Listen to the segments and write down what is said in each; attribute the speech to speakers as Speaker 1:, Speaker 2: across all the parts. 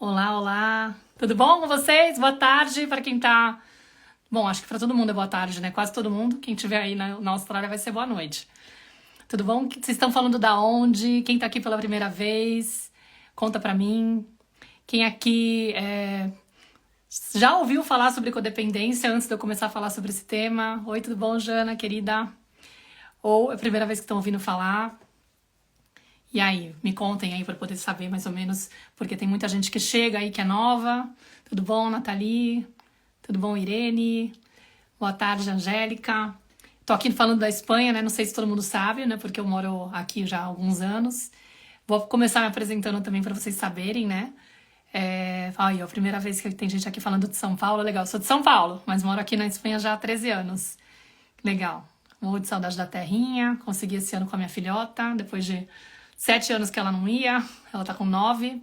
Speaker 1: Olá, olá. Tudo bom com vocês? Boa tarde para quem tá. Bom, acho que para todo mundo é boa tarde, né? Quase todo mundo. Quem estiver aí na Austrália vai ser boa noite. Tudo bom? Vocês estão falando da onde? Quem tá aqui pela primeira vez? Conta pra mim. Quem aqui já ouviu falar sobre codependência antes de eu começar a falar sobre esse tema? Oi, tudo bom, Jana, querida? Ou é a primeira vez que estão ouvindo falar? E aí, me contem aí para poder saber mais ou menos, porque tem muita gente que chega aí que é nova. Tudo bom, Nathalie? Tudo bom, Irene? Boa tarde, Angélica. Tô aqui falando da Espanha, né? Não sei se todo mundo sabe, né? Porque eu moro aqui já há alguns anos. Vou começar me apresentando também para vocês saberem, né? Aí, ó, a primeira vez que tem gente aqui falando de São Paulo, legal. Eu sou de São Paulo, mas moro aqui na Espanha já há 13 anos. Legal. Morro de saudade da terrinha. Consegui esse ano com a minha filhota, depois de 7 anos que ela não ia, ela tá com 9.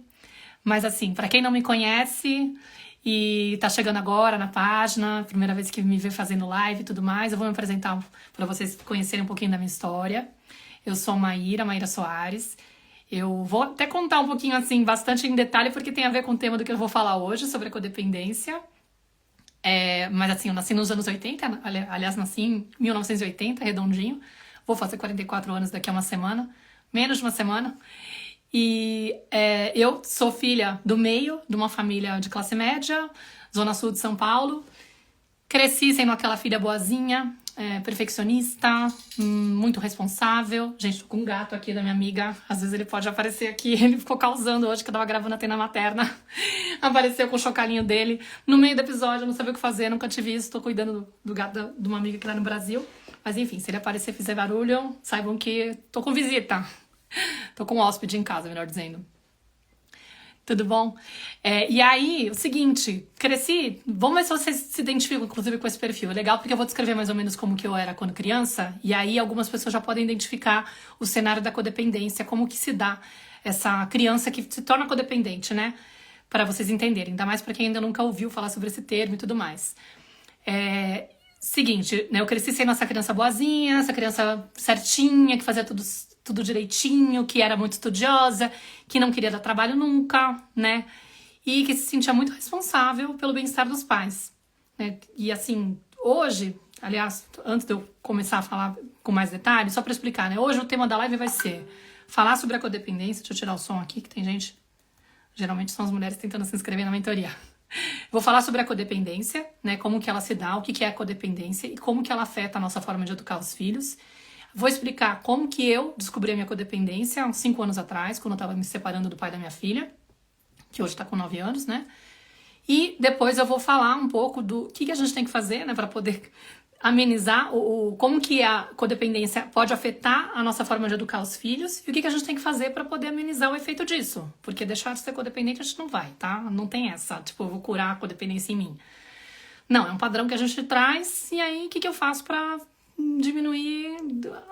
Speaker 1: Mas assim, pra quem não me conhece e tá chegando agora na página, primeira vez que me vê fazendo live e tudo mais, eu vou me apresentar pra vocês conhecerem um pouquinho da minha história. Eu sou Maíra Soares. Eu vou até contar um pouquinho assim, bastante em detalhe, porque tem a ver com o tema do que eu vou falar hoje, sobre a codependência. Mas assim, eu nasci nos anos 80, aliás, nasci em 1980, redondinho. Vou fazer 44 anos daqui a uma semana. Menos de uma semana. E eu sou filha do meio de uma família de classe média, zona sul de São Paulo. Cresci sendo aquela filha boazinha, perfeccionista, muito responsável. Gente, tô com um gato aqui da minha amiga. Às vezes ele pode aparecer aqui. Ele ficou causando hoje que eu tava gravando a tenda materna. Apareceu com o chocalinho dele no meio do episódio. Eu não sabia o que fazer, nunca tive isso. Tô cuidando do gato de uma amiga que tá no Brasil. Mas enfim, se ele aparecer e fizer barulho, saibam que tô com visita. Tô com um hóspede em casa, melhor dizendo. Tudo bom? E aí, o seguinte, cresci. Vamos ver se vocês se identificam, inclusive, com esse perfil. É legal porque eu vou descrever mais ou menos como que eu era quando criança. E aí, algumas pessoas já podem identificar o cenário da codependência, como que se dá essa criança que se torna codependente, né? Para vocês entenderem. Ainda mais para quem ainda nunca ouviu falar sobre esse termo e tudo mais. Seguinte, né? Eu cresci sendo essa criança boazinha, essa criança certinha, que fazia tudo direitinho, que era muito estudiosa, que não queria dar trabalho nunca, né? E que se sentia muito responsável pelo bem-estar dos pais, né? E assim, hoje, aliás, antes de eu começar a falar com mais detalhes, só para explicar, né? Hoje o tema da live vai ser falar sobre a codependência. Deixa eu tirar o som aqui, que tem gente... Geralmente são as mulheres tentando se inscrever na mentoria. Vou falar sobre a codependência, né? Como que ela se dá, o que é a codependência e como que ela afeta a nossa forma de educar os filhos. Vou explicar como que eu descobri a minha codependência há uns 5 anos atrás, quando eu tava me separando do pai da minha filha, que hoje tá com 9 anos, né? E depois eu vou falar um pouco do que a gente tem que fazer, né, para poder amenizar como que a codependência pode afetar a nossa forma de educar os filhos e o que a gente tem que fazer para poder amenizar o efeito disso. Porque deixar de ser codependente a gente não vai, tá? Não tem essa, tipo, eu vou curar a codependência em mim. Não, é um padrão que a gente traz e aí o que eu faço para diminuir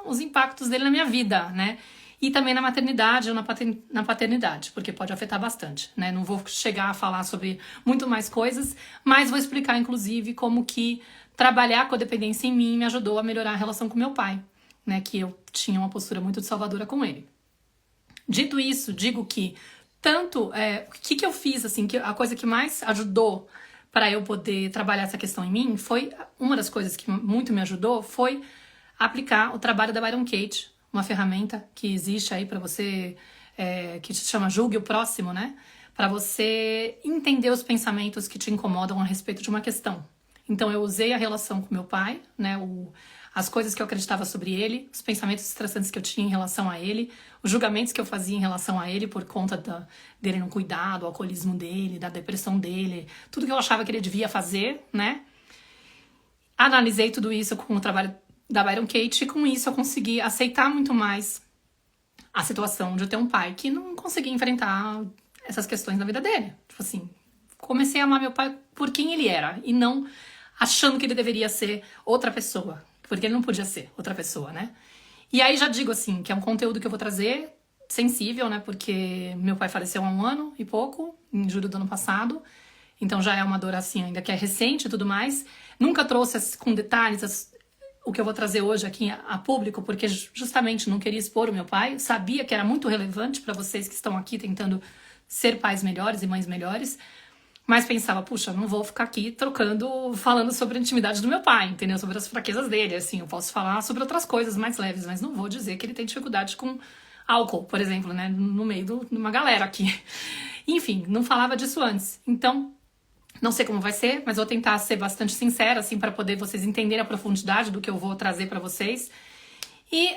Speaker 1: os impactos dele na minha vida, né? E também na maternidade ou na paternidade, porque pode afetar bastante, né? Não vou chegar a falar sobre muito mais coisas, mas vou explicar, inclusive, como que trabalhar a codependência em mim me ajudou a melhorar a relação com meu pai, né? Que eu tinha uma postura muito salvadora com ele. Dito isso, digo que tanto... o que eu fiz, assim, que a coisa que mais ajudou para eu poder trabalhar essa questão em mim, foi uma das coisas que muito me ajudou, foi aplicar o trabalho da Byron Katie, uma ferramenta que existe aí para você, que se chama Julgue o Próximo, né? Para você entender os pensamentos que te incomodam a respeito de uma questão. Então eu usei a relação com meu pai, né? As coisas que eu acreditava sobre ele, os pensamentos estressantes que eu tinha em relação a ele, os julgamentos que eu fazia em relação a ele por conta dele não cuidar, do alcoolismo dele, da depressão dele, tudo que eu achava que ele devia fazer, né? Analisei tudo isso com o trabalho da Byron Katie e com isso eu consegui aceitar muito mais a situação de eu ter um pai que não conseguia enfrentar essas questões na vida dele. Tipo assim, comecei a amar meu pai por quem ele era e não achando que ele deveria ser outra pessoa, porque ele não podia ser outra pessoa, né? E aí já digo assim, que é um conteúdo que eu vou trazer sensível, né? Porque meu pai faleceu há 1 ano e pouco, em julho do ano passado. Então já é uma dor assim, ainda que é recente e tudo mais. Nunca trouxe com detalhes o que eu vou trazer hoje aqui a público, porque justamente não queria expor o meu pai. Eu sabia que era muito relevante para vocês que estão aqui tentando ser pais melhores e mães melhores, mas pensava, puxa, não vou ficar aqui falando sobre a intimidade do meu pai, entendeu? Sobre as fraquezas dele, assim, eu posso falar sobre outras coisas mais leves, mas não vou dizer que ele tem dificuldade com álcool, por exemplo, né, no meio de uma galera aqui. Enfim, não falava disso antes. Então, não sei como vai ser, mas vou tentar ser bastante sincera, assim, para poder vocês entenderem a profundidade do que eu vou trazer para vocês. E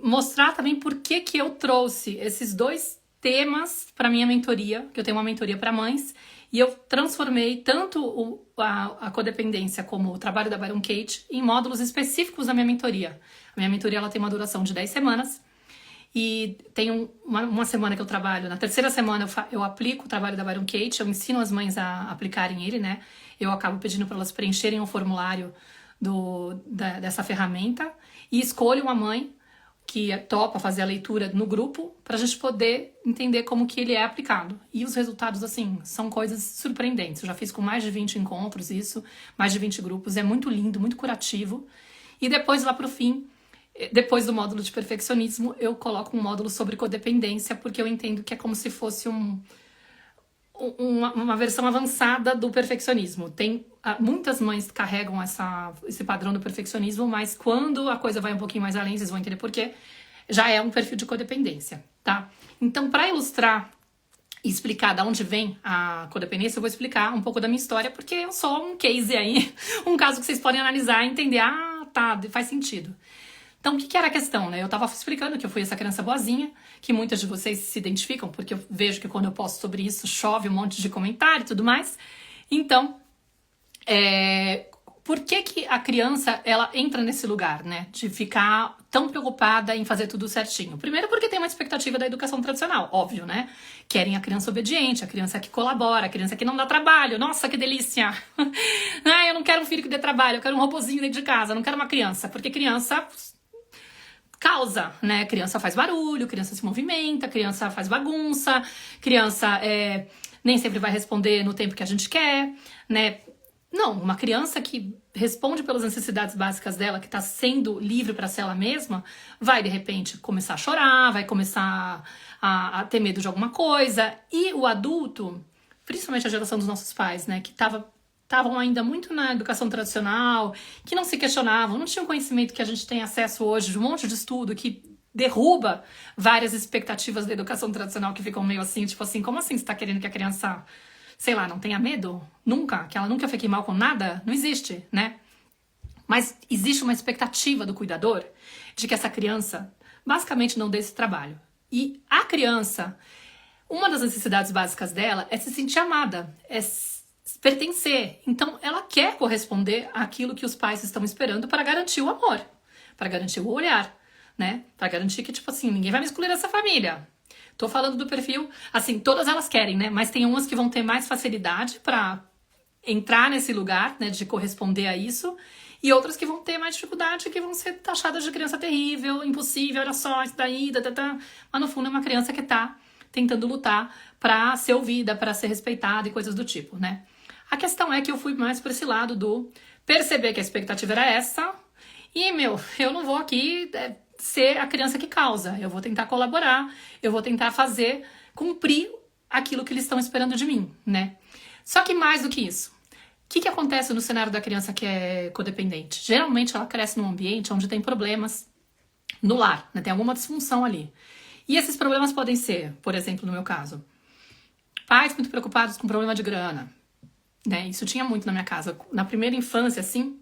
Speaker 1: mostrar também por que eu trouxe esses dois temas para minha mentoria, que eu tenho uma mentoria para mães, e eu transformei tanto a codependência como o trabalho da Byron Katie em módulos específicos da minha mentoria. A minha mentoria ela tem uma duração de 10 semanas, e tem uma semana que eu trabalho. Na terceira semana eu aplico o trabalho da Byron Katie, eu ensino as mães a aplicarem ele, né? Eu acabo pedindo para elas preencherem o formulário dessa ferramenta e escolho uma mãe que topa fazer a leitura no grupo pra gente poder entender como que ele é aplicado. E os resultados, assim, são coisas surpreendentes. Eu já fiz com mais de 20 encontros isso, mais de 20 grupos. É muito lindo, muito curativo. E depois, lá pro fim, depois do módulo de perfeccionismo, eu coloco um módulo sobre codependência, porque eu entendo que é como se fosse uma versão avançada do perfeccionismo. Muitas mães carregam esse padrão do perfeccionismo, mas quando a coisa vai um pouquinho mais além, vocês vão entender por quê, já é um perfil de codependência, tá? Então, para ilustrar e explicar de onde vem a codependência, eu vou explicar um pouco da minha história, porque eu sou um case aí, um caso que vocês podem analisar e entender, tá, faz sentido. Então, o que era a questão, né? Eu tava explicando que eu fui essa criança boazinha, que muitas de vocês se identificam, porque eu vejo que quando eu posto sobre isso, chove um monte de comentário e tudo mais. Então, por que a criança, ela entra nesse lugar, né? De ficar tão preocupada em fazer tudo certinho. Primeiro porque tem uma expectativa da educação tradicional, óbvio, né? Querem a criança obediente, a criança que colabora, a criança que não dá trabalho. Nossa, que delícia! Eu não quero um filho que dê trabalho, eu quero um robozinho dentro de casa, eu não quero uma criança, porque criança causa, né? Criança faz barulho, criança se movimenta, criança faz bagunça, criança nem sempre vai responder no tempo que a gente quer, né? Não, uma criança que responde pelas necessidades básicas dela, que tá sendo livre para ser ela mesma, vai de repente começar a chorar, vai começar a ter medo de alguma coisa. E o adulto, principalmente a geração dos nossos pais, né? Que estavam ainda muito na educação tradicional, que não se questionavam, não tinham conhecimento que a gente tem acesso hoje, de um monte de estudo que derruba várias expectativas da educação tradicional que ficam meio assim, tipo assim, como assim você tá querendo que a criança, sei lá, não tenha medo? Nunca? Que ela nunca fique mal com nada? Não existe, né? Mas existe uma expectativa do cuidador de que essa criança basicamente não dê esse trabalho. E a criança, uma das necessidades básicas dela é se sentir amada, é pertencer. Então, ela quer corresponder àquilo que os pais estão esperando para garantir o amor, para garantir o olhar, né? Para garantir que, tipo assim, ninguém vai me excluir dessa família. Tô falando do perfil, assim, todas elas querem, né? Mas tem umas que vão ter mais facilidade para entrar nesse lugar, né, de corresponder a isso, e outras que vão ter mais dificuldade, que vão ser taxadas de criança terrível, impossível, olha só, isso daí, mas no fundo é uma criança que tá tentando lutar para ser ouvida, para ser respeitada e coisas do tipo, né? A questão é que eu fui mais para esse lado do perceber que a expectativa era essa e, eu não vou aqui ser a criança que causa. Eu vou tentar colaborar, eu vou tentar cumprir aquilo que eles estão esperando de mim, né? Só que mais do que isso, o que acontece no cenário da criança que é codependente? Geralmente ela cresce num ambiente onde tem problemas no lar, né? Tem alguma disfunção ali. E esses problemas podem ser, por exemplo, no meu caso, pais muito preocupados com problema de grana, né? Isso tinha muito na minha casa. Na primeira infância, assim,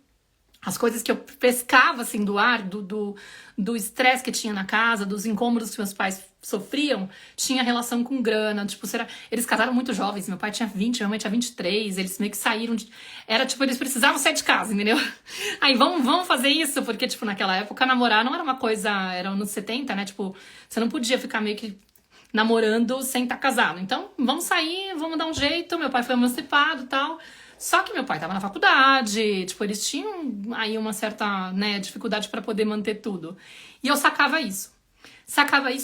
Speaker 1: as coisas que eu pescava, assim, do ar, do estresse que tinha na casa, dos incômodos que meus pais sofriam, tinha relação com grana. Tipo, eles casaram muito jovens. Meu pai tinha 20, minha mãe tinha 23. Eles meio que saíram era, tipo, eles precisavam sair de casa, entendeu? Aí, vamos fazer isso. Porque, tipo, naquela época, namorar não era uma coisa... Era anos 70, né? Tipo, você não podia ficar meio que namorando sem estar casado. Então, vamos sair, vamos dar um jeito. Meu pai foi emancipado e tal... Só que meu pai tava na faculdade, tipo, eles tinham aí uma certa, né, dificuldade para poder manter tudo. E eu sacava isso.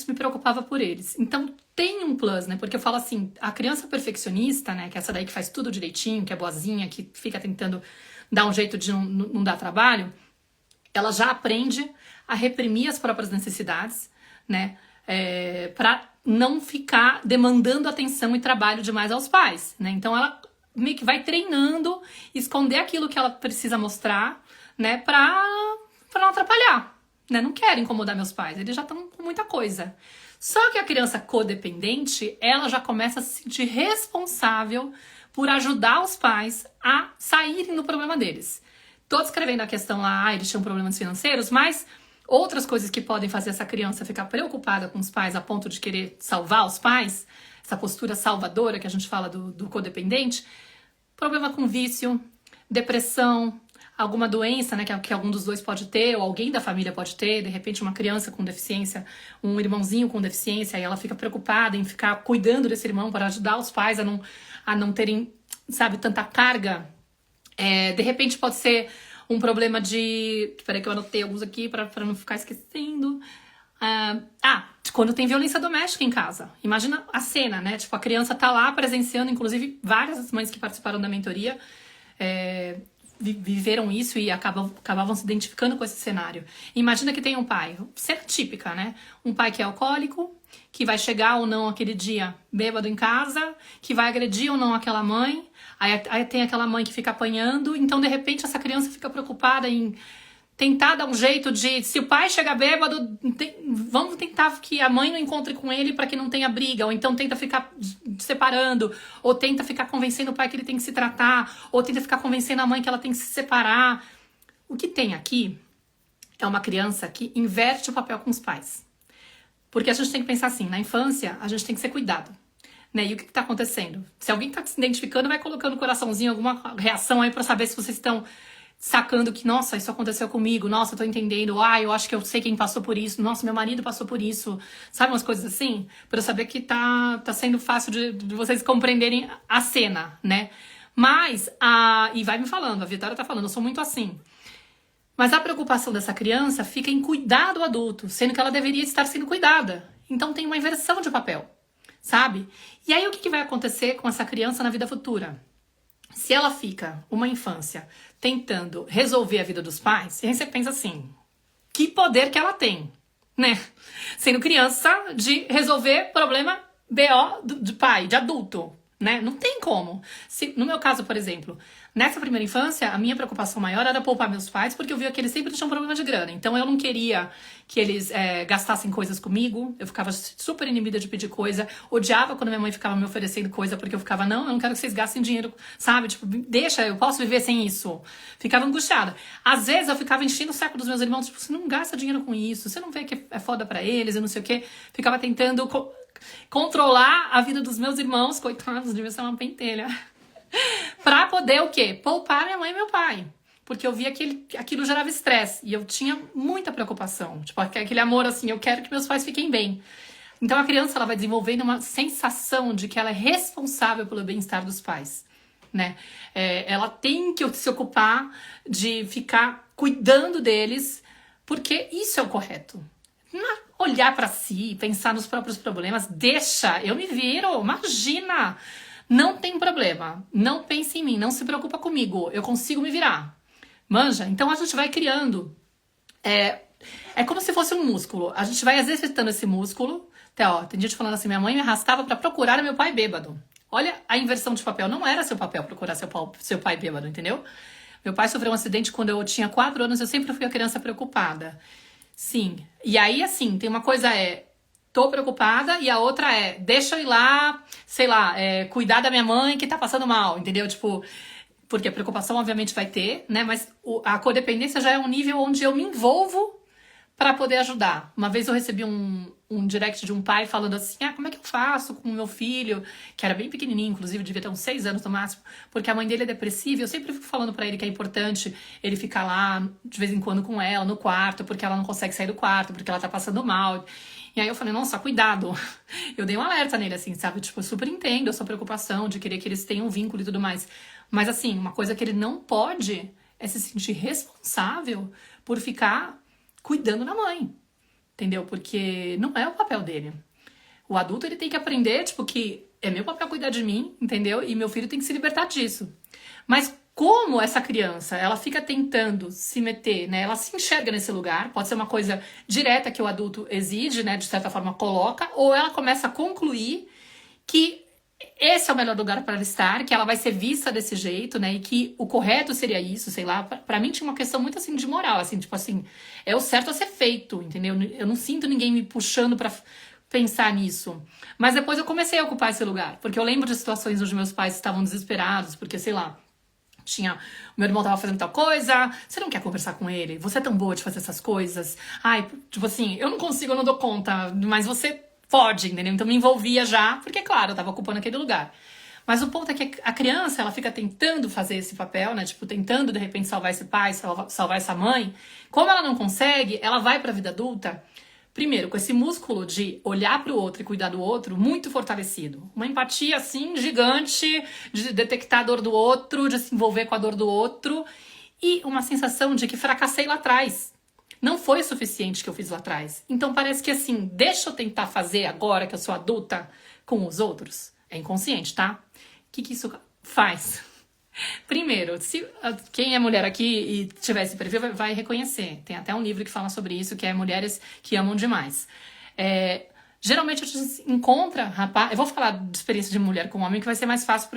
Speaker 1: Me preocupava por eles. Então, tem um plus, né? Porque eu falo assim, a criança perfeccionista, né, que é essa daí que faz tudo direitinho, que é boazinha, que fica tentando dar um jeito de não dar trabalho, ela já aprende a reprimir as próprias necessidades, né, pra não ficar demandando atenção e trabalho demais aos pais, né? Então ela meio que vai treinando, esconder aquilo que ela precisa mostrar, né, pra não atrapalhar, né? Não quero incomodar meus pais, eles já estão com muita coisa. Só que a criança codependente, ela já começa a se sentir responsável por ajudar os pais a saírem do problema deles. Tô descrevendo a questão lá, eles tinham problemas financeiros, mas outras coisas que podem fazer essa criança ficar preocupada com os pais a ponto de querer salvar os pais, essa postura salvadora que a gente fala do codependente, problema com vício, depressão, alguma doença, né, que algum dos dois pode ter, ou alguém da família pode ter, de repente uma criança com deficiência, um irmãozinho com deficiência, e ela fica preocupada em ficar cuidando desse irmão para ajudar os pais a não terem, sabe, tanta carga. De repente pode ser um problema de... Peraí que eu anotei alguns aqui para não ficar esquecendo. Quando tem violência doméstica em casa. Imagina a cena, né? Tipo, a criança tá lá presenciando, inclusive várias mães que participaram da mentoria viveram isso e acabavam se identificando com esse cenário. Imagina que tem um pai, cena típica, né? Um pai que é alcoólico, que vai chegar ou não aquele dia bêbado em casa, que vai agredir ou não aquela mãe, aí tem aquela mãe que fica apanhando, então de repente essa criança fica preocupada em tentar dar um jeito de, se o pai chega bêbado, vamos tentar que a mãe não encontre com ele para que não tenha briga, ou então tenta ficar separando, ou tenta ficar convencendo o pai que ele tem que se tratar, ou tenta ficar convencendo a mãe que ela tem que se separar. O que tem aqui é uma criança que inverte o papel com os pais. Porque a gente tem que pensar assim, na infância a gente tem que ser cuidado, né? E o que tá acontecendo? Se alguém tá se identificando, vai colocando o coraçãozinho, alguma reação aí para saber se vocês estão sacando que, nossa, isso aconteceu comigo, nossa, eu tô entendendo, eu acho que eu sei quem passou por isso, nossa, meu marido passou por isso, sabe, umas coisas assim? Pra eu saber que tá sendo fácil de vocês compreenderem a cena, né? Mas, e vai me falando, a Vitória tá falando, eu sou muito assim. Mas a preocupação dessa criança fica em cuidar do adulto, sendo que ela deveria estar sendo cuidada. Então tem uma inversão de papel, sabe? E aí o que vai acontecer com essa criança na vida futura? Se ela fica uma infância tentando resolver a vida dos pais, e aí você pensa assim, que poder que ela tem, né? Sendo criança de resolver problema BO de pai, de adulto, né? Não tem como. No meu caso, por exemplo, nessa primeira infância, a minha preocupação maior era poupar meus pais, porque eu via que eles sempre tinham problema de grana. Então eu não queria que eles gastassem coisas comigo, eu ficava super inibida de pedir coisa, odiava quando minha mãe ficava me oferecendo coisa, porque eu ficava, não, eu não quero que vocês gastem dinheiro, sabe? Tipo, deixa, eu posso viver sem isso. Ficava angustiada. Às vezes eu ficava enchendo o saco dos meus irmãos, tipo, você não gasta dinheiro com isso, você não vê que é foda pra eles, eu não sei o quê. Ficava tentando controlar a vida dos meus irmãos, coitados, devia ser uma pentelha. Pra poder o quê? Poupar minha mãe e meu pai. Porque eu via que aquilo gerava estresse. E eu tinha muita preocupação. Tipo, aquele amor assim, eu quero que meus pais fiquem bem. Então a criança ela vai desenvolvendo uma sensação de que ela é responsável pelo bem-estar dos pais, né? Ela tem que se ocupar de ficar cuidando deles, porque isso é o correto. Não olhar pra si, pensar nos próprios problemas, deixa, eu me viro, imagina, não tem problema, não pense em mim, não se preocupa comigo, eu consigo me virar, manja? Então a gente vai criando, é como se fosse um músculo, a gente vai exercitando esse músculo, até ó, tem gente falando assim, minha mãe me arrastava pra procurar meu pai bêbado, olha a inversão de papel, não era seu papel procurar seu pai bêbado, entendeu? Meu pai sofreu um acidente quando eu tinha 4 anos, eu sempre fui a criança preocupada. Sim, e aí assim, tem uma coisa tô preocupada e a outra deixa eu ir lá, sei lá, cuidar da minha mãe que tá passando mal, entendeu? Tipo, porque a preocupação obviamente vai ter, né? Mas a codependência já é um nível onde eu me envolvo pra poder ajudar. Uma vez eu recebi um direct de um pai falando assim, como é que eu faço com o meu filho, que era bem pequenininho, inclusive devia ter uns 6 anos no máximo, porque a mãe dele é depressiva, e eu sempre fico falando pra ele que é importante ele ficar lá de vez em quando com ela, no quarto, porque ela não consegue sair do quarto, porque ela tá passando mal. E aí eu falei, nossa, cuidado. Eu dei um alerta nele, assim, sabe? Tipo, eu super entendo a sua preocupação de querer que eles tenham um vínculo e tudo mais. Mas assim, uma coisa que ele não pode é se sentir responsável por ficar cuidando da mãe. Entendeu? Porque não é o papel dele. O adulto, ele tem que aprender, tipo, que é meu papel cuidar de mim, entendeu? E meu filho tem que se libertar disso. Mas como essa criança, ela fica tentando se meter, né? Ela se enxerga nesse lugar, pode ser uma coisa direta que o adulto exige, né? De certa forma coloca, ou ela começa a concluir que esse é o melhor lugar para ela estar, que ela vai ser vista desse jeito, né? E que o correto seria isso, sei lá. Pra mim tinha uma questão muito assim de moral, assim, tipo assim, é o certo a ser feito, entendeu? Eu não sinto ninguém me puxando pra pensar nisso. Mas depois eu comecei a ocupar esse lugar, porque eu lembro de situações onde meus pais estavam desesperados, porque, sei lá, meu irmão tava fazendo tal coisa, você não quer conversar com ele? Você é tão boa de fazer essas coisas? Ai, tipo assim, eu não consigo, eu não dou conta, mas você pode, entendeu? Então me envolvia já, porque, claro, eu tava ocupando aquele lugar. Mas o ponto é que a criança, ela fica tentando fazer esse papel, né? Tipo, tentando, de repente, salvar esse pai, salvar essa mãe. Como ela não consegue, ela vai pra vida adulta, primeiro, com esse músculo de olhar pro outro e cuidar do outro muito fortalecido. Uma empatia, assim, gigante, de detectar a dor do outro, de se envolver com a dor do outro. E uma sensação de que fracassei lá atrás. Não foi o suficiente que eu fiz lá atrás. Então parece que assim, deixa eu tentar fazer agora que eu sou adulta com os outros. É inconsciente, tá? O que isso faz? Primeiro, se quem é mulher aqui e tiver esse perfil vai reconhecer. Tem até um livro que fala sobre isso, que é Mulheres que Amam Demais. Geralmente a gente encontra, rapaz, eu vou falar de experiência de mulher com homem que vai ser mais fácil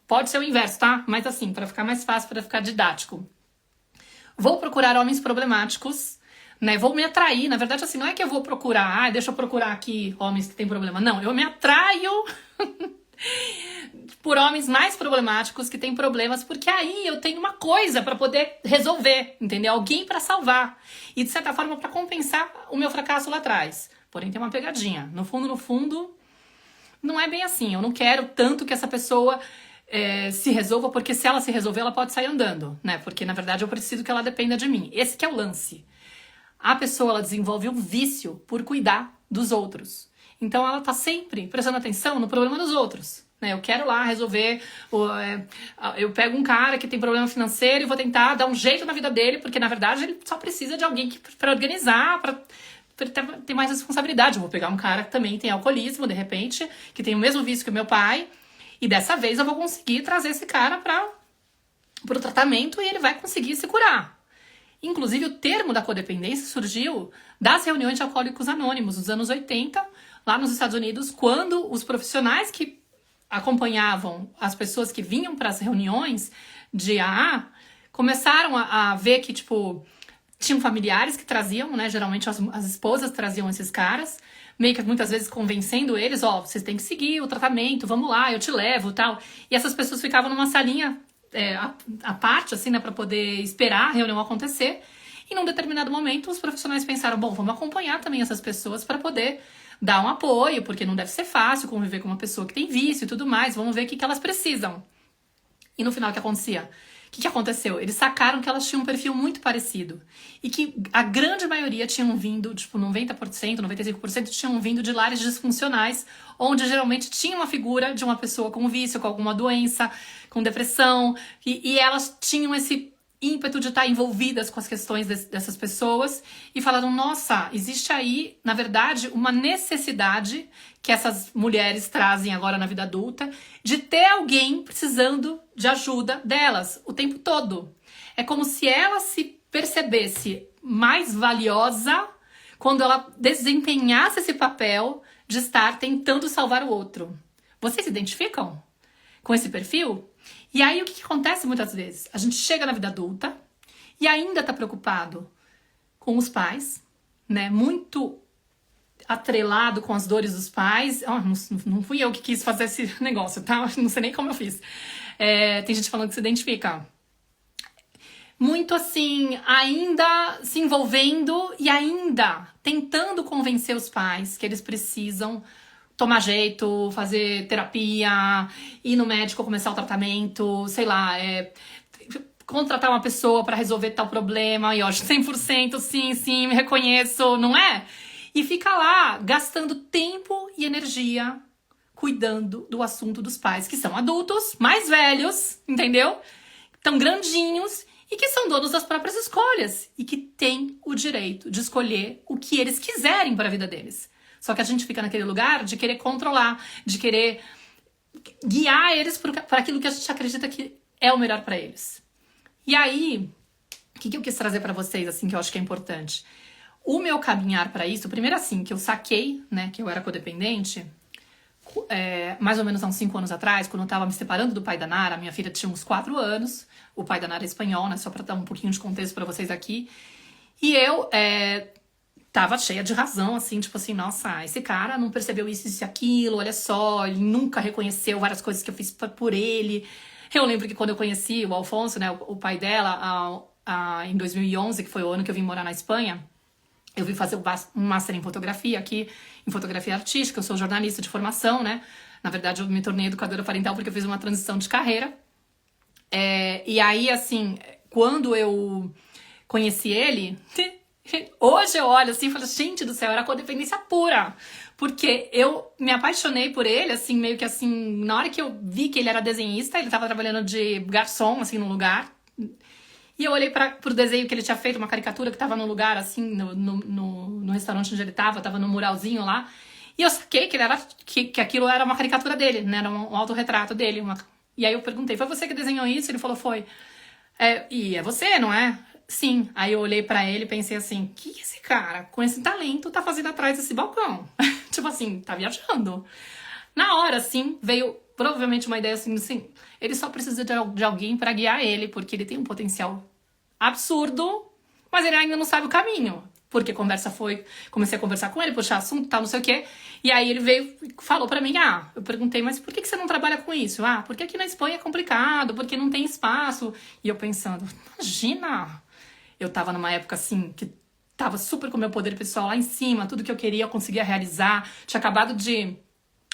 Speaker 1: pode ser o inverso, tá? Mas assim, para ficar mais fácil, para ficar didático. Vou procurar homens problemáticos, né? Vou me atrair. Na verdade, assim, não é que eu vou procurar, deixa eu procurar aqui homens que têm problema. Não, eu me atraio por homens mais problemáticos que têm problemas, porque aí eu tenho uma coisa pra poder resolver, entendeu? Alguém pra salvar. E, de certa forma, pra compensar o meu fracasso lá atrás. Porém, tem uma pegadinha. No fundo, não é bem assim. Eu não quero tanto que essa pessoa se resolva, porque se ela se resolver, ela pode sair andando, né? Porque, na verdade, eu preciso que ela dependa de mim. Esse que é o lance. A pessoa, ela desenvolve um vício por cuidar dos outros. Então, ela tá sempre prestando atenção no problema dos outros, né? Eu quero lá resolver, eu pego um cara que tem problema financeiro e vou tentar dar um jeito na vida dele, porque, na verdade, ele só precisa de alguém pra organizar, pra ter mais responsabilidade. Eu vou pegar um cara que também tem alcoolismo, de repente, que tem o mesmo vício que o meu pai, e dessa vez eu vou conseguir trazer esse cara pro tratamento e ele vai conseguir se curar. Inclusive, o termo da codependência surgiu das reuniões de alcoólicos anônimos dos anos 80, lá nos Estados Unidos, quando os profissionais que acompanhavam as pessoas que vinham para as reuniões de AA começaram a ver que, tipo, tinham familiares que traziam, né? Geralmente as esposas traziam esses caras, meio que muitas vezes convencendo eles, vocês têm que seguir o tratamento, vamos lá, eu te levo, tal. E essas pessoas ficavam numa salinha à parte, assim, né, pra poder esperar a reunião acontecer. E num determinado momento, os profissionais pensaram, bom, vamos acompanhar também essas pessoas para poder dar um apoio, porque não deve ser fácil conviver com uma pessoa que tem vício e tudo mais, vamos ver o que elas precisam. E no final, o que acontecia? O que aconteceu? Eles sacaram que elas tinham um perfil muito parecido. E que a grande maioria tinham vindo, tipo, 90%, 95% tinham vindo de lares disfuncionais, onde geralmente tinha uma figura de uma pessoa com vício, com alguma doença, com depressão, e elas tinham esse ímpeto de estar envolvidas com as questões dessas pessoas e falaram, nossa, existe aí, na verdade, uma necessidade que essas mulheres trazem agora na vida adulta de ter alguém precisando de ajuda delas o tempo todo. É como se ela se percebesse mais valiosa quando ela desempenhasse esse papel de estar tentando salvar o outro. Vocês se identificam com esse perfil? E aí, o que acontece muitas vezes? A gente chega na vida adulta e ainda tá preocupado com os pais, né? Muito atrelado com as dores dos pais. Não fui eu que quis fazer esse negócio, tá? Não sei nem como eu fiz. Tem gente falando que se identifica. Muito assim, ainda se envolvendo e ainda tentando convencer os pais que eles precisam tomar jeito, fazer terapia, ir no médico, começar o tratamento, sei lá, contratar uma pessoa pra resolver tal problema, e ó, 100% sim, me reconheço, não é? E fica lá gastando tempo e energia cuidando do assunto dos pais, que são adultos, mais velhos, entendeu? Tão grandinhos e que são donos das próprias escolhas e que têm o direito de escolher o que eles quiserem para a vida deles. Só que a gente fica naquele lugar de querer controlar, de querer guiar eles para aquilo que a gente acredita que é o melhor pra eles. E aí, o que eu quis trazer pra vocês, assim, que eu acho que é importante? O meu caminhar pra isso, primeiro assim, que eu saquei, né, que eu era codependente, mais ou menos há uns 5 anos atrás, quando eu tava me separando do pai da Nara, minha filha tinha uns 4 anos, o pai da Nara é espanhol, né, só pra dar um pouquinho de contexto pra vocês aqui, e eu tava cheia de razão, assim, tipo assim, nossa, esse cara não percebeu isso e aquilo, olha só, ele nunca reconheceu várias coisas que eu fiz por ele. Eu lembro que quando eu conheci o Alfonso, né, o pai dela, em 2011, que foi o ano que eu vim morar na Espanha, eu vim fazer um master em fotografia aqui, em fotografia artística, eu sou jornalista de formação, né, na verdade eu me tornei educadora parental porque eu fiz uma transição de carreira. E aí, assim, quando eu conheci ele, hoje eu olho assim e falo, gente do céu, era codependência pura. Porque eu me apaixonei por ele, assim, meio que assim, na hora que eu vi que ele era desenhista, ele tava trabalhando de garçom, assim, num lugar. E eu olhei pro desenho que ele tinha feito, uma caricatura que tava no lugar, assim, no restaurante onde ele tava no muralzinho lá. E eu saquei que aquilo era uma caricatura dele, né? Era um autorretrato dele. E aí eu perguntei, foi você que desenhou isso? Ele falou, foi. E é você, não é? Sim. Aí eu olhei pra ele e pensei assim, o que esse cara, com esse talento, tá fazendo atrás desse balcão? Tipo assim, tá viajando. Na hora, assim, veio provavelmente uma ideia assim, ele só precisa de alguém pra guiar ele, porque ele tem um potencial absurdo, mas ele ainda não sabe o caminho. Porque comecei a conversar com ele, puxar assunto, tal, não sei o quê. E aí ele veio e falou pra mim, eu perguntei, mas por que você não trabalha com isso? Porque aqui na Espanha é complicado, porque não tem espaço. E eu pensando, imagina, eu tava numa época assim, que tava super com o meu poder pessoal lá em cima, tudo que eu queria eu conseguia realizar. Tinha acabado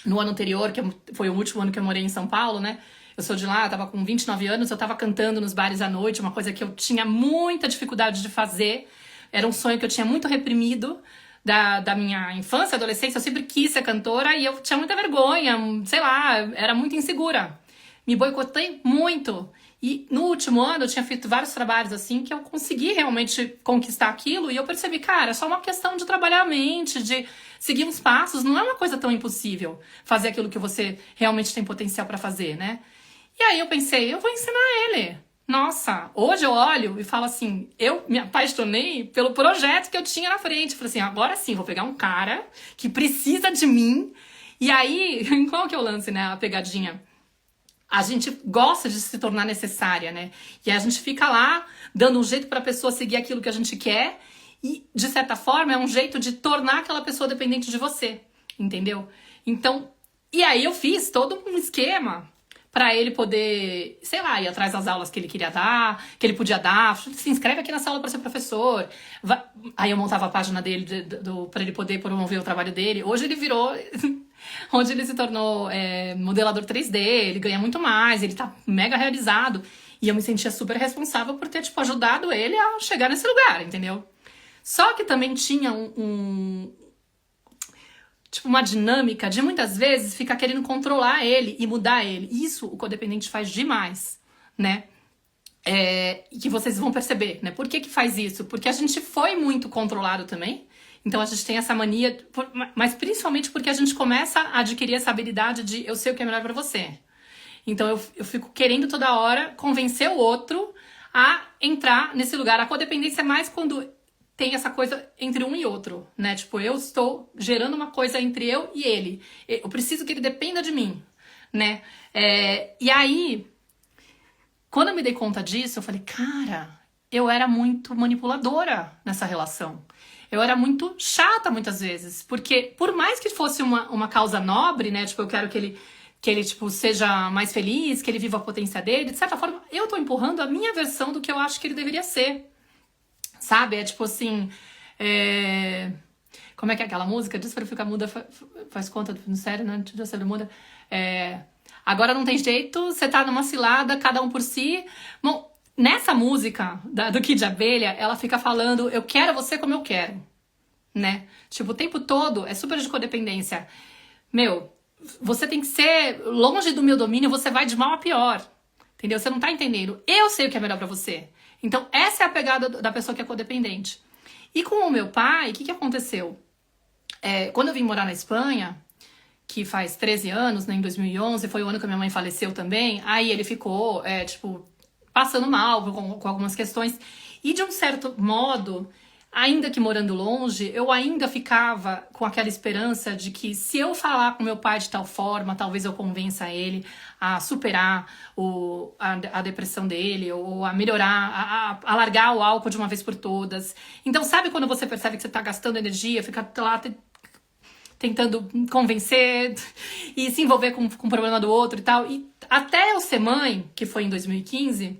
Speaker 1: no ano anterior, que foi o último ano que eu morei em São Paulo, né? Eu sou de lá, eu tava com 29 anos, eu tava cantando nos bares à noite, uma coisa que eu tinha muita dificuldade de fazer. Era um sonho que eu tinha muito reprimido da minha infância, adolescência. Eu sempre quis ser cantora e eu tinha muita vergonha, sei lá, era muito insegura. Me boicotei muito. E no último ano eu tinha feito vários trabalhos assim que eu consegui realmente conquistar aquilo e eu percebi, cara, é só uma questão de trabalhar a mente, de seguir uns passos, não é uma coisa tão impossível fazer aquilo que você realmente tem potencial pra fazer, né? E aí eu pensei, eu vou ensinar ele. Nossa, hoje eu olho e falo assim, eu me apaixonei pelo projeto que eu tinha na frente. Falei assim, agora sim, vou pegar um cara que precisa de mim. E aí, qual que é o lance, né, a pegadinha? A gente gosta de se tornar necessária, né? E a gente fica lá dando um jeito pra pessoa seguir aquilo que a gente quer e, de certa forma, é um jeito de tornar aquela pessoa dependente de você, entendeu? Então, e aí eu fiz todo um esquema pra ele poder, sei lá, ir atrás das aulas que ele queria dar, que ele podia dar. Se inscreve aqui nessa aula pra ser professor. Aí eu montava a página dele pra ele poder promover o trabalho dele. Hoje ele virou... onde ele se tornou modelador 3D, ele ganha muito mais, ele tá mega realizado. E eu me sentia super responsável por ter, tipo, ajudado ele a chegar nesse lugar, entendeu? Só que também tinha tipo, uma dinâmica de muitas vezes ficar querendo controlar ele e mudar ele. Isso o codependente faz demais, né? E que vocês vão perceber, né? Por que faz isso? Porque a gente foi muito controlado também. Então a gente tem essa mania, mas principalmente porque a gente começa a adquirir essa habilidade de eu sei o que é melhor pra você. Então eu fico querendo toda hora convencer o outro a entrar nesse lugar. A codependência é mais quando tem essa coisa entre um e outro, né? Tipo, eu estou gerando uma coisa entre eu e ele. Eu preciso que ele dependa de mim, né? E aí, quando eu me dei conta disso, eu falei, cara, eu era muito manipuladora nessa relação. Eu era muito chata muitas vezes, porque por mais que fosse uma causa nobre, né? Tipo, eu quero que ele tipo, seja mais feliz, que ele viva a potência dele, de certa forma, eu tô empurrando a minha versão do que eu acho que ele deveria ser. Sabe? É tipo assim... Como é que é aquela música? Diz pra ficar muda, faz conta no sério, né? Já sabe, muda. Agora não tem jeito, você tá numa cilada, cada um por si. Bom, nessa música do Kid Abelha, ela fica falando, eu quero você como eu quero, né? Tipo, o tempo todo é super de codependência. Meu, você tem que ser longe do meu domínio, você vai de mal a pior, entendeu? Você não tá entendendo. Eu sei o que é melhor pra você. Então, essa é a pegada da pessoa que é codependente. E com o meu pai, o que aconteceu? Quando eu vim morar na Espanha, que faz 13 anos, né, em 2011, foi o ano que a minha mãe faleceu também, aí ele ficou, tipo, passando mal com algumas questões. E de um certo modo, ainda que morando longe, eu ainda ficava com aquela esperança de que se eu falar com meu pai de tal forma, talvez eu convença ele a superar a depressão dele, ou a melhorar, a largar o álcool de uma vez por todas. Então, sabe quando você percebe que você tá gastando energia, fica lá tentando convencer e se envolver com o problema do outro e tal. E até eu ser mãe, que foi em 2015,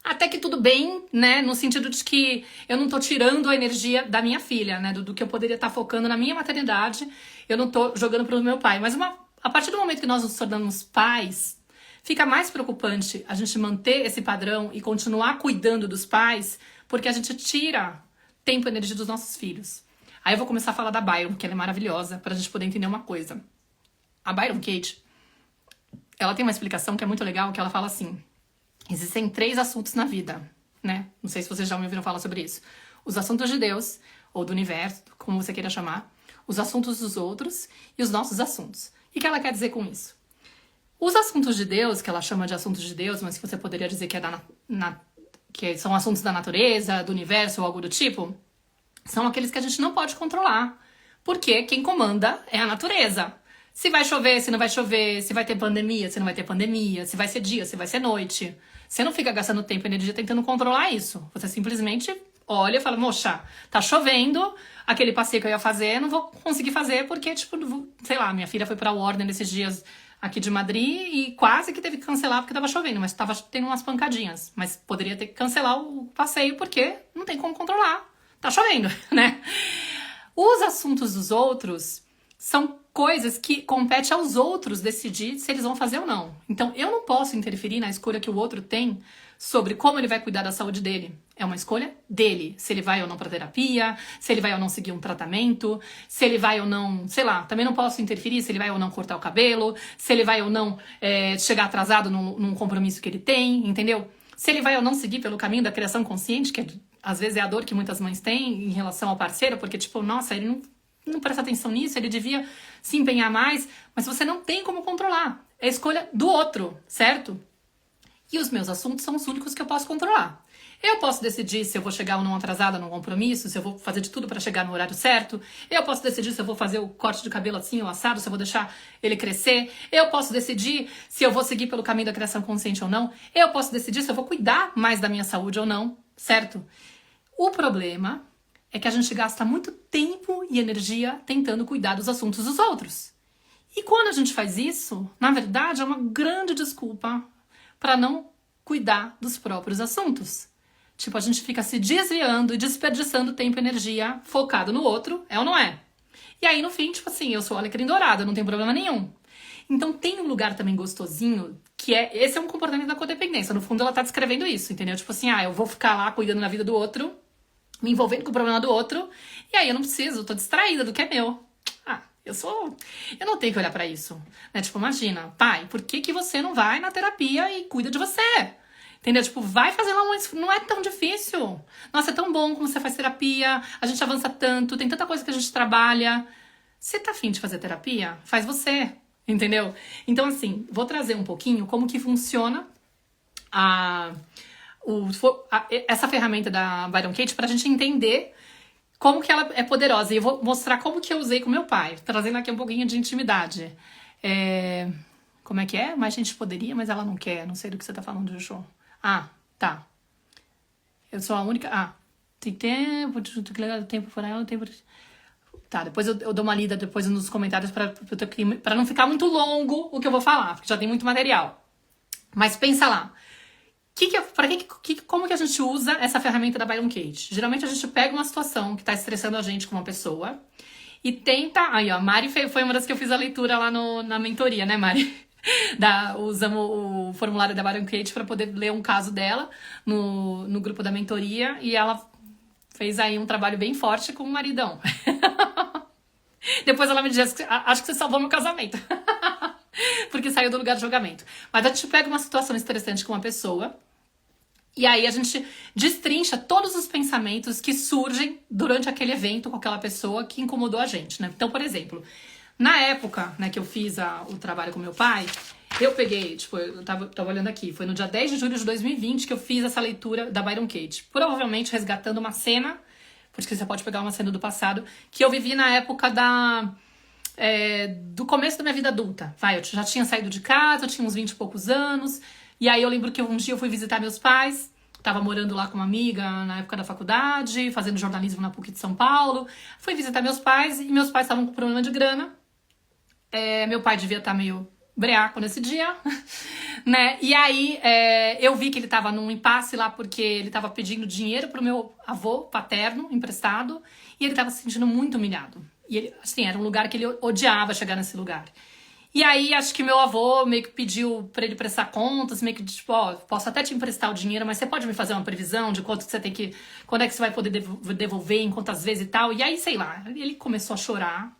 Speaker 1: até que tudo bem, né? No sentido de que eu não tô tirando a energia da minha filha, né? Do que eu poderia estar focando na minha maternidade, eu não tô jogando pro meu pai. Mas a partir do momento que nós nos tornamos pais, fica mais preocupante a gente manter esse padrão e continuar cuidando dos pais, porque a gente tira tempo e energia dos nossos filhos. Aí eu vou começar a falar da Byron, que ela é maravilhosa, pra gente poder entender uma coisa. A Byron Katie, ela tem uma explicação que é muito legal, que ela fala assim: existem 3 assuntos na vida, né? Não sei se vocês já me ouviram falar sobre isso. Os assuntos de Deus, ou do universo, como você queira chamar, os assuntos dos outros e os nossos assuntos. E o que ela quer dizer com isso? Os assuntos de Deus, que ela chama de assuntos de Deus, mas que você poderia dizer que, que são assuntos da natureza, do universo ou algo do tipo, são aqueles que a gente não pode controlar. Porque quem comanda é a natureza. Se vai chover, se não vai chover, se vai ter pandemia, se não vai ter pandemia, se vai ser dia, se vai ser noite. Você não fica gastando tempo e energia tentando controlar isso. Você simplesmente olha e fala: moxa, tá chovendo, aquele passeio que eu ia fazer, não vou conseguir fazer porque, tipo, sei lá, minha filha foi pra Warner nesses dias aqui de Madrid e quase que teve que cancelar porque tava chovendo, mas tava tendo umas pancadinhas. Mas poderia ter que cancelar o passeio porque não tem como controlar. Tá chovendo, né? Os assuntos dos outros são coisas que compete aos outros decidir se eles vão fazer ou não. Então, eu não posso interferir na escolha que o outro tem sobre como ele vai cuidar da saúde dele. É uma escolha dele. Se ele vai ou não pra terapia, se ele vai ou não seguir um tratamento, se ele vai ou não, sei lá, também não posso interferir se ele vai ou não cortar o cabelo, se ele vai ou não chegar atrasado num compromisso que ele tem, entendeu? Se ele vai ou não seguir pelo caminho da criação consciente, que às vezes é a dor que muitas mães têm em relação ao parceiro, porque tipo, nossa, ele não presta atenção nisso, ele devia se empenhar mais, mas você não tem como controlar. É a escolha do outro, certo? E os meus assuntos são os únicos que eu posso controlar. Eu posso decidir se eu vou chegar ou não atrasada num compromisso, se eu vou fazer de tudo pra chegar no horário certo. Eu posso decidir se eu vou fazer o corte de cabelo assim ou assado, se eu vou deixar ele crescer. Eu posso decidir se eu vou seguir pelo caminho da criação consciente ou não. Eu posso decidir se eu vou cuidar mais da minha saúde ou não, certo? O problema é que a gente gasta muito tempo e energia tentando cuidar dos assuntos dos outros. E quando a gente faz isso, na verdade, é uma grande desculpa para não cuidar dos próprios assuntos. Tipo, a gente fica se desviando e desperdiçando tempo e energia focado no outro, é ou não é? E aí, no fim, tipo assim, eu sou alecrim dourado, não tem problema nenhum. Então, tem um lugar também gostosinho, que esse é um comportamento da codependência. No fundo, ela tá descrevendo isso, entendeu? Tipo assim, eu vou ficar lá cuidando da vida do outro, me envolvendo com o problema do outro, e aí eu não preciso, eu tô distraída do que é meu. Eu não tenho que olhar pra isso, né? Tipo, imagina, pai, por que você não vai na terapia e cuida de você? Entendeu? Tipo, vai fazer lá não é tão difícil. Nossa, é tão bom como você faz terapia, a gente avança tanto, tem tanta coisa que a gente trabalha. Você tá afim de fazer terapia? Faz você, entendeu? Então, assim, vou trazer um pouquinho como que funciona essa ferramenta da Byron Katie pra gente entender como que ela é poderosa. E eu vou mostrar como que eu usei com meu pai, trazendo aqui um pouquinho de intimidade. Como é que é? Mais gente poderia, mas ela não quer. Não sei do que você tá falando, Joshua. Tá. Eu sou a única... tem tempo, tempo por ela, tempo... Tá, depois eu dou uma lida depois nos comentários pra não ficar muito longo o que eu vou falar, porque já tem muito material. Mas pensa lá. Como que a gente usa essa ferramenta da Byron Katie? Geralmente a gente pega uma situação que tá estressando a gente com uma pessoa e tenta... Aí, ó, Mari foi uma das que eu fiz a leitura lá na mentoria, né, Mari? Usamos o formulário da Byron Katie para poder ler um caso dela no grupo da mentoria e ela fez aí um trabalho bem forte com o maridão. Depois ela me disse, acho que você salvou meu casamento. Porque saiu do lugar de julgamento. Mas a gente pega uma situação estressante com uma pessoa e aí a gente destrincha todos os pensamentos que surgem durante aquele evento com aquela pessoa que incomodou a gente, né? Então, por exemplo, Na época, né, que eu fiz o trabalho com meu pai, eu peguei, tipo, eu tava olhando aqui, foi no dia 10 de julho de 2020 que eu fiz essa leitura da Byron Katie. Provavelmente resgatando uma cena, porque você pode pegar uma cena do passado, que eu vivi na época do começo da minha vida adulta. Eu já tinha saído de casa, eu tinha uns 20 e poucos anos, e aí eu lembro que um dia eu fui visitar meus pais, tava morando lá com uma amiga na época da faculdade, fazendo jornalismo na PUC de São Paulo. Fui visitar meus pais, e meus pais estavam com problema de grana. Meu pai devia estar meio breaco nesse dia, né? E aí eu vi que ele tava num impasse lá porque ele tava pedindo dinheiro pro meu avô paterno, emprestado, e ele tava se sentindo muito humilhado. E ele, assim, era um lugar que ele odiava chegar nesse lugar. E aí acho que meu avô meio que pediu pra ele prestar contas, meio que tipo, posso até te emprestar o dinheiro, mas você pode me fazer uma previsão de quanto que você tem que, quando é que você vai poder devolver, em quantas vezes e tal. E aí, sei lá, ele começou a chorar.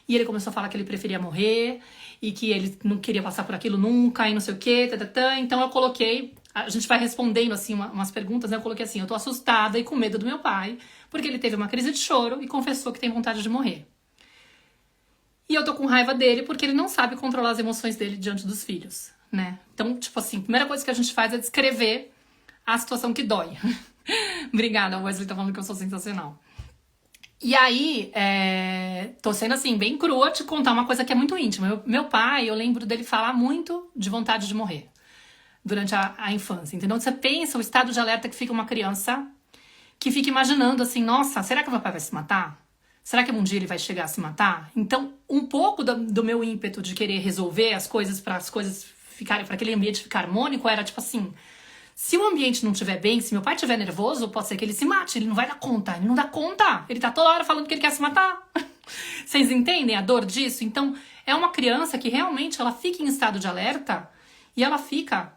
Speaker 1: E ele começou a falar que ele preferia morrer e que ele não queria passar por aquilo nunca e não sei o quê, Então eu coloquei, a gente vai respondendo assim umas perguntas, né? Eu coloquei assim, eu tô assustada e com medo do meu pai, porque ele teve uma crise de choro e confessou que tem vontade de morrer. E eu tô com raiva dele porque ele não sabe controlar as emoções dele diante dos filhos, né? Então, tipo assim, a primeira coisa que a gente faz é descrever a situação que dói. Obrigada, o Wesley tá falando que eu sou sensacional. E aí, tô sendo assim, bem crua te contar uma coisa que é muito íntima. Meu pai, eu lembro dele falar muito de vontade de morrer durante a infância, entendeu? Você pensa o estado de alerta que fica uma criança que fica imaginando assim, nossa, será que meu pai vai se matar? Será que um dia ele vai chegar a se matar? Então, um pouco do meu ímpeto de querer resolver as coisas para ficarem, para aquele ambiente ficar harmônico, era tipo assim, se o ambiente não estiver bem, se meu pai estiver nervoso, pode ser que ele se mate, ele não vai dar conta, ele não dá conta, ele tá toda hora falando que ele quer se matar. Vocês entendem a dor disso? Então, é uma criança que realmente ela fica em estado de alerta e ela fica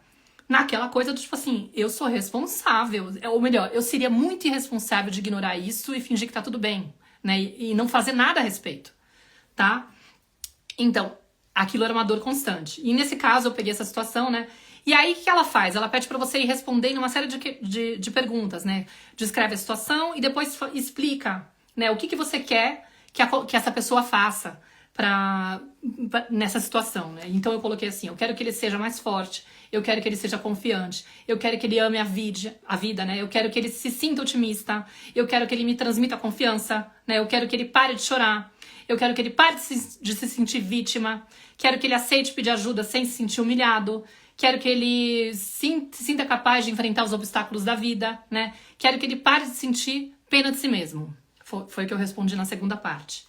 Speaker 1: naquela coisa do tipo assim, eu sou responsável, ou melhor, eu seria muito irresponsável de ignorar isso e fingir que tá tudo bem, né? E não fazer nada a respeito, tá? Então, aquilo era uma dor constante. E nesse caso, eu peguei essa situação, né? E aí, o que ela faz? Ela pede pra você ir respondendo uma série de perguntas, né? Descreve a situação e depois explica, né? O que você quer que essa pessoa faça nessa situação, né? Então, eu coloquei assim, eu quero que ele seja mais forte, eu quero que ele seja confiante, eu quero que ele ame a vida, né? Eu quero que ele se sinta otimista, eu quero que ele me transmita confiança, né? Eu quero que ele pare de chorar, eu quero que ele pare de se sentir vítima, quero que ele aceite pedir ajuda sem se sentir humilhado, quero que ele se sinta capaz de enfrentar os obstáculos da vida, né? Quero que ele pare de sentir pena de si mesmo. Foi o que eu respondi na segunda parte.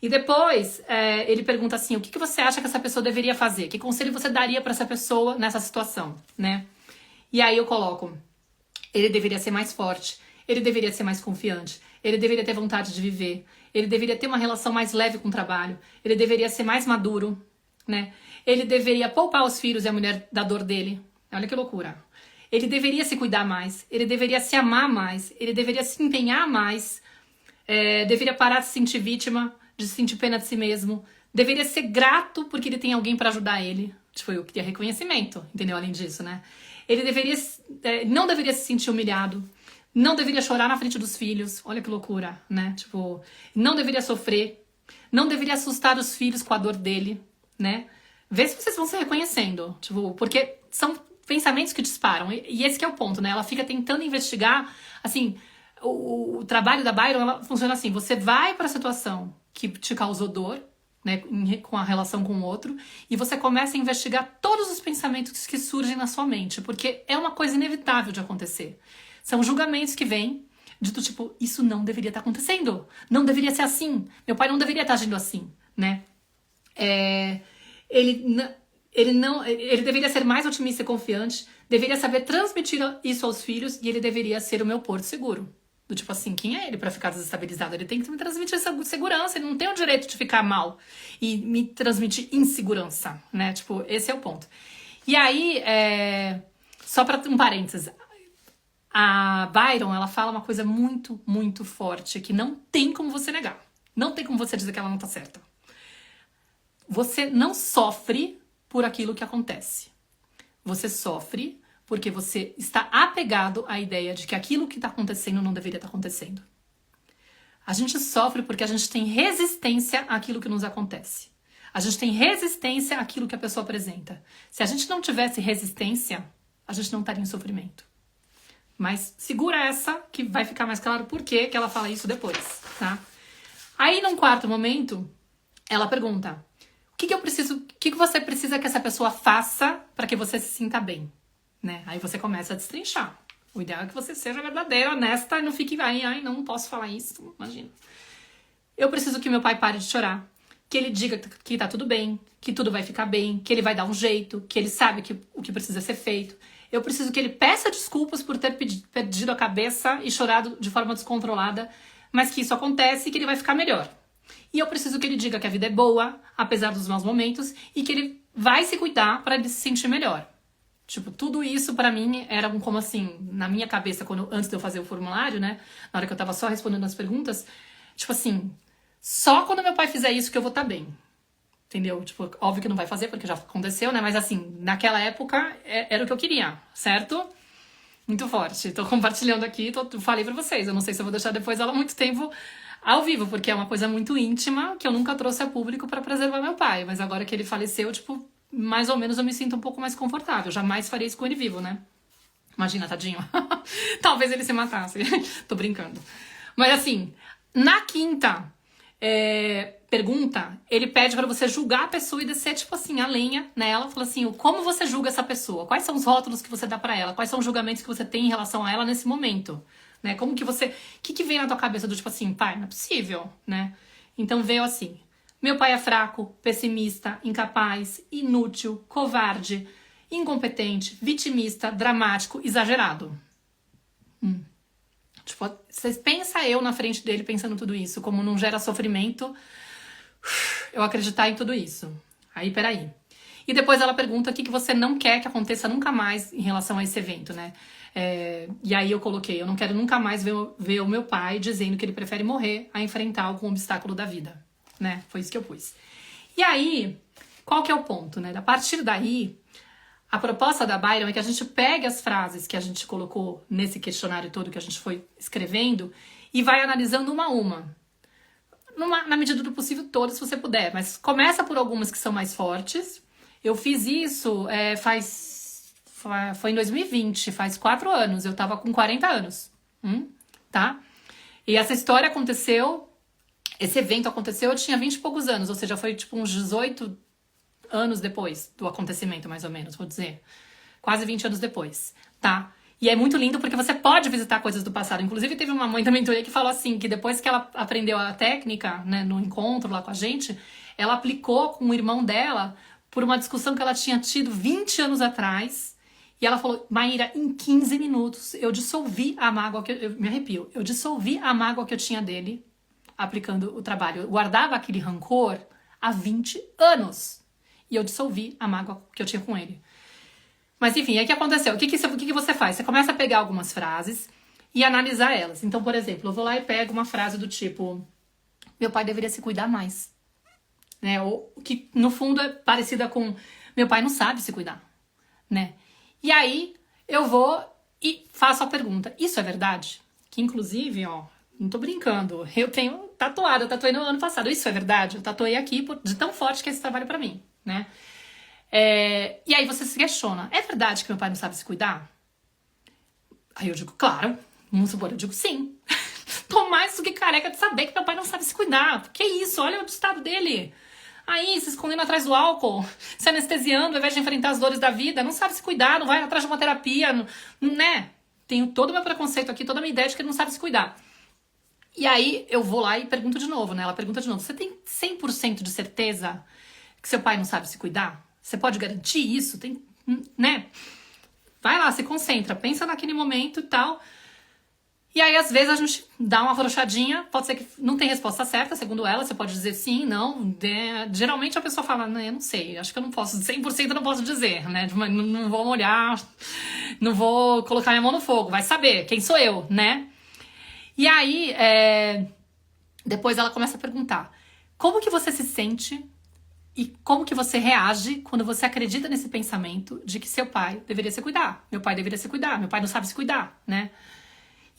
Speaker 1: E depois, ele pergunta assim, o que você acha que essa pessoa deveria fazer? Que conselho você daria para essa pessoa nessa situação, né? E aí eu coloco, ele deveria ser mais forte, ele deveria ser mais confiante, ele deveria ter vontade de viver, ele deveria ter uma relação mais leve com o trabalho, ele deveria ser mais maduro, né? Ele deveria poupar os filhos e a mulher da dor dele. Olha que loucura. Ele deveria se cuidar mais, ele deveria se amar mais, ele deveria se empenhar mais, deveria parar de se sentir vítima, de sentir pena de si mesmo, deveria ser grato porque ele tem alguém pra ajudar ele. Tipo, eu queria reconhecimento, entendeu? Além disso, né? Ele não deveria se sentir humilhado, não deveria chorar na frente dos filhos, olha que loucura, né? Tipo, não deveria sofrer, não deveria assustar os filhos com a dor dele, né? Vê se vocês vão se reconhecendo, tipo, porque são pensamentos que disparam, e esse que é o ponto, né? Ela fica tentando investigar, assim, o trabalho da Byron, ela funciona assim, você vai pra situação que te causou dor, né, com a relação com o outro, e você começa a investigar todos os pensamentos que surgem na sua mente, porque é uma coisa inevitável de acontecer. São julgamentos que vêm de do tipo, isso não deveria estar acontecendo, não deveria ser assim, meu pai não deveria estar agindo assim, né? Ele deveria ser mais otimista e confiante, deveria saber transmitir isso aos filhos, e ele deveria ser o meu porto seguro. Do tipo assim, quem é ele pra ficar desestabilizado? Ele tem que me transmitir essa segurança, ele não tem o direito de ficar mal e me transmitir insegurança, né? Tipo, esse é o ponto. E aí, só pra um parênteses, a Byron, ela fala uma coisa muito, muito forte, que não tem como você negar. Não tem como você dizer que ela não tá certa. Você não sofre por aquilo que acontece. Você sofre porque você está apegado à ideia de que aquilo que está acontecendo não deveria estar acontecendo. A gente sofre porque a gente tem resistência àquilo que nos acontece. A gente tem resistência àquilo que a pessoa apresenta. Se a gente não tivesse resistência, a gente não estaria em sofrimento. Mas segura essa, que vai ficar mais claro por que ela fala isso depois, tá? Aí, num quarto momento, ela pergunta: o que eu preciso, o que você precisa que essa pessoa faça para que você se sinta bem, né? Aí você começa a destrinchar. O ideal é que você seja verdadeira, honesta, e não fique, ai, não posso falar isso, imagina. Eu preciso que meu pai pare de chorar, que ele diga que tá tudo bem, que tudo vai ficar bem, que ele vai dar um jeito, que ele sabe o que precisa ser feito. Eu preciso que ele peça desculpas por ter perdido a cabeça e chorado de forma descontrolada, mas que isso acontece e que ele vai ficar melhor. E eu preciso que ele diga que a vida é boa, apesar dos maus momentos, e que ele vai se cuidar para ele se sentir melhor. Tipo, tudo isso pra mim era como assim, na minha cabeça, antes de eu fazer o formulário, né? Na hora que eu tava só respondendo as perguntas, tipo assim, só quando meu pai fizer isso que eu vou estar bem. Entendeu? Tipo, óbvio que não vai fazer, porque já aconteceu, né? Mas assim, naquela época, era o que eu queria, certo? Muito forte. Tô compartilhando aqui, falei pra vocês. Eu não sei se eu vou deixar depois ela muito tempo ao vivo, porque é uma coisa muito íntima, que eu nunca trouxe a público pra preservar meu pai. Mas agora que ele faleceu, tipo, mais ou menos eu me sinto um pouco mais confortável. Jamais faria isso com ele vivo, né? Imagina, tadinho. Talvez ele se matasse. Tô brincando. Mas assim, na quinta... pergunta, ele pede pra você julgar a pessoa e descer, tipo assim, a lenha nela. Fala assim, como você julga essa pessoa? Quais são os rótulos que você dá pra ela? Quais são os julgamentos que você tem em relação a ela nesse momento? Né? Como que você... O que vem na tua cabeça do tipo assim, pai, não é possível, né? Então veio assim, meu pai é fraco, pessimista, incapaz, inútil, covarde, incompetente, vitimista, dramático, exagerado. Tipo, vocês pensam eu na frente dele pensando tudo isso, como não gera sofrimento, eu acreditar em tudo isso. Aí, peraí. E depois ela pergunta o que você não quer que aconteça nunca mais em relação a esse evento, né? E aí eu coloquei, eu não quero nunca mais ver o meu pai dizendo que ele prefere morrer a enfrentar algum obstáculo da vida, né? Foi isso que eu pus. E aí, qual que é o ponto, né? A partir daí... A proposta da Byron é que a gente pegue as frases que a gente colocou nesse questionário todo que a gente foi escrevendo e vai analisando uma a uma. Na medida do possível, todas, se você puder. Mas começa por algumas que são mais fortes. Eu fiz isso foi em 2020, faz 4 anos. Eu tava com 40 anos. Tá? E essa história aconteceu, esse evento aconteceu, eu tinha 20 e poucos anos. Ou seja, foi tipo uns 18 anos depois do acontecimento, mais ou menos, vou dizer. Quase 20 anos depois, tá? E é muito lindo porque você pode visitar coisas do passado. Inclusive, teve uma mãe da mentoria que falou assim, que depois que ela aprendeu a técnica, né, no encontro lá com a gente, ela aplicou com o irmão dela por uma discussão que ela tinha tido 20 anos atrás. E ela falou, Maíra, em 15 minutos, eu dissolvi a mágoa que... Eu me arrepio. Eu dissolvi a mágoa que eu tinha dele aplicando o trabalho. Eu guardava aquele rancor há 20 anos. E eu dissolvi a mágoa que eu tinha com ele. Mas enfim, aí o que aconteceu? O que você faz? Você começa a pegar algumas frases e analisar elas. Então, por exemplo, eu vou lá e pego uma frase do tipo, meu pai deveria se cuidar mais. Né? Ou que no fundo é parecida com, meu pai não sabe se cuidar. Né? E aí eu vou e faço a pergunta, isso é verdade? Que inclusive, ó, não tô brincando, eu tenho tatuado, eu tatuei no ano passado, isso é verdade? Eu tatuei aqui de tão forte que é esse trabalho pra mim. Né? E aí você se questiona, é verdade que meu pai não sabe se cuidar? Aí eu digo, claro, vamos supor, eu digo sim. Tô mais do que careca de saber que meu pai não sabe se cuidar. Que isso, olha o estado dele. Aí, se escondendo atrás do álcool, se anestesiando ao invés de enfrentar as dores da vida, não sabe se cuidar, não vai atrás de uma terapia, né? Tenho todo o meu preconceito aqui, toda a minha ideia de que ele não sabe se cuidar. E aí eu vou lá e pergunto de novo, né? Ela pergunta de novo, você tem 100% de certeza que seu pai não sabe se cuidar? Você pode garantir isso? Tem, né? Vai lá, se concentra, pensa naquele momento e tal. E aí, às vezes, a gente dá uma afrouxadinha, pode ser que não tem resposta certa, segundo ela, você pode dizer sim, não. Geralmente a pessoa fala, eu não sei, acho que eu não posso, 100% eu não posso dizer, né? Não vou molhar, não vou colocar minha mão no fogo, vai saber, quem sou eu, né? E aí, depois ela começa a perguntar, como que você se sente e como que você reage quando você acredita nesse pensamento de que seu pai deveria se cuidar, meu pai deveria se cuidar, meu pai não sabe se cuidar, né?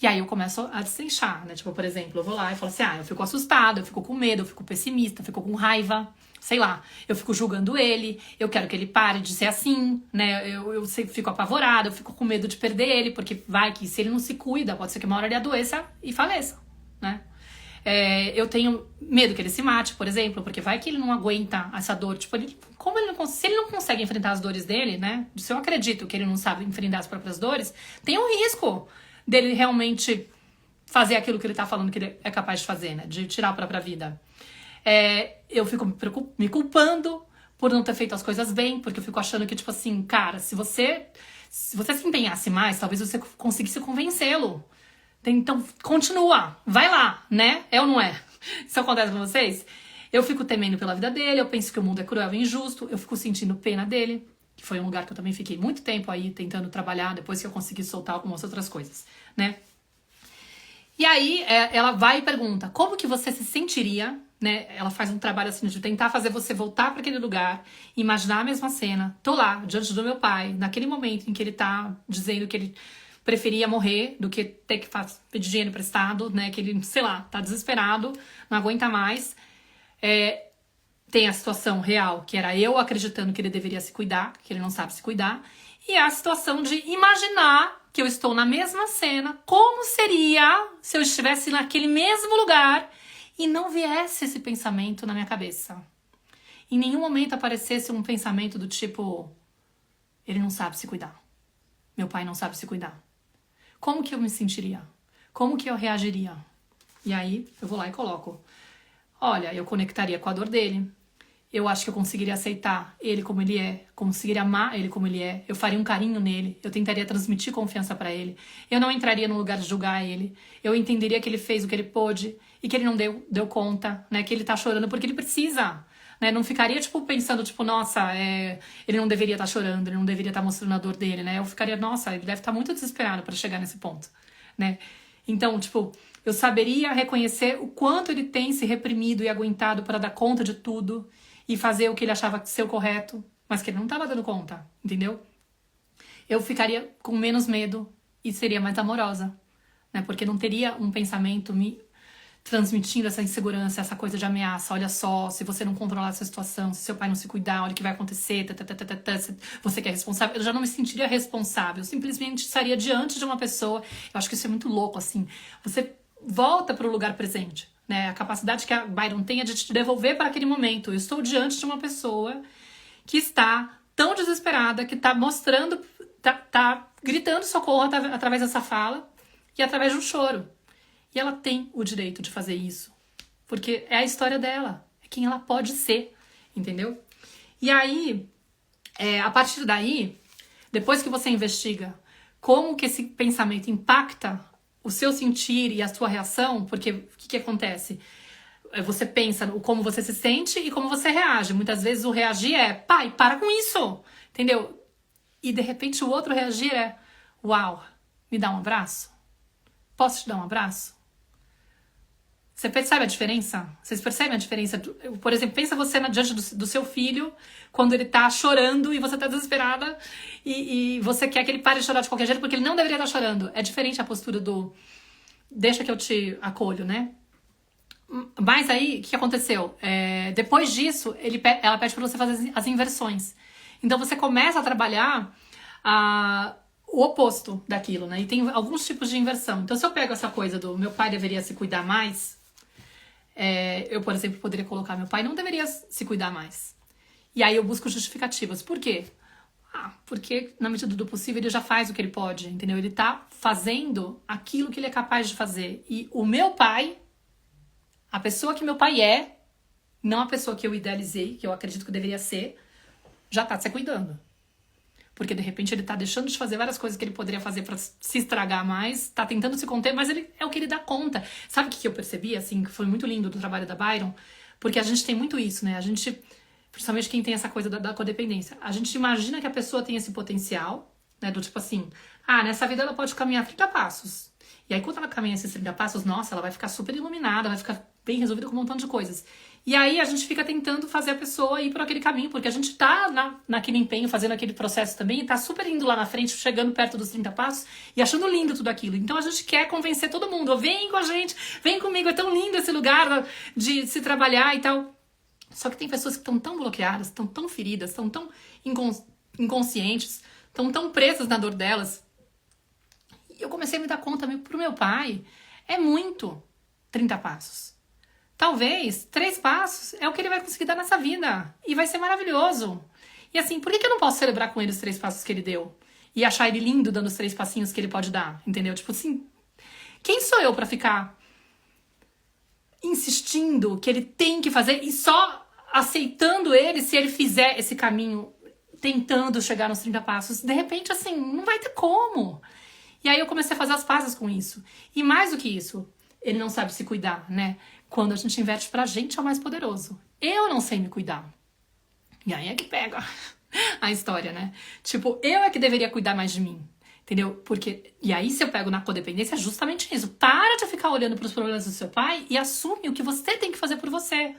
Speaker 1: E aí eu começo a destrinchar, né? Tipo, por exemplo, eu vou lá e falo assim, eu fico assustada, eu fico com medo, eu fico pessimista, eu fico com raiva, sei lá, eu fico julgando ele, eu quero que ele pare de ser assim, né? Eu sempre fico apavorada, eu fico com medo de perder ele, porque vai que se ele não se cuida, pode ser que uma hora ele adoeça e faleça, né? Eu tenho medo que ele se mate, por exemplo, porque vai que ele não aguenta essa dor. Tipo, se ele não consegue enfrentar as dores dele, né? Se eu acredito que ele não sabe enfrentar as próprias dores, tem um risco dele realmente fazer aquilo que ele tá falando que ele é capaz de fazer, né? De tirar a própria vida. Eu fico me culpando por não ter feito as coisas bem, porque eu fico achando que, tipo assim, cara, se você se empenhasse mais, talvez você conseguisse convencê-lo. Então, continua, vai lá, né? É ou não é? Isso acontece com vocês? Eu fico temendo pela vida dele, eu penso que o mundo é cruel e injusto, eu fico sentindo pena dele, que foi um lugar que eu também fiquei muito tempo aí tentando trabalhar, depois que eu consegui soltar algumas outras coisas, né? E aí, ela vai e pergunta, como que você se sentiria, né? Ela faz um trabalho assim de tentar fazer você voltar para aquele lugar, imaginar a mesma cena. Tô lá, diante do meu pai, naquele momento em que ele tá dizendo que ele preferia morrer do que ter que pedir dinheiro emprestado, né? Que ele, sei lá, tá desesperado, não aguenta mais. Tem a situação real, que era eu acreditando que ele deveria se cuidar, que ele não sabe se cuidar. E a situação de imaginar que eu estou na mesma cena, como seria se eu estivesse naquele mesmo lugar e não viesse esse pensamento na minha cabeça. Em nenhum momento aparecesse um pensamento do tipo, ele não sabe se cuidar. Meu pai não sabe se cuidar. Como que eu me sentiria? Como que eu reagiria? E aí, eu vou lá e coloco. Olha, eu conectaria com a dor dele. Eu acho que eu conseguiria aceitar ele como ele é. Conseguiria amar ele como ele é. Eu faria um carinho nele. Eu tentaria transmitir confiança pra ele. Eu não entraria no lugar de julgar ele. Eu entenderia que ele fez o que ele pôde e que ele não deu conta, né? Que ele tá chorando porque ele precisa. Né? Não ficaria, tipo, pensando, tipo, nossa, ele não deveria estar chorando, ele não deveria estar mostrando a dor dele, né? Eu ficaria, nossa, ele deve estar muito desesperado para chegar nesse ponto, né? Então, tipo, eu saberia reconhecer o quanto ele tem se reprimido e aguentado para dar conta de tudo e fazer o que ele achava ser o correto, mas que ele não estava dando conta, entendeu? Eu ficaria com menos medo e seria mais amorosa, né? Porque não teria um pensamento me transmitindo essa insegurança, essa coisa de ameaça. Olha só, se você não controlar essa situação, se seu pai não se cuidar, olha o que vai acontecer, você que é responsável. Eu já não me sentiria responsável, eu simplesmente estaria diante de uma pessoa. Eu acho que isso é muito louco, assim. Você volta para o lugar presente, né? A capacidade que a Byron tem é de te devolver para aquele momento. Eu estou diante de uma pessoa que está tão desesperada, que está mostrando, tá gritando socorro através dessa fala e através de um choro. E ela tem o direito de fazer isso. Porque é a história dela. É quem ela pode ser. Entendeu? E aí, a partir daí, depois que você investiga como que esse pensamento impacta o seu sentir e a sua reação, porque o que acontece? Você pensa como você se sente e como você reage. Muitas vezes o reagir é, pai, para com isso. Entendeu? E de repente o outro reagir é, uau, me dá um abraço? Posso te dar um abraço? Você percebe a diferença? Vocês percebem a diferença? Por exemplo, pensa você diante do seu filho, quando ele tá chorando e você tá desesperada e você quer que ele pare de chorar de qualquer jeito porque ele não deveria estar chorando. É diferente a postura do deixa que eu te acolho, né? Mas aí, o que aconteceu? Depois disso, ela pede pra você fazer as inversões. Então você começa a trabalhar o oposto daquilo, né? E tem alguns tipos de inversão. Então se eu pego essa coisa do meu pai deveria se cuidar mais, eu, por exemplo, poderia colocar meu pai não deveria se cuidar mais. E aí eu busco justificativas. Por quê? Porque na medida do possível ele já faz o que ele pode, entendeu? Ele tá fazendo aquilo que ele é capaz de fazer. E o meu pai, a pessoa que meu pai é, não a pessoa que eu idealizei, que eu acredito que deveria ser, já tá se cuidando. Porque de repente ele tá deixando de fazer várias coisas que ele poderia fazer pra se estragar mais, tá tentando se conter, mas ele é o que ele dá conta. Sabe o que eu percebi, assim, que foi muito lindo do trabalho da Byron? Porque a gente tem muito isso, né? A gente, principalmente quem tem essa coisa da codependência, a gente imagina que a pessoa tem esse potencial, né? Do tipo assim, nessa vida ela pode caminhar 30 passos. E aí quando ela caminha esses 30 passos, nossa, ela vai ficar super iluminada, vai ficar bem resolvida com um montão de coisas. E aí a gente fica tentando fazer a pessoa ir por aquele caminho, porque a gente tá naquele empenho, fazendo aquele processo também, e tá super indo lá na frente, chegando perto dos 30 passos e achando lindo tudo aquilo. Então a gente quer convencer todo mundo, vem com a gente, vem comigo, é tão lindo esse lugar de se trabalhar e tal. Só que tem pessoas que estão tão bloqueadas, estão tão feridas, estão tão inconscientes, estão tão presas na dor delas. E eu comecei a me dar conta, pro meu pai, é muito 30 passos. Talvez 3 passos é o que ele vai conseguir dar nessa vida. E vai ser maravilhoso. E assim, por que eu não posso celebrar com ele os 3 passos que ele deu? E achar ele lindo dando os 3 passinhos que ele pode dar, entendeu? Tipo assim, quem sou eu pra ficar insistindo que ele tem que fazer e só aceitando ele se ele fizer esse caminho, tentando chegar nos 30 passos? De repente, assim, não vai ter como. E aí eu comecei a fazer as pazes com isso. E mais do que isso, ele não sabe se cuidar, né? Quando a gente inverte pra gente é o mais poderoso. Eu não sei me cuidar. E aí é que pega a história, né? Tipo, eu é que deveria cuidar mais de mim. Entendeu? Porque, e aí se eu pego na codependência é justamente isso. Para de ficar olhando pros problemas do seu pai e assume o que você tem que fazer por você.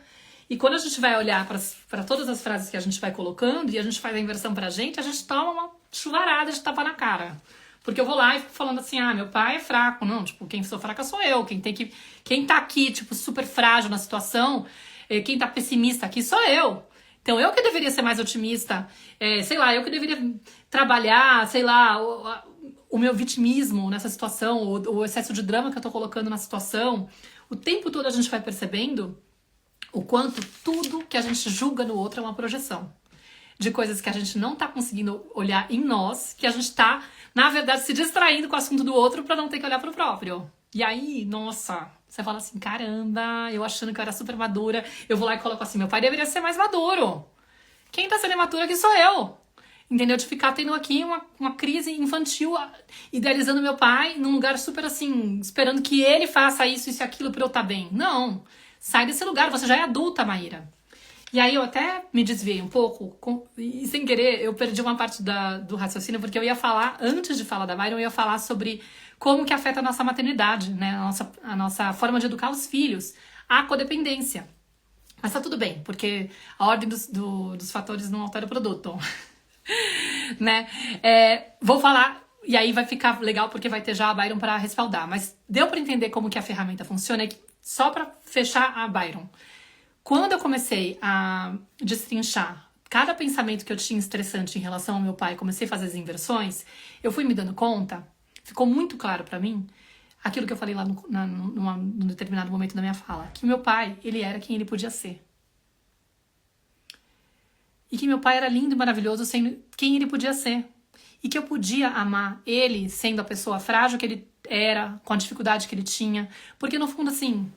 Speaker 1: E quando a gente vai olhar para todas as frases que a gente vai colocando e a gente faz a inversão pra gente, a gente toma uma chuvarada de tapa na cara. Porque eu vou lá e fico falando assim, meu pai é fraco. Não, tipo, quem sou fraca sou eu. Quem tá aqui, tipo, super frágil na situação, quem tá pessimista aqui sou eu. Então, eu que deveria ser mais otimista, sei lá, eu que deveria trabalhar, sei lá, o meu vitimismo nessa situação, o excesso de drama que eu tô colocando na situação. O tempo todo a gente vai percebendo o quanto tudo que a gente julga no outro é uma projeção. De coisas que a gente não tá conseguindo olhar em nós, que a gente tá, na verdade, se distraindo com o assunto do outro pra não ter que olhar pro próprio. E aí, nossa, você fala assim, caramba, eu achando que eu era super madura, eu vou lá e coloco assim, meu pai deveria ser mais maduro. Quem tá sendo imaturo aqui sou eu. Entendeu? De ficar tendo aqui uma crise infantil, idealizando meu pai num lugar super assim, esperando que ele faça isso e aquilo pra eu estar bem. Não, sai desse lugar, você já é adulta, Maíra. E aí eu até me desviei um pouco, e sem querer eu perdi uma parte do raciocínio, porque eu ia falar, antes de falar da Byron, eu ia falar sobre como que afeta a nossa maternidade, né? A nossa forma de educar os filhos, a codependência. Mas tá tudo bem, porque a ordem dos fatores não altera o produto, né? Vou falar, e aí vai ficar legal porque vai ter já a Byron para respaldar, mas deu para entender como que a ferramenta funciona, só para fechar a Byron. Quando eu comecei a destrinchar cada pensamento que eu tinha estressante em relação ao meu pai, comecei a fazer as inversões, eu fui me dando conta, ficou muito claro pra mim, aquilo que eu falei lá num determinado momento da minha fala, que meu pai, ele era quem ele podia ser. E que meu pai era lindo e maravilhoso sendo quem ele podia ser. E que eu podia amar ele sendo a pessoa frágil que ele era, com a dificuldade que ele tinha. Porque no fundo, assim,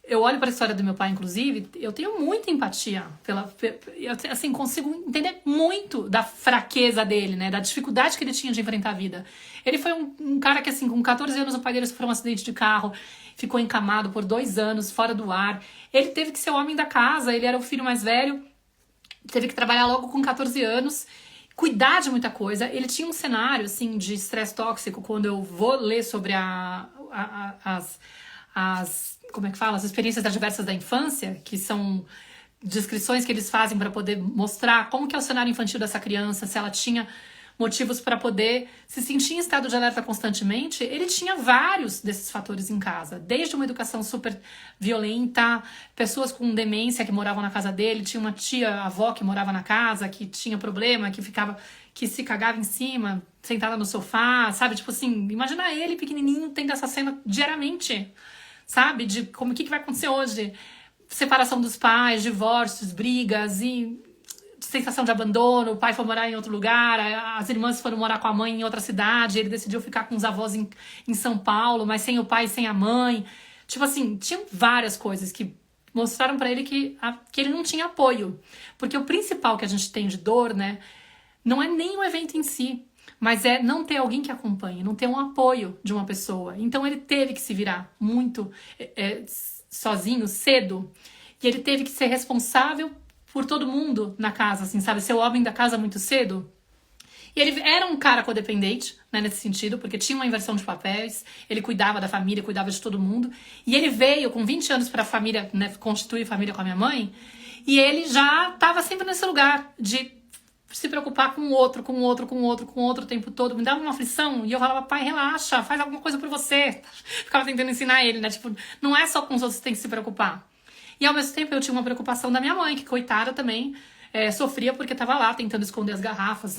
Speaker 1: eu olho para a história do meu pai, inclusive, eu tenho muita empatia eu, assim, consigo entender muito da fraqueza dele, né, da dificuldade que ele tinha de enfrentar a vida. Ele foi um cara que, assim, com 14 anos o pai dele sofreu um acidente de carro, ficou encamado por 2 anos, fora do ar. Ele teve que ser o homem da casa, ele era o filho mais velho, teve que trabalhar logo com 14 anos, cuidar de muita coisa. Ele tinha um cenário, assim, de estresse tóxico, quando eu vou ler sobre como é que fala? As experiências adversas da infância, que são descrições que eles fazem para poder mostrar como que é o cenário infantil dessa criança, se ela tinha motivos para poder se sentir em estado de alerta constantemente. Ele tinha vários desses fatores em casa, desde uma educação super violenta, pessoas com demência que moravam na casa dele, tinha uma tia-avó que morava na casa, que tinha problema, que se cagava em cima, sentada no sofá, sabe? Tipo assim, imagina ele pequenininho tendo essa cena diariamente, sabe? De como o que vai acontecer hoje. Separação dos pais, divórcios, brigas e sensação de abandono. O pai foi morar em outro lugar, as irmãs foram morar com a mãe em outra cidade, ele decidiu ficar com os avós em São Paulo, mas sem o pai e sem a mãe. Tipo assim, tinham várias coisas que mostraram pra ele que ele não tinha apoio. Porque o principal que a gente tem de dor, né, não é nem o evento em si, mas é não ter alguém que acompanhe, não ter um apoio de uma pessoa. Então ele teve que se virar muito sozinho, cedo. E ele teve que ser responsável por todo mundo na casa, assim, sabe? Ser o homem da casa muito cedo. E ele era um cara codependente, né, nesse sentido, porque tinha uma inversão de papéis, ele cuidava da família, cuidava de todo mundo. E ele veio com 20 anos pra família, né, constituir família com a minha mãe, e ele já tava sempre nesse lugar de se preocupar com o outro, com o outro, com o outro, com o outro o tempo todo. Me dava uma aflição e eu falava, pai, relaxa, faz alguma coisa por você. Ficava tentando ensinar ele, né? Tipo, não é só com os outros que tem que se preocupar. E ao mesmo tempo eu tinha uma preocupação da minha mãe, que coitada também, sofria porque estava lá tentando esconder as garrafas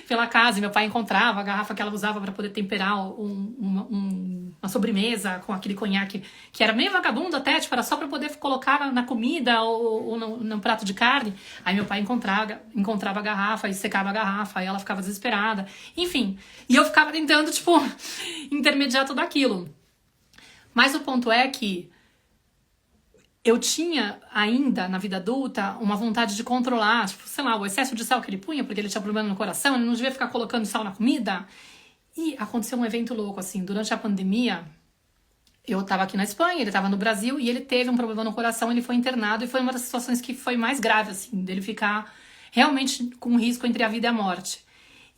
Speaker 1: pela casa. E meu pai encontrava a garrafa que ela usava para poder temperar uma sobremesa com aquele conhaque que era meio vagabundo até, tipo, era só para poder colocar na comida ou no prato de carne. Aí meu pai encontrava a garrafa e secava a garrafa, aí ela ficava desesperada. Enfim, e eu ficava tentando, tipo, intermediar tudo aquilo. Mas o ponto é que eu tinha ainda, na vida adulta, uma vontade de controlar, tipo, sei lá, o excesso de sal que ele punha, porque ele tinha problema no coração, ele não devia ficar colocando sal na comida. E aconteceu um evento louco, assim, durante a pandemia, eu tava aqui na Espanha, ele tava no Brasil, e ele teve um problema no coração, ele foi internado, e foi uma das situações que foi mais grave, assim, dele ficar realmente com um risco entre a vida e a morte.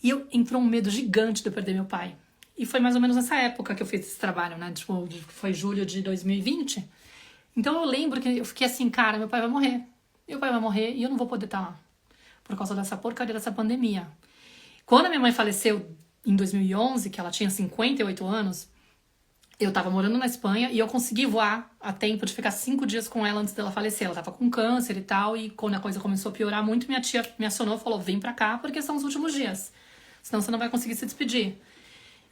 Speaker 1: E entrou um medo gigante de eu perder meu pai. E foi mais ou menos nessa época que eu fiz esse trabalho, né, tipo, foi julho de 2020. Então eu lembro que eu fiquei assim, cara, meu pai vai morrer. Meu pai vai morrer e eu não vou poder estar lá. Por causa dessa porcaria dessa pandemia. Quando a minha mãe faleceu em 2011, que ela tinha 58 anos, eu tava morando na Espanha e eu consegui voar a tempo de ficar 5 dias com ela antes dela falecer. Ela tava com câncer e tal, e quando a coisa começou a piorar muito, minha tia me acionou e falou, vem pra cá porque são os últimos dias. Senão você não vai conseguir se despedir.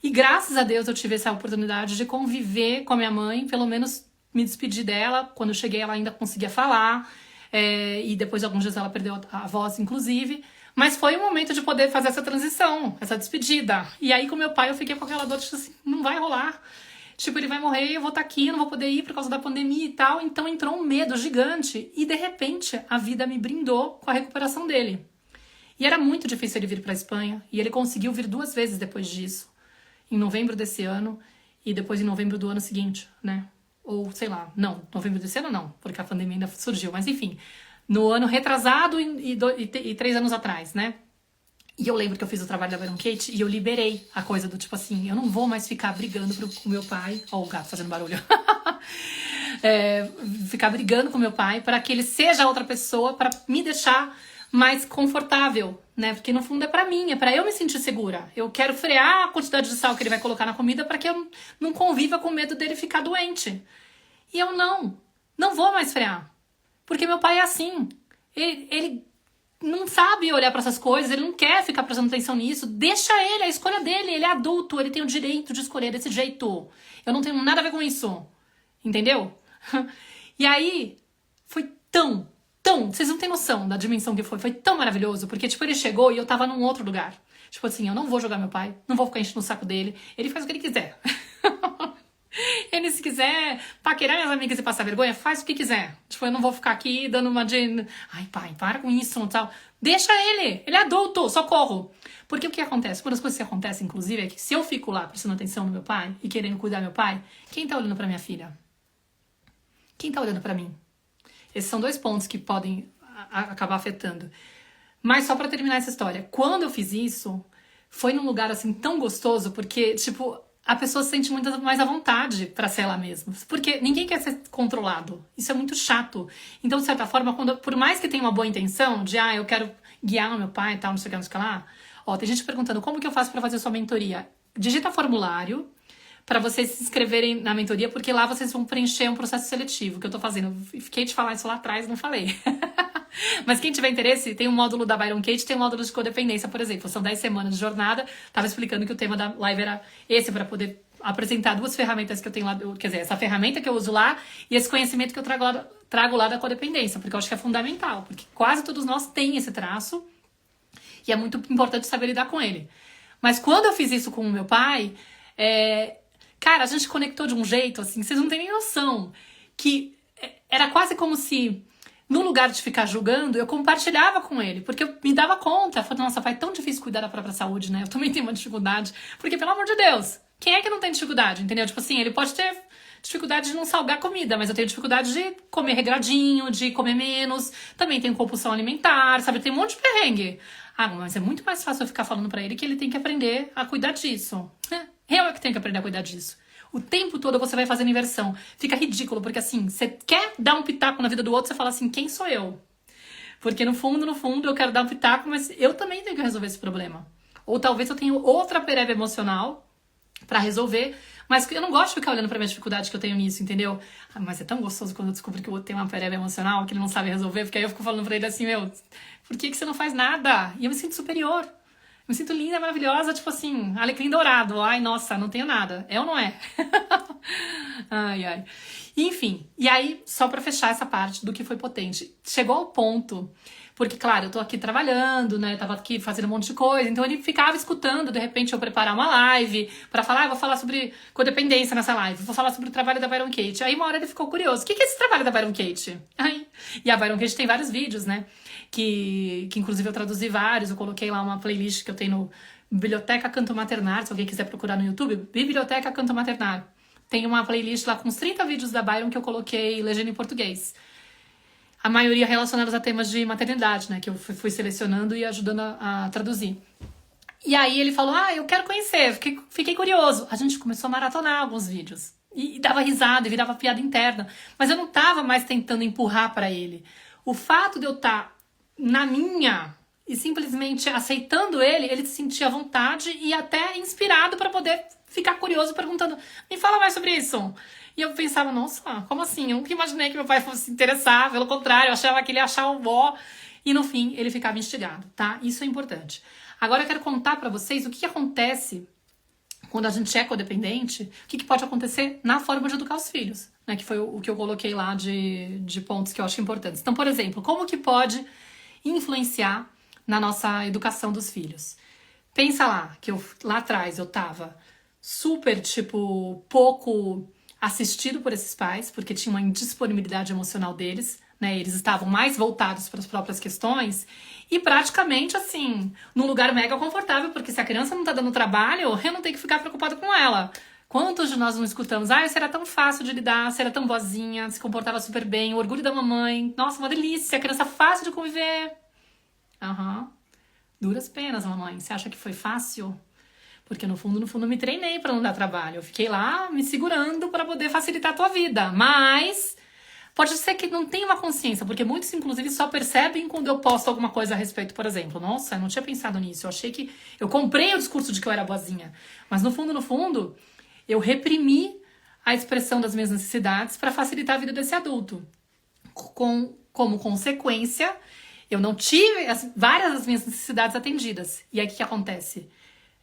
Speaker 1: E graças a Deus eu tive essa oportunidade de conviver com a minha mãe, pelo menos me despedi dela. Quando eu cheguei ela ainda conseguia falar, e depois de alguns dias ela perdeu a voz, inclusive. Mas foi o momento de poder fazer essa transição, essa despedida. E aí com meu pai eu fiquei com aquela dor, tipo assim, não vai rolar. Tipo, ele vai morrer e eu vou estar aqui, eu não vou poder ir por causa da pandemia e tal. Então entrou um medo gigante e de repente a vida me brindou com a recuperação dele. E era muito difícil ele vir para a Espanha e ele conseguiu vir 2 vezes depois disso. Em novembro desse ano e depois em novembro do ano seguinte, né? Ou, sei lá, não, novembro desse ano não, porque a pandemia ainda surgiu, mas enfim, no ano retrasado e 3 anos atrás, né? E eu lembro que eu fiz o trabalho da Byron Kate e eu liberei a coisa do tipo assim, eu não vou mais ficar brigando com meu pai, ó o gato fazendo barulho, ficar brigando com meu pai para que ele seja outra pessoa, para me deixar mais confortável, né? Porque no fundo é pra mim, é pra eu me sentir segura. Eu quero frear a quantidade de sal que ele vai colocar na comida para que eu não conviva com medo dele ficar doente. E eu não vou mais frear. Porque meu pai é assim. Ele não sabe olhar pra essas coisas, ele não quer ficar prestando atenção nisso. Deixa ele, é a escolha dele, ele é adulto, ele tem o direito de escolher desse jeito. Eu não tenho nada a ver com isso. Entendeu? E aí, foi tão, vocês não têm noção da dimensão que foi tão maravilhoso, porque, tipo, ele chegou e eu tava num outro lugar. Tipo assim, eu não vou jogar meu pai, não vou ficar enchendo o saco dele, ele faz o que ele quiser. Ele, se quiser paquerar minhas amigas e passar vergonha, faz o que quiser. Tipo, eu não vou ficar aqui dando uma de... Ai, pai, para com isso e tal. Deixa ele é adulto, socorro. Porque o que acontece? Uma das coisas que acontece, inclusive, é que se eu fico lá prestando atenção no meu pai e querendo cuidar do meu pai, quem tá olhando pra minha filha? Quem tá olhando pra mim? Esses são 2 pontos que podem acabar afetando. Mas só pra terminar essa história. Quando eu fiz isso, foi num lugar assim tão gostoso, porque, tipo, a pessoa se sente muito mais à vontade pra ser ela mesma. Porque ninguém quer ser controlado. Isso é muito chato. Então, de certa forma, por mais que tenha uma boa intenção, de, eu quero guiar o meu pai e tal, não sei o que, não sei o que lá. Ó, tem gente perguntando, como que eu faço pra fazer sua mentoria? Digita formulário para vocês se inscreverem na mentoria, porque lá vocês vão preencher um processo seletivo que eu tô fazendo. Eu fiquei de falar isso lá atrás, não falei. Mas quem tiver interesse, tem um módulo da Byron Kate, tem um módulo de codependência, por exemplo. São 10 semanas de jornada. Tava explicando que o tema da live era esse, para poder apresentar 2 ferramentas que eu tenho lá, quer dizer, essa ferramenta que eu uso lá e esse conhecimento que eu trago lá da codependência, porque eu acho que é fundamental, porque quase todos nós têm esse traço e é muito importante saber lidar com ele. Mas quando eu fiz isso com o meu pai, cara, a gente conectou de um jeito, assim, vocês não têm nem noção, que era quase como se, no lugar de ficar julgando, eu compartilhava com ele, porque eu me dava conta, eu falei, nossa, pai, é tão difícil cuidar da própria saúde, né? Eu também tenho uma dificuldade, porque, pelo amor de Deus, quem é que não tem dificuldade, entendeu? Tipo assim, ele pode ter dificuldade de não salgar comida, mas eu tenho dificuldade de comer regradinho, de comer menos, também tenho compulsão alimentar, sabe? Tem um monte de perrengue. Mas é muito mais fácil eu ficar falando pra ele que ele tem que aprender a cuidar disso. Eu é que tenho que aprender a cuidar disso. O tempo todo você vai fazendo inversão. Fica ridículo, porque assim, você quer dar um pitaco na vida do outro, você fala assim, quem sou eu? Porque no fundo, eu quero dar um pitaco, mas eu também tenho que resolver esse problema. Ou talvez eu tenha outra pereba emocional pra resolver, Mas eu não gosto de ficar olhando pra minha dificuldade que eu tenho nisso, entendeu? Ah, mas é tão gostoso quando eu descubro que o outro tem uma pereba emocional que ele não sabe resolver, porque aí eu fico falando pra ele assim, meu, por que você não faz nada? E eu me sinto superior. Eu me sinto linda, maravilhosa, tipo assim, alecrim dourado. Ai, nossa, não tenho nada. É ou não é? Ai, ai. Enfim, e aí, só pra fechar essa parte do que foi potente. Chegou ao ponto, porque, claro, eu tô aqui trabalhando, né? Tava aqui fazendo um monte de coisa, então ele ficava escutando, de repente eu preparar uma live pra falar, vou falar sobre codependência nessa live, vou falar sobre o trabalho da Byron Katie. Aí uma hora ele ficou curioso, o que é esse trabalho da Byron Katie? Aí, e a Byron Katie tem vários vídeos, né? Que inclusive eu traduzi vários, eu coloquei lá uma playlist que eu tenho no Biblioteca Canto Maternar, se alguém quiser procurar no YouTube, Biblioteca Canto Maternar. Tem uma playlist lá com uns 30 vídeos da Byron que eu coloquei legenda em português. A maioria relacionados a temas de maternidade, né? Que eu fui selecionando e ajudando a traduzir. E aí ele falou, eu quero conhecer, fiquei curioso. A gente começou a maratonar alguns vídeos. E dava risada, e virava piada interna. Mas eu não tava mais tentando empurrar pra ele. O fato de eu estar na minha e simplesmente aceitando ele se sentia à vontade e até inspirado pra poder ficar curioso perguntando, me fala mais sobre isso. E eu pensava, nossa, como assim? Eu nunca imaginei que meu pai fosse se interessar, pelo contrário, eu achava que ele ia achar o ó. E no fim, ele ficava instigado, tá? Isso é importante. Agora eu quero contar pra vocês o que acontece quando a gente é codependente, o que pode acontecer na forma de educar os filhos, né? Que foi o que eu coloquei lá de pontos que eu acho importantes. Então, por exemplo, como que pode influenciar na nossa educação dos filhos? Pensa lá, que lá atrás eu tava super, tipo, pouco assistido por esses pais, porque tinha uma indisponibilidade emocional deles, né? Eles estavam mais voltados para as próprias questões e praticamente, assim, num lugar mega confortável, porque se a criança não tá dando trabalho, eu não tenho que ficar preocupada com ela. Quantos de nós não escutamos? Você era tão fácil de lidar, você era tão boazinha, se comportava super bem, o orgulho da mamãe, nossa, uma delícia, criança fácil de conviver. Duras penas, mamãe. Você acha que foi fácil? Porque no fundo, eu me treinei pra não dar trabalho. Eu fiquei lá me segurando pra poder facilitar a tua vida. Mas pode ser que não tenha uma consciência, porque muitos, inclusive, só percebem quando eu posto alguma coisa a respeito, por exemplo. Nossa, eu não tinha pensado nisso. Eu achei que... Eu comprei o discurso de que eu era boazinha. Mas no fundo, eu reprimi a expressão das minhas necessidades pra facilitar a vida desse adulto. Como consequência, eu não tive várias das minhas necessidades atendidas. E aí, o que acontece?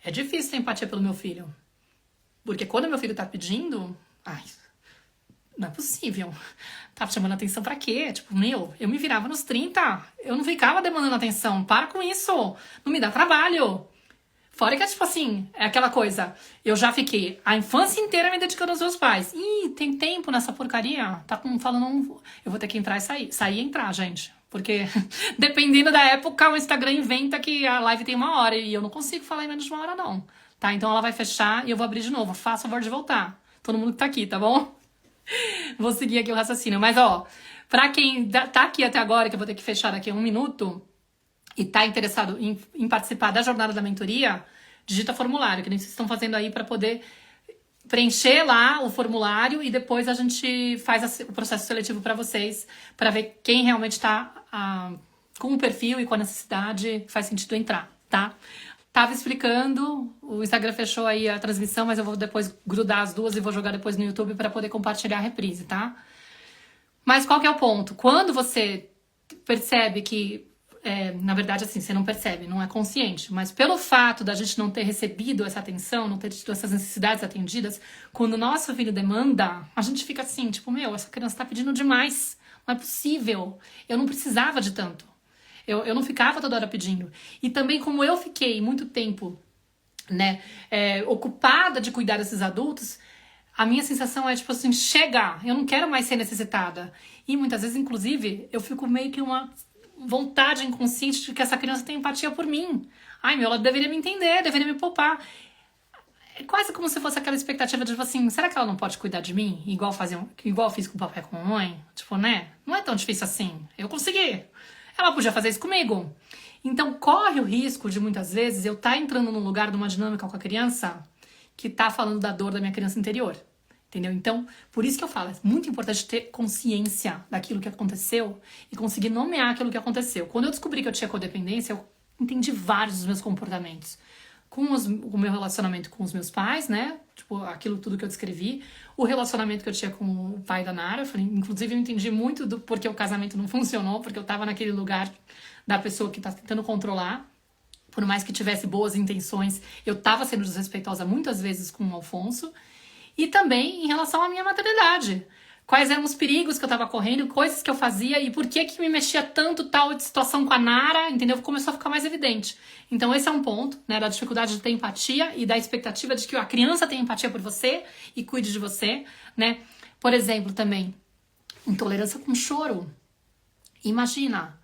Speaker 1: É difícil ter empatia pelo meu filho. Porque quando meu filho tá pedindo... não é possível. Tá chamando atenção pra quê? Tipo, eu me virava nos 30. Eu não ficava demandando atenção. Para com isso. Não me dá trabalho. Fora que, tipo assim, é aquela coisa. Eu já fiquei a infância inteira me dedicando aos meus pais. Tem tempo nessa porcaria? Tá falando... Eu vou ter que entrar e sair. Sair e entrar, gente. Porque, dependendo da época, o Instagram inventa que a live tem 1 hora. E eu não consigo falar em menos de 1 hora, não. Tá? Então ela vai fechar e eu vou abrir de novo. Faça o favor de voltar. Todo mundo que tá aqui, tá bom? Vou seguir aqui o raciocínio. Mas, pra quem tá aqui até agora, que eu vou ter que fechar daqui a 1 minuto, e tá interessado em participar da jornada da mentoria, digita formulário, que nem vocês estão fazendo aí pra poder preencher lá o formulário e depois a gente faz o processo seletivo pra vocês, pra ver quem realmente tá com o perfil e com a necessidade, faz sentido entrar, tá? Tava explicando, o Instagram fechou aí a transmissão, mas eu vou depois grudar as duas e vou jogar depois no YouTube pra poder compartilhar a reprise, tá? Mas qual que é o ponto? Quando você percebe que, na verdade, assim, você não percebe, não é consciente, mas pelo fato da gente não ter recebido essa atenção, não ter tido essas necessidades atendidas, quando o nosso filho demanda, a gente fica assim, tipo, essa criança tá pedindo demais, não é possível, eu não precisava de tanto. Eu não ficava toda hora pedindo. E também como eu fiquei muito tempo, né, ocupada de cuidar desses adultos, a minha sensação é tipo assim, chega, eu não quero mais ser necessitada. E muitas vezes, inclusive, eu fico meio que uma vontade inconsciente de que essa criança tem empatia por mim. Ela deveria me entender, deveria me poupar. É quase como se fosse aquela expectativa de, tipo assim, será que ela não pode cuidar de mim? Igual eu fiz com o papai e com a mamãe? Tipo, né? Não é tão difícil assim. Eu consegui. Ela podia fazer isso comigo. Então, corre o risco de, muitas vezes, eu estar entrando num lugar de uma dinâmica com a criança que tá falando da dor da minha criança interior. Entendeu? Então, por isso que eu falo, é muito importante ter consciência daquilo que aconteceu e conseguir nomear aquilo que aconteceu. Quando eu descobri que eu tinha codependência, eu entendi vários dos meus comportamentos. o meu relacionamento com os meus pais, né? Tipo, aquilo tudo que eu descrevi. O relacionamento que eu tinha com o pai da Nara. Eu falei, inclusive, eu entendi muito do porquê o casamento não funcionou, porque eu tava naquele lugar da pessoa que tá tentando controlar. Por mais que tivesse boas intenções, eu tava sendo desrespeitosa muitas vezes com o Alfonso. E também em relação à minha maternidade. Quais eram os perigos que eu tava correndo, coisas que eu fazia e por que me mexia tanto tal de situação com a Nara, entendeu? Começou a ficar mais evidente. Então esse é um ponto, né, da dificuldade de ter empatia e da expectativa de que a criança tenha empatia por você e cuide de você, né? Por exemplo, também, intolerância com choro. Imagina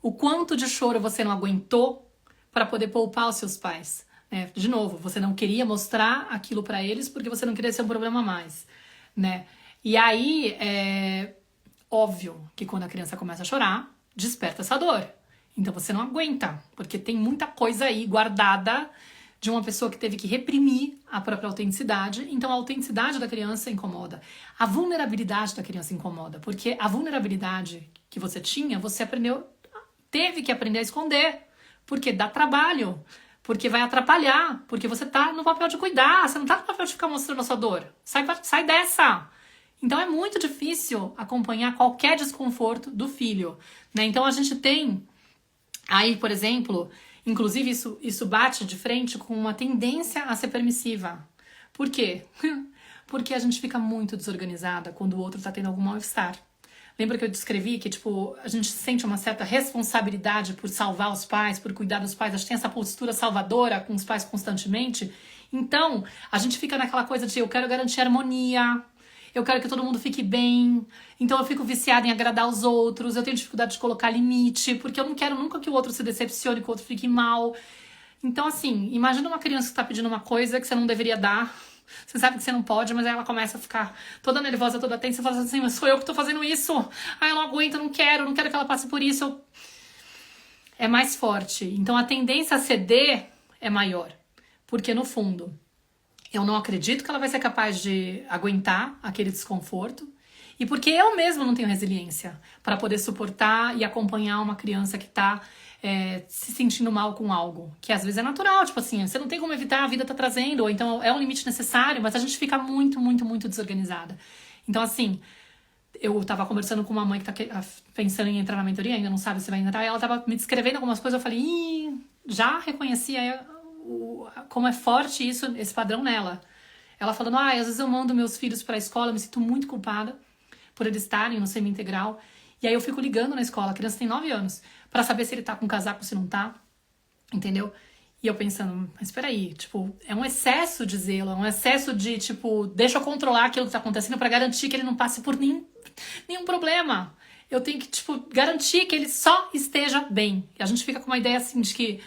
Speaker 1: o quanto de choro você não aguentou para poder poupar os seus pais, né? De novo, você não queria mostrar aquilo para eles porque você não queria ser um problema a mais, né? E aí, é óbvio que quando a criança começa a chorar, desperta essa dor. Então você não aguenta, porque tem muita coisa aí guardada de uma pessoa que teve que reprimir a própria autenticidade. Então a autenticidade da criança incomoda. A vulnerabilidade da criança incomoda, porque a vulnerabilidade que você tinha, você aprendeu, teve que aprender a esconder, porque dá trabalho, porque vai atrapalhar, porque você tá no papel de cuidar, você não tá no papel de ficar mostrando a sua dor. Sai dessa! Então é muito difícil acompanhar qualquer desconforto do filho, né? Então a gente tem aí, por exemplo, inclusive isso bate de frente com uma tendência a ser permissiva. Por quê? Porque a gente fica muito desorganizada quando o outro tá tendo algum mal-estar. Lembra que eu descrevi que, tipo, a gente sente uma certa responsabilidade por salvar os pais, por cuidar dos pais, a gente tem essa postura salvadora com os pais constantemente. Então, a gente fica naquela coisa de eu quero garantir harmonia, eu quero que todo mundo fique bem, então eu fico viciada em agradar os outros, eu tenho dificuldade de colocar limite, porque eu não quero nunca que o outro se decepcione, que o outro fique mal. Então, assim, imagina uma criança que tá pedindo uma coisa que você não deveria dar, você sabe que você não pode, mas aí ela começa a ficar toda nervosa, toda tensa, e fala assim, mas sou eu que tô fazendo isso, eu não aguento, não quero que ela passe por isso. É mais forte. Então a tendência a ceder é maior, porque no fundo eu não acredito que ela vai ser capaz de aguentar aquele desconforto. E porque eu mesma não tenho resiliência para poder suportar e acompanhar uma criança que tá se sentindo mal com algo. Que às vezes é natural, tipo assim, você não tem como evitar, a vida tá trazendo, ou então é um limite necessário, mas a gente fica muito, muito, muito desorganizada. Então assim, eu tava conversando com uma mãe que tá pensando em entrar na mentoria, ainda não sabe se vai entrar, e ela tava me descrevendo algumas coisas, eu falei, já reconheci como é forte esse padrão nela. Ela falando, às vezes eu mando meus filhos pra escola, eu me sinto muito culpada por eles estarem no semi-integral. E aí eu fico ligando na escola, a criança tem 9 anos, pra saber se ele tá com casaco ou se não tá, entendeu? E eu pensando, mas peraí, tipo, é um excesso de zelo, é um excesso de, tipo, deixa eu controlar aquilo que tá acontecendo pra garantir que ele não passe por nenhum problema. Eu tenho que, tipo, garantir que ele só esteja bem. E a gente fica com uma ideia assim de que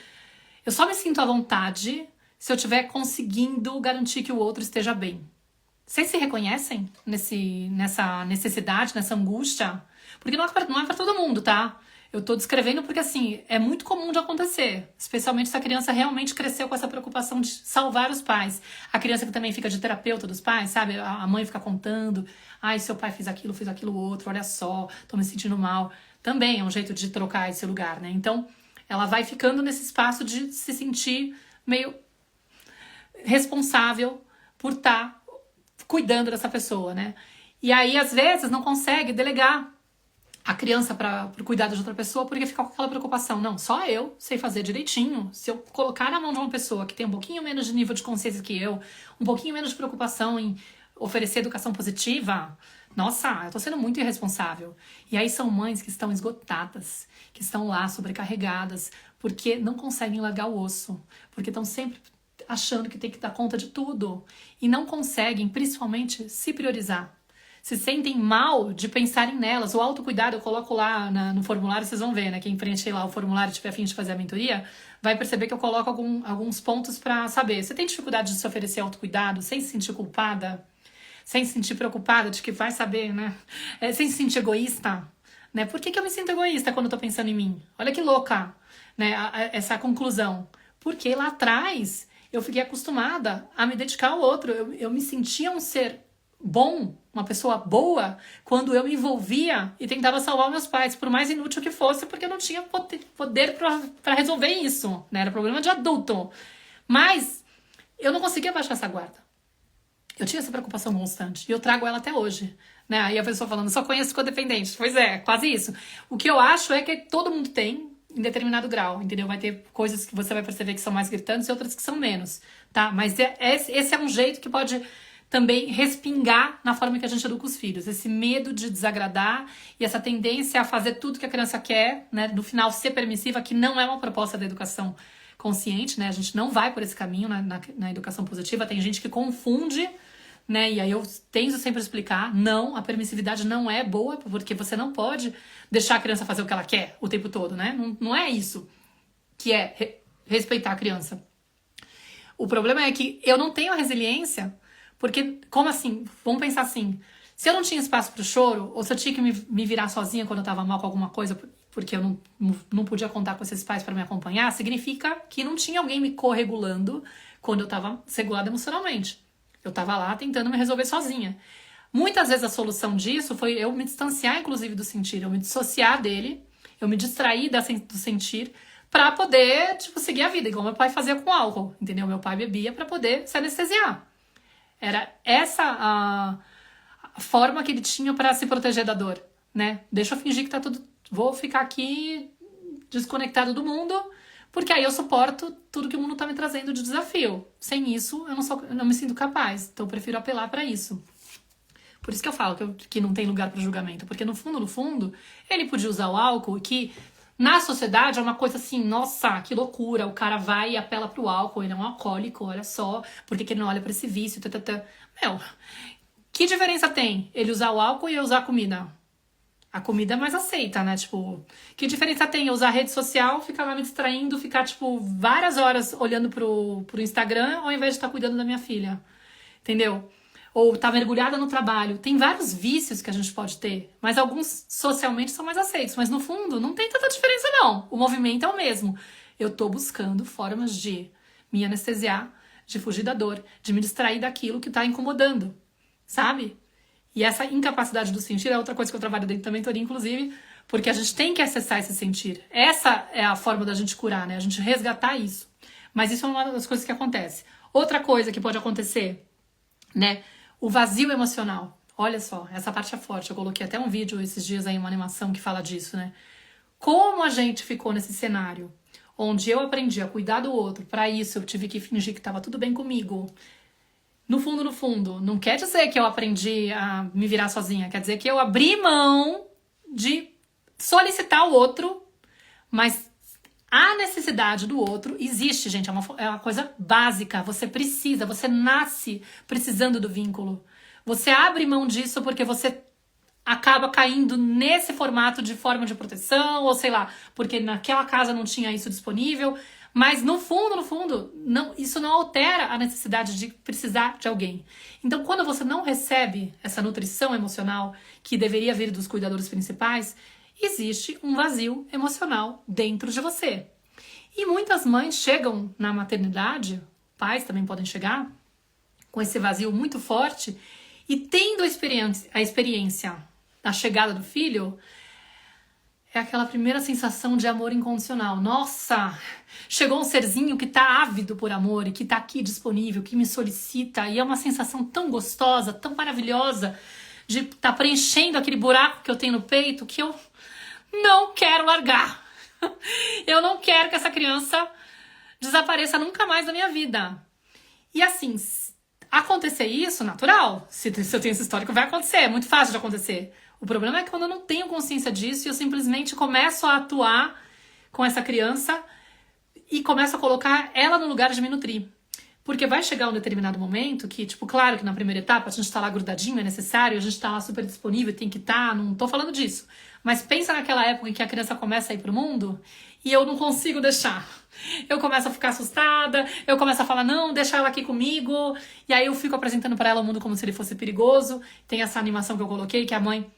Speaker 1: eu só me sinto à vontade se eu estiver conseguindo garantir que o outro esteja bem. Vocês se reconhecem nessa necessidade, nessa angústia? Porque não é pra todo mundo, tá? Eu tô descrevendo porque, assim, é muito comum de acontecer. Especialmente se a criança realmente cresceu com essa preocupação de salvar os pais. A criança que também fica de terapeuta dos pais, sabe? A mãe fica contando. Seu pai fez aquilo outro, olha só, tô me sentindo mal. Também é um jeito de trocar esse lugar, né? Então, ela vai ficando nesse espaço de se sentir meio responsável por estar cuidando dessa pessoa, né? E aí, às vezes, não consegue delegar a criança para o cuidado de outra pessoa porque fica com aquela preocupação. Não, só eu sei fazer direitinho. Se eu colocar na mão de uma pessoa que tem um pouquinho menos de nível de consciência que eu, um pouquinho menos de preocupação em oferecer educação positiva, nossa, eu tô sendo muito irresponsável. E aí são mães que estão esgotadas, que estão lá sobrecarregadas, porque não conseguem largar o osso, porque estão sempre achando que tem que dar conta de tudo e não conseguem, principalmente, se priorizar. Se sentem mal de pensarem nelas. O autocuidado eu coloco lá no formulário, vocês vão ver, né? Quem preencher lá o formulário e tiver a fim de fazer a mentoria, vai perceber que eu coloco alguns pontos pra saber. Você tem dificuldade de se oferecer autocuidado sem se sentir culpada? Sem se sentir preocupada de que vai saber, né? Sem se sentir egoísta, né? Por que eu me sinto egoísta quando eu tô pensando em mim? Olha que louca, né? Essa conclusão. Porque lá atrás eu fiquei acostumada a me dedicar ao outro. Eu me sentia um ser bom, uma pessoa boa, quando eu me envolvia e tentava salvar meus pais, por mais inútil que fosse, porque eu não tinha poder para resolver isso, né? Era problema de adulto. Mas eu não conseguia baixar essa guarda. Eu tinha essa preocupação constante. E eu trago ela até hoje. Né? Aí a pessoa falando, só conheço codependente. Pois é, quase isso. O que eu acho é que todo mundo tem em determinado grau, entendeu? Vai ter coisas que você vai perceber que são mais gritantes e outras que são menos, tá? Mas esse é um jeito que pode também respingar na forma que a gente educa os filhos. Esse medo de desagradar e essa tendência a fazer tudo que a criança quer, né? No final, ser permissiva, que não é uma proposta da educação consciente, né? A gente não vai por esse caminho na educação positiva. Tem gente que confunde, né? E aí eu tento sempre explicar, não, a permissividade não é boa, porque você não pode deixar a criança fazer o que ela quer o tempo todo, né? Não é isso que é respeitar a criança. O problema é que eu não tenho a resiliência, porque, como assim? Vamos pensar assim, se eu não tinha espaço pro choro, ou se eu tinha que me virar sozinha quando eu tava mal com alguma coisa, porque eu não podia contar com esses pais para me acompanhar, significa que não tinha alguém me corregulando quando eu tava desregulada emocionalmente. Eu tava lá tentando me resolver sozinha. Muitas vezes a solução disso foi eu me distanciar, inclusive, do sentir, eu me dissociar dele, eu me distrair do sentir pra poder, tipo, seguir a vida, igual meu pai fazia com álcool, entendeu? Meu pai bebia pra poder se anestesiar. Era essa a forma que ele tinha pra se proteger da dor, né? Deixa eu fingir que tá tudo... Vou ficar aqui desconectado do mundo, porque aí eu suporto tudo que o mundo tá me trazendo de desafio. Sem isso, eu não me sinto capaz. Então eu prefiro apelar pra isso. Por isso que eu falo que não tem lugar para julgamento. Porque no fundo, ele podia usar o álcool, que na sociedade é uma coisa assim, nossa, que loucura. O cara vai e apela pro álcool, ele é um alcoólico, olha só, porque que ele não olha pra esse vício, Meu, que diferença tem ele usar o álcool e eu usar a comida? A comida é mais aceita, né? Tipo, que diferença tem eu usar a rede social, ficar lá me distraindo, ficar, tipo, várias horas olhando pro Instagram, ao invés de estar cuidando da minha filha? Entendeu? Ou tá mergulhada no trabalho. Tem vários vícios que a gente pode ter, mas alguns socialmente são mais aceitos. Mas no fundo, não tem tanta diferença, não. O movimento é o mesmo. Eu tô buscando formas de me anestesiar, de fugir da dor, de me distrair daquilo que tá incomodando, sabe? E essa incapacidade do sentir é outra coisa que eu trabalho dentro da mentoria, inclusive, porque a gente tem que acessar esse sentir. Essa é a forma da gente curar, né? A gente resgatar isso. Mas isso é uma das coisas que acontece. Outra coisa que pode acontecer, né? O vazio emocional. Olha só, essa parte é forte. Eu coloquei até um vídeo esses dias aí, uma animação que fala disso, né? Como a gente ficou nesse cenário onde eu aprendi a cuidar do outro, pra isso eu tive que fingir que tava tudo bem comigo. No fundo, não quer dizer que eu aprendi a me virar sozinha, quer dizer que eu abri mão de solicitar o outro, mas a necessidade do outro existe, gente, é uma coisa básica. Você nasce precisando do vínculo. Você abre mão disso porque você acaba caindo nesse formato de forma de proteção, ou sei lá, porque naquela casa não tinha isso disponível. Mas no fundo, isso não altera a necessidade de precisar de alguém. Então, quando você não recebe essa nutrição emocional que deveria vir dos cuidadores principais, existe um vazio emocional dentro de você. E muitas mães chegam na maternidade, pais também podem chegar, com esse vazio muito forte, e tendo a experiência da chegada do filho, é aquela primeira sensação de amor incondicional. Nossa, chegou um serzinho que tá ávido por amor e que tá aqui disponível, que me solicita, e é uma sensação tão gostosa, tão maravilhosa, de estar preenchendo aquele buraco que eu tenho no peito, que eu não quero largar. Eu não quero que essa criança desapareça nunca mais da minha vida. E assim, acontecer isso, natural. Se eu tenho esse histórico, vai acontecer. É muito fácil de acontecer. O problema é que quando eu não tenho consciência disso e eu simplesmente começo a atuar com essa criança e começo a colocar ela no lugar de me nutrir. Porque vai chegar um determinado momento que, tipo, claro que na primeira etapa a gente tá lá grudadinho, é necessário, a gente tá lá super disponível, tem que estar, não tô falando disso. Mas pensa naquela época em que a criança começa a ir pro mundo e eu não consigo deixar. Eu começo a ficar assustada, eu começo a falar, não, deixa ela aqui comigo. E aí eu fico apresentando pra ela o mundo como se ele fosse perigoso. Tem essa animação que eu coloquei, que a mãe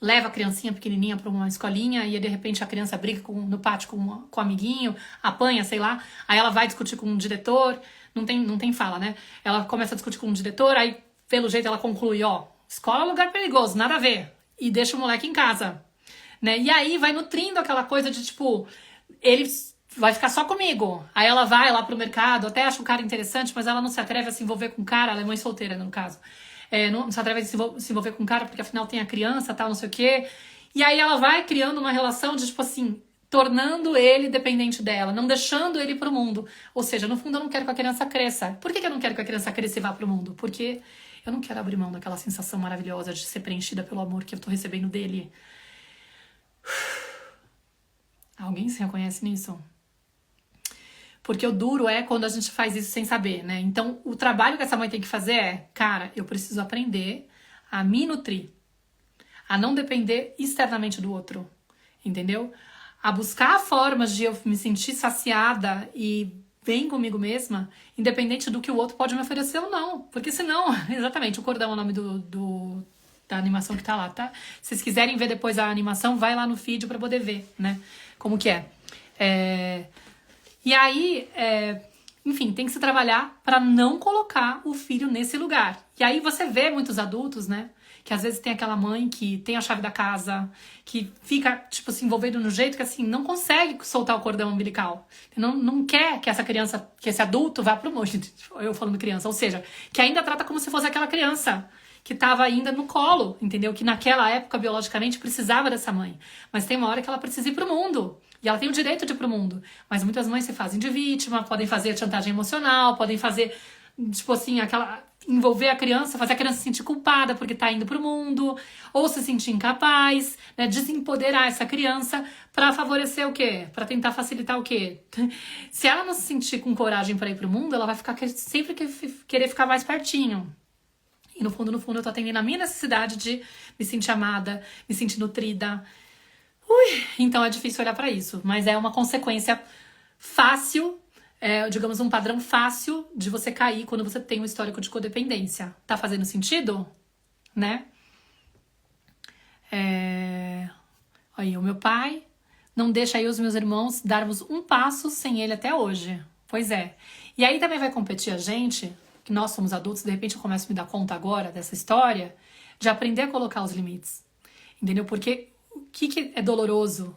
Speaker 1: leva a criancinha pequenininha pra uma escolinha e de repente a criança briga no pátio com o amiguinho, apanha, sei lá. Aí ela vai discutir com o diretor, não tem fala, né? Ela começa a discutir com o diretor, aí pelo jeito ela conclui, ó, escola é um lugar perigoso, nada a ver. E deixa o moleque em casa, né? E aí vai nutrindo aquela coisa de tipo, ele vai ficar só comigo. Aí ela vai lá pro mercado, até acha um cara interessante, mas ela não se atreve a se envolver com o cara, ela é mãe solteira, no caso. Não se atreve a se envolver com o cara, porque afinal tem a criança, tal, não sei o quê. E aí ela vai criando uma relação de, tipo assim, tornando ele dependente dela, não deixando ele pro mundo. Ou seja, no fundo eu não quero que a criança cresça. Por que eu não quero que a criança cresça e vá pro mundo? Porque eu não quero abrir mão daquela sensação maravilhosa de ser preenchida pelo amor que eu tô recebendo dele. Alguém se reconhece nisso? Porque o duro é quando a gente faz isso sem saber, né? Então, o trabalho que essa mãe tem que fazer é, cara, eu preciso aprender a me nutrir, a não depender externamente do outro, entendeu? A buscar formas de eu me sentir saciada e bem comigo mesma, independente do que o outro pode me oferecer ou não. Porque senão, exatamente, o cordão é o nome da animação que tá lá, tá? Se vocês quiserem ver depois a animação, vai lá no feed pra poder ver, né? Como que é. E aí, enfim, tem que se trabalhar para não colocar o filho nesse lugar. E aí você vê muitos adultos, né? Que às vezes tem aquela mãe que tem a chave da casa, que fica, tipo, se envolvendo no jeito que, assim, não consegue soltar o cordão umbilical. Não quer que essa criança, que esse adulto vá pro mundo. Eu falando criança, ou seja, que ainda trata como se fosse aquela criança que estava ainda no colo, entendeu? Que naquela época, biologicamente, precisava dessa mãe. Mas tem uma hora que ela precisa ir pro mundo. E ela tem o direito de ir pro mundo. Mas muitas mães se fazem de vítima, podem fazer chantagem emocional, podem fazer, tipo assim, envolver a criança, fazer a criança se sentir culpada porque tá indo pro mundo, ou se sentir incapaz, né? Desempoderar essa criança pra favorecer o quê? Pra tentar facilitar o quê? Se ela não se sentir com coragem pra ir pro mundo, ela vai ficar sempre querer ficar mais pertinho. E no fundo, eu tô atendendo a minha necessidade de me sentir amada, me sentir nutrida. Então é difícil olhar pra isso, mas é uma consequência fácil, digamos um padrão fácil de você cair quando você tem um histórico de codependência. Tá fazendo sentido? Né? Aí, o meu pai não deixa aí os meus irmãos darmos um passo sem ele até hoje. Pois é. E aí também vai competir a gente, que nós somos adultos, de repente eu começo a me dar conta agora dessa história, de aprender a colocar os limites. Entendeu? Porque o que é doloroso?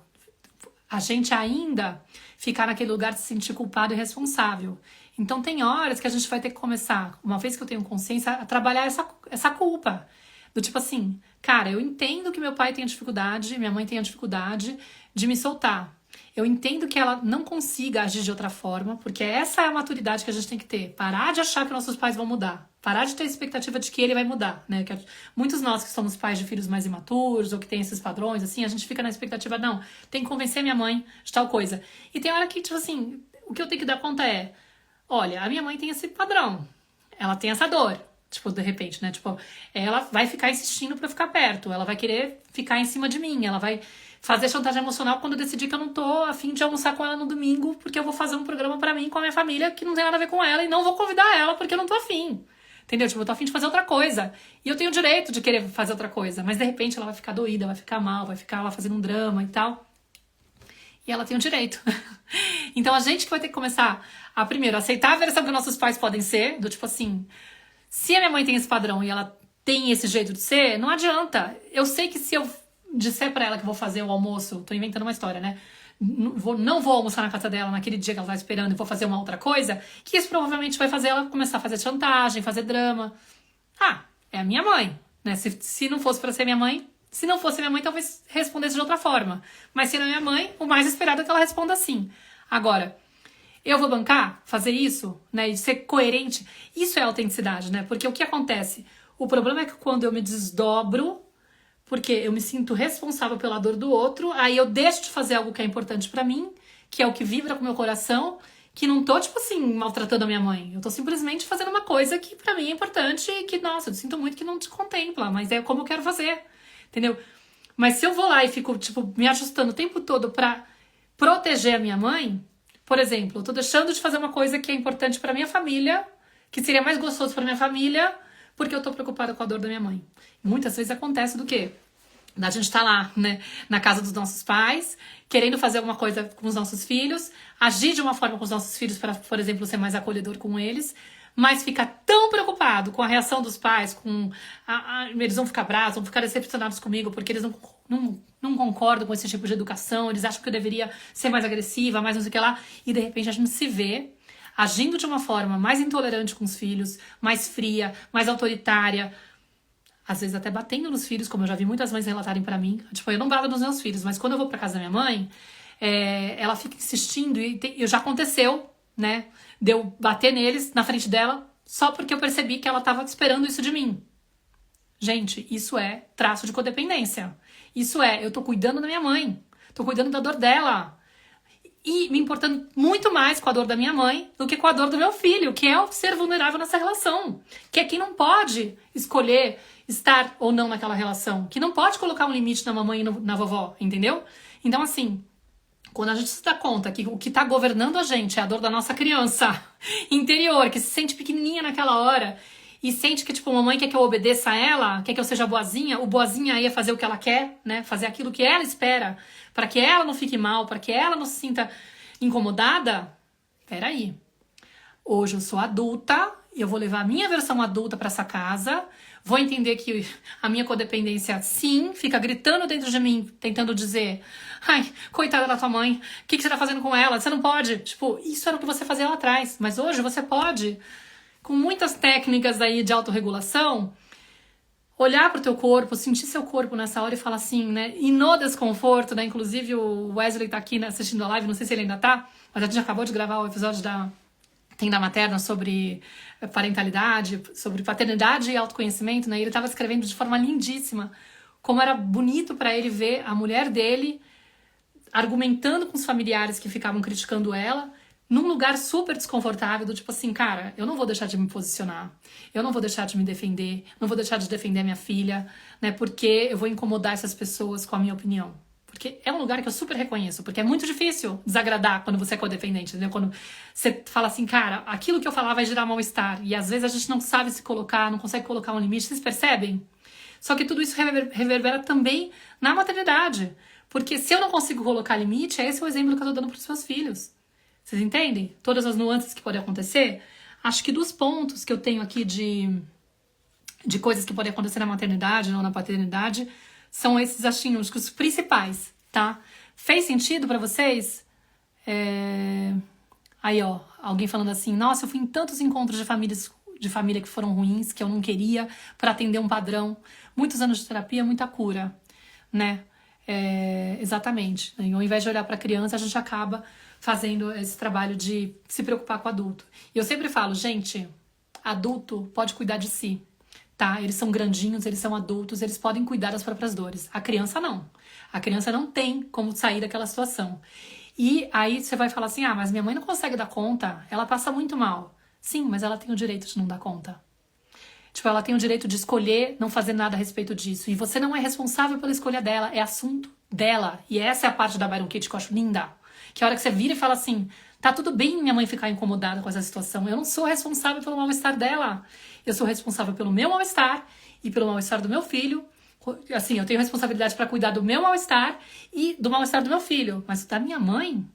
Speaker 1: A gente ainda ficar naquele lugar de se sentir culpado e responsável. Então tem horas que a gente vai ter que começar, uma vez que eu tenho consciência, a trabalhar essa culpa. Do tipo assim, cara, eu entendo que meu pai tem dificuldade, minha mãe tem a dificuldade de me soltar. Eu entendo que ela não consiga agir de outra forma, porque essa é a maturidade que a gente tem que ter. Parar de achar que nossos pais vão mudar. Parar de ter a expectativa de que ele vai mudar, né? Que muitos nós que somos pais de filhos mais imaturos, ou que tem esses padrões, assim, a gente fica na expectativa, não, tem que convencer minha mãe de tal coisa. E tem hora que, tipo assim, o que eu tenho que dar conta é, olha, a minha mãe tem esse padrão, ela tem essa dor. Tipo, de repente, né? Tipo, ela vai ficar insistindo pra eu ficar perto, ela vai querer ficar em cima de mim, ela vai fazer chantagem emocional quando eu decidir que eu não tô a fim de almoçar com ela no domingo, porque eu vou fazer um programa pra mim com a minha família que não tem nada a ver com ela e não vou convidar ela porque eu não tô afim. Entendeu? Tipo, eu tô afim de fazer outra coisa. E eu tenho o direito de querer fazer outra coisa. Mas de repente ela vai ficar doída, vai ficar mal, vai ficar lá fazendo um drama e tal. E ela tem o direito. Então a gente que vai ter que começar a, primeiro, aceitar a versão que nossos pais podem ser, do tipo assim, se a minha mãe tem esse padrão e ela tem esse jeito de ser, não adianta. Eu sei que se eu disser pra ela que vou fazer o almoço, tô inventando uma história, né? Não vou almoçar na casa dela naquele dia que ela tá esperando e vou fazer uma outra coisa, que isso provavelmente vai fazer ela começar a fazer chantagem, fazer drama. É a minha mãe, né? Se não fosse pra ser minha mãe, se não fosse minha mãe, talvez respondesse de outra forma. Mas se não é minha mãe, o mais esperado é que ela responda assim. Agora, eu vou bancar fazer isso, né? E ser coerente. Isso é autenticidade, né? Porque o que acontece? O problema é que quando eu me desdobro, porque eu me sinto responsável pela dor do outro, aí eu deixo de fazer algo que é importante pra mim, que é o que vibra com o meu coração, que não tô, tipo assim, maltratando a minha mãe. Eu tô simplesmente fazendo uma coisa que pra mim é importante e que, nossa, eu sinto muito que não te contempla, mas é como eu quero fazer, entendeu? Mas se eu vou lá e fico, tipo, me ajustando o tempo todo pra proteger a minha mãe, por exemplo, eu tô deixando de fazer uma coisa que é importante pra minha família, que seria mais gostoso pra minha família, porque eu tô preocupada com a dor da minha mãe. Muitas vezes acontece do quê? A gente tá lá, né, na casa dos nossos pais, querendo fazer alguma coisa com os nossos filhos, agir de uma forma com os nossos filhos para, por exemplo, ser mais acolhedor com eles, mas fica tão preocupado com a reação dos pais, eles vão ficar bravos, vão ficar decepcionados comigo porque eles não concordam com esse tipo de educação, eles acham que eu deveria ser mais agressiva, mais não sei o que lá, e de repente a gente se vê agindo de uma forma mais intolerante com os filhos, mais fria, mais autoritária, às vezes até batendo nos filhos, como eu já vi muitas mães relatarem pra mim. Tipo, eu não bato nos meus filhos, mas quando eu vou pra casa da minha mãe, ela fica insistindo, e já aconteceu, né, de eu bater neles na frente dela, só porque eu percebi que ela tava esperando isso de mim. Gente, isso é traço de codependência. Isso eu tô cuidando da minha mãe, tô cuidando da dor dela, e me importando muito mais com a dor da minha mãe do que com a dor do meu filho, que é o ser vulnerável nessa relação, que é quem não pode escolher estar ou não naquela relação, que não pode colocar um limite na mamãe e na vovó, entendeu? Então, assim, quando a gente se dá conta que o que tá governando a gente é a dor da nossa criança interior, que se sente pequenininha naquela hora e sente que, tipo, a mamãe quer que eu obedeça a ela, quer que eu seja boazinha, o boazinha aí é fazer o que ela quer, né? Fazer aquilo que ela espera, para que ela não fique mal, para que ela não se sinta incomodada. Peraí. Hoje eu sou adulta, eu vou levar a minha versão adulta para essa casa, vou entender que a minha codependência, sim, fica gritando dentro de mim, tentando dizer, ai, coitada da tua mãe, o que você tá fazendo com ela? Você não pode. Tipo, isso era o que você fazia lá atrás, mas hoje você pode, com muitas técnicas aí de autorregulação, olhar pro teu corpo, sentir seu corpo nessa hora e falar assim, né? E no desconforto, né? Inclusive o Wesley tá aqui, né, assistindo a live, não sei se ele ainda tá, mas a gente acabou de gravar o episódio da Tenda Materna sobre parentalidade, sobre paternidade e autoconhecimento, né? E ele tava escrevendo de forma lindíssima como era bonito pra ele ver a mulher dele argumentando com os familiares que ficavam criticando ela, num lugar super desconfortável, do tipo assim, cara, eu não vou deixar de me posicionar, eu não vou deixar de me defender, não vou deixar de defender a minha filha, né, porque eu vou incomodar essas pessoas com a minha opinião. Porque é um lugar que eu super reconheço, porque é muito difícil desagradar quando você é codependente, entendeu? Quando você fala assim, cara, aquilo que eu falar vai gerar mal-estar, e às vezes a gente não sabe se colocar, não consegue colocar um limite, vocês percebem? Só que tudo isso reverbera também na maternidade, porque se eu não consigo colocar limite, esse é o exemplo que eu tô dando pros meus filhos. Vocês entendem? Todas as nuances que podem acontecer. Acho que dos pontos que eu tenho aqui de coisas que podem acontecer na maternidade ou na paternidade são esses, assim, os principais, tá? Fez sentido pra vocês? Aí, ó, alguém falando assim, nossa, eu fui em tantos encontros de família que foram ruins, que eu não queria, pra atender um padrão. Muitos anos de terapia, muita cura, né? Exatamente. E ao invés de olhar pra criança, a gente acaba fazendo esse trabalho de se preocupar com o adulto. E eu sempre falo, gente, adulto pode cuidar de si, tá? Eles são grandinhos, eles são adultos, eles podem cuidar das próprias dores. A criança não. A criança não tem como sair daquela situação. E aí você vai falar assim, ah, mas minha mãe não consegue dar conta, ela passa muito mal. Sim, mas ela tem o direito de não dar conta. Tipo, ela tem o direito de escolher não fazer nada a respeito disso. E você não é responsável pela escolha dela, é assunto dela. E essa é a parte da Byron Katie que eu acho linda. Que a hora que você vira e fala assim, tá tudo bem minha mãe ficar incomodada com essa situação, eu não sou responsável pelo mal-estar dela, eu sou responsável pelo meu mal-estar e pelo mal-estar do meu filho, assim, eu tenho responsabilidade pra cuidar do meu mal-estar e do mal-estar do meu filho, mas da minha mãe,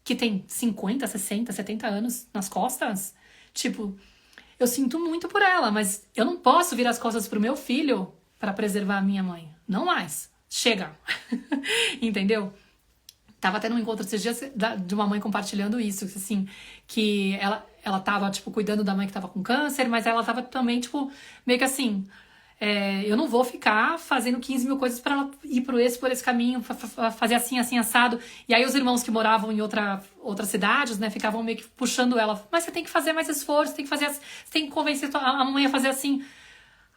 Speaker 1: que tem 50, 60, 70 anos nas costas, tipo, eu sinto muito por ela, mas eu não posso virar as costas pro meu filho pra preservar a minha mãe, não mais, chega, entendeu? Tava tendo um encontro esses dias de uma mãe compartilhando isso, assim, que ela tava, tipo, cuidando da mãe que tava com câncer, mas ela tava também, tipo, meio que assim, eu não vou ficar fazendo 15 mil coisas pra ela ir por esse caminho, fazer assim, assim, assado. E aí os irmãos que moravam em outras cidades, né, ficavam meio que puxando ela, mas você tem que fazer mais esforço, você tem que convencer a mãe a fazer assim.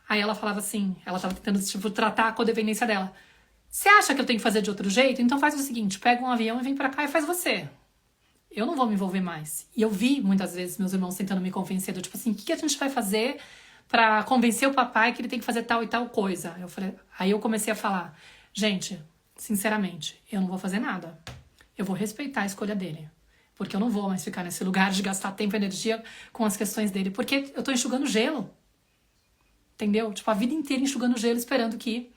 Speaker 1: Aí ela falava assim, ela tava tentando, tipo, tratar a codependência dela. Você acha que eu tenho que fazer de outro jeito? Então faz o seguinte, pega um avião e vem pra cá e faz você. Eu não vou me envolver mais. E eu vi muitas vezes meus irmãos tentando me convencer, do tipo assim, o que a gente vai fazer pra convencer o papai que ele tem que fazer tal e tal coisa? Aí eu comecei a falar, gente, sinceramente, eu não vou fazer nada. Eu vou respeitar a escolha dele. Porque eu não vou mais ficar nesse lugar de gastar tempo e energia com as questões dele. Porque eu tô enxugando gelo. Entendeu? Tipo, a vida inteira enxugando gelo, esperando que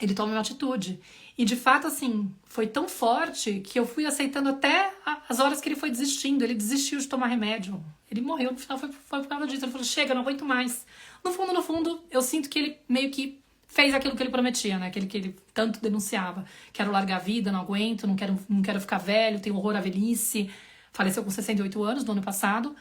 Speaker 1: ele toma uma atitude. E de fato, assim, foi tão forte que eu fui aceitando até as horas que ele foi desistindo. Ele desistiu de tomar remédio. Ele morreu, no final foi por causa disso. Ele falou, chega, não aguento mais. No fundo, eu sinto que ele meio que fez aquilo que ele prometia, né? Aquele que ele tanto denunciava. Quero largar a vida, não aguento, não quero ficar velho, tenho horror à velhice. Faleceu com 68 anos no ano passado.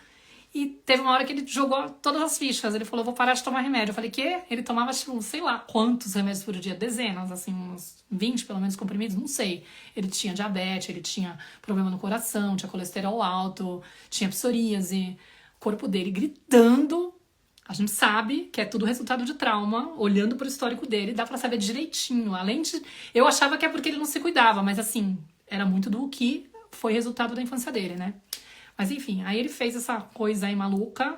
Speaker 1: E teve uma hora que ele jogou todas as fichas. Ele falou, vou parar de tomar remédio. Eu falei, quê? Ele tomava, tipo, sei lá quantos remédios por dia. Dezenas, assim, uns 20 pelo menos comprimidos, não sei. Ele tinha diabetes, ele tinha problema no coração, tinha colesterol alto, tinha psoríase. O corpo dele gritando. A gente sabe que é tudo resultado de trauma. Olhando pro histórico dele, dá pra saber direitinho. Além de... Eu achava que é porque ele não se cuidava, mas assim, era muito do que foi resultado da infância dele, né? Mas enfim, aí ele fez essa coisa aí maluca.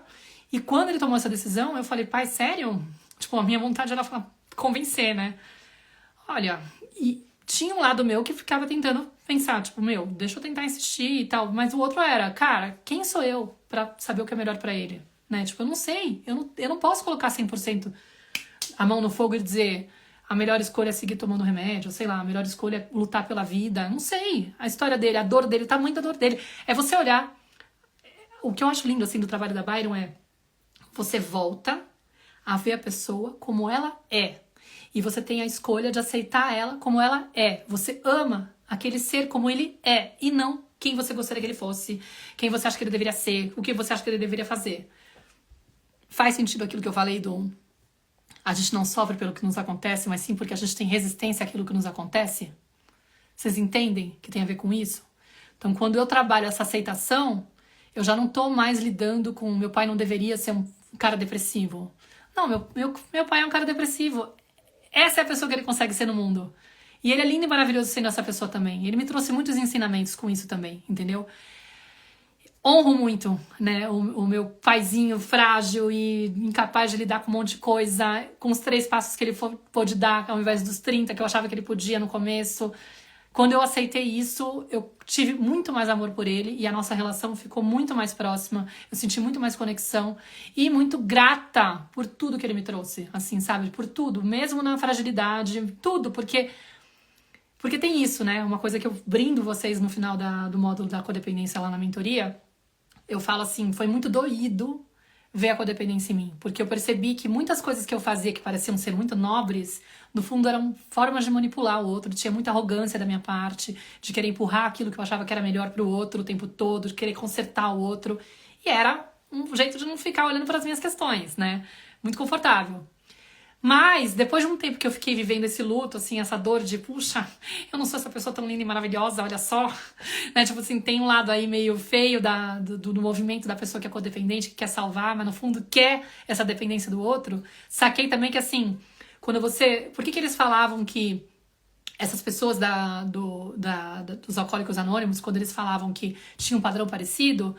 Speaker 1: E quando ele tomou essa decisão, eu falei, pai, sério? Tipo, a minha vontade era convencer, né? Olha, e tinha um lado meu que ficava tentando pensar, tipo, meu, deixa eu tentar insistir e tal. Mas o outro era, cara, quem sou eu pra saber o que é melhor pra ele? Né? Tipo, eu não sei. Eu não posso colocar 100% a mão no fogo e dizer a melhor escolha é seguir tomando remédio, sei lá, a melhor escolha é lutar pela vida. Não sei. A história dele, a dor dele, o tamanho da dor dele. É você olhar. O que eu acho lindo, assim, do trabalho da Byron é você volta a ver a pessoa como ela é. E você tem a escolha de aceitar ela como ela é. Você ama aquele ser como ele é e não quem você gostaria que ele fosse, quem você acha que ele deveria ser, o que você acha que ele deveria fazer. Faz sentido aquilo que eu falei do... A gente não sofre pelo que nos acontece, mas sim porque a gente tem resistência àquilo que nos acontece? Vocês entendem que tem a ver com isso? Então, quando eu trabalho essa aceitação... Eu já não tô mais lidando com meu pai não deveria ser um cara depressivo. Não, meu pai é um cara depressivo. Essa é a pessoa que ele consegue ser no mundo. E ele é lindo e maravilhoso sendo essa pessoa também. Ele me trouxe muitos ensinamentos com isso também, entendeu? Honro muito, né, o meu paizinho frágil e incapaz de lidar com um monte de coisa, com os 3 passos que ele pôde dar, ao invés dos 30 que eu achava que ele podia no começo. Quando eu aceitei isso, eu tive muito mais amor por ele e a nossa relação ficou muito mais próxima. Eu senti muito mais conexão e muito grata por tudo que ele me trouxe, assim, sabe? Por tudo, mesmo na fragilidade, tudo, porque tem isso, né? Uma coisa que eu brindo vocês no final do módulo da codependência lá na mentoria, eu falo assim, foi muito doído ver a codependência em mim, porque eu percebi que muitas coisas que eu fazia que pareciam ser muito nobres, no fundo eram formas de manipular o outro, tinha muita arrogância da minha parte, de querer empurrar aquilo que eu achava que era melhor pro outro o tempo todo, de querer consertar o outro, e era um jeito de não ficar olhando para as minhas questões, né? Muito confortável. Mas, depois de um tempo que eu fiquei vivendo esse luto, assim, essa dor de, puxa, eu não sou essa pessoa tão linda e maravilhosa, olha só, né, tipo assim, tem um lado aí meio feio do movimento da pessoa que é codependente, que quer salvar, mas no fundo quer essa dependência do outro. Saquei também que, assim, quando você... Por que eles falavam que essas pessoas dos alcoólicos anônimos, quando eles falavam que tinha um padrão parecido,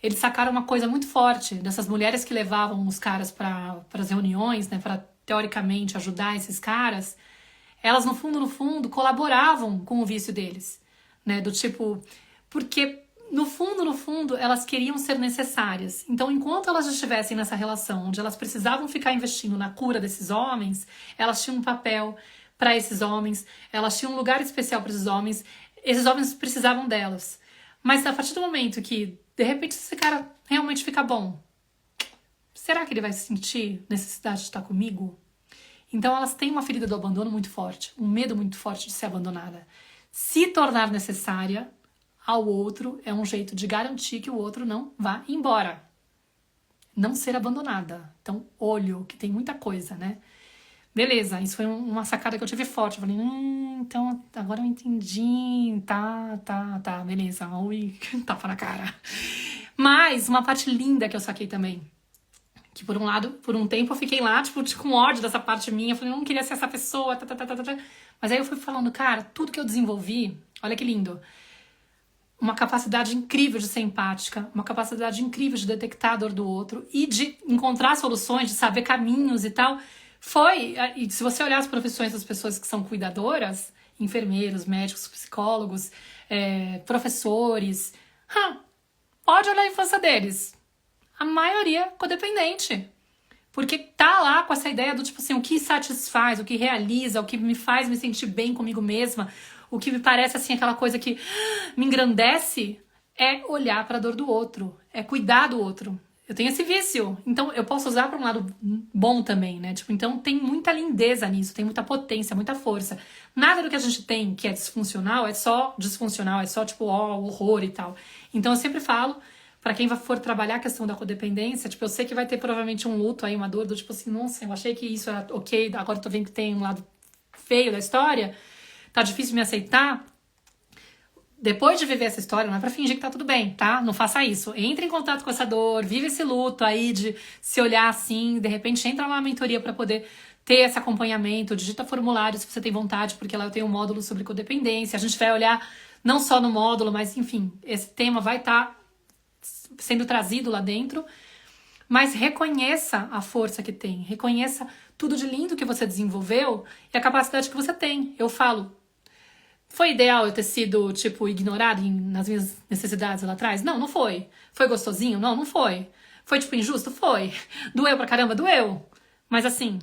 Speaker 1: eles sacaram uma coisa muito forte dessas mulheres que levavam os caras para as reuniões, né, para teoricamente ajudar esses caras, elas no fundo colaboravam com o vício deles, né, do tipo, porque no fundo elas queriam ser necessárias. Então, enquanto elas estivessem nessa relação onde elas precisavam ficar investindo na cura desses homens, elas tinham um papel para esses homens, elas tinham um lugar especial para esses homens precisavam delas. Mas a partir do momento que, de repente, esse cara realmente fica bom, será que ele vai sentir necessidade de estar comigo? Então elas têm uma ferida do abandono muito forte, um medo muito forte de ser abandonada. Se tornar necessária ao outro é um jeito de garantir que o outro não vá embora. Não ser abandonada. Então, olho, que tem muita coisa, né? Beleza, isso foi uma sacada que eu tive forte. Eu falei, então agora eu entendi. Tá, beleza. Ui, tapa na cara. Mas uma parte linda que eu saquei também. Que por um lado, por um tempo eu fiquei lá, tipo, com ódio dessa parte minha. Eu falei, eu não queria ser essa pessoa. Mas aí eu fui falando, cara, tudo que eu desenvolvi, olha que lindo. Uma capacidade incrível de ser empática, uma capacidade incrível de detectar a dor do outro e de encontrar soluções, de saber caminhos e tal. E se você olhar as profissões das pessoas que são cuidadoras, enfermeiros, médicos, psicólogos, professores, pode olhar a infância deles. A maioria codependente. Porque tá lá com essa ideia do tipo assim, o que satisfaz, o que realiza, o que me faz me sentir bem comigo mesma, o que me parece assim aquela coisa que me engrandece, é olhar para a dor do outro, é cuidar do outro. Eu tenho esse vício, então eu posso usar para um lado bom também, né? Tipo, então tem muita lindeza nisso, tem muita potência, muita força. Nada do que a gente tem que é disfuncional é só disfuncional, é só tipo, ó, horror e tal. Então eu sempre falo, pra quem for trabalhar a questão da codependência, tipo, eu sei que vai ter provavelmente um luto aí, uma dor do tipo assim, nossa, eu achei que isso era ok, agora eu tô vendo que tem um lado feio da história, tá difícil me aceitar. Depois de viver essa história, não é pra fingir que tá tudo bem, tá? Não faça isso. Entre em contato com essa dor, vive esse luto aí de se olhar assim, de repente entra numa mentoria pra poder ter esse acompanhamento, digita formulário se você tem vontade, porque lá eu tenho um módulo sobre codependência, a gente vai olhar não só no módulo, mas enfim, esse tema vai estar sendo trazido lá dentro, mas reconheça a força que tem, reconheça tudo de lindo que você desenvolveu e a capacidade que você tem. Eu falo, foi ideal eu ter sido, tipo, ignorado nas minhas necessidades lá atrás? Não, não foi. Foi gostosinho? Não, não foi. Foi, tipo, injusto? Foi. Doeu pra caramba? Doeu. Mas, assim,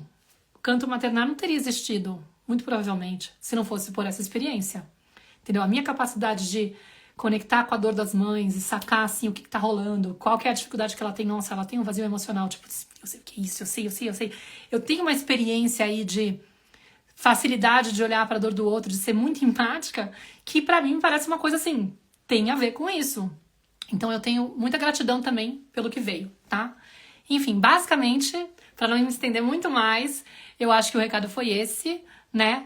Speaker 1: o canto maternal não teria existido, muito provavelmente, se não fosse por essa experiência. Entendeu? A minha capacidade de conectar com a dor das mães e sacar, assim, o que tá rolando, qual que é a dificuldade que ela tem. Nossa, ela tem um vazio emocional, tipo, eu sei o que é isso, eu sei. Eu tenho uma experiência aí de facilidade de olhar para a dor do outro, de ser muito empática, que pra mim parece uma coisa assim, tem a ver com isso. Então eu tenho muita gratidão também pelo que veio, tá? Enfim, basicamente, para não me estender muito mais, eu acho que o recado foi esse, né?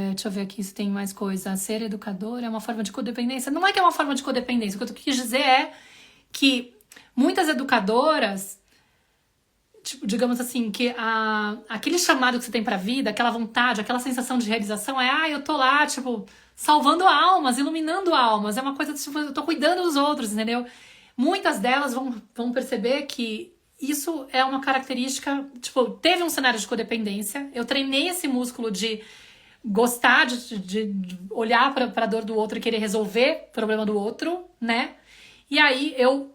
Speaker 1: Deixa eu ver aqui se tem mais coisa. Ser educador é uma forma de codependência? Não é que é uma forma de codependência, o que eu quis dizer é que muitas educadoras, tipo, digamos assim, que aquele chamado que você tem pra vida, aquela vontade, aquela sensação de realização é, eu tô lá, tipo, salvando almas, iluminando almas, é uma coisa, tipo, eu tô cuidando dos outros, entendeu? Muitas delas vão perceber que isso é uma característica, tipo, teve um cenário de codependência, eu treinei esse músculo de gostar de olhar pra dor do outro e querer resolver o problema do outro, né? E aí eu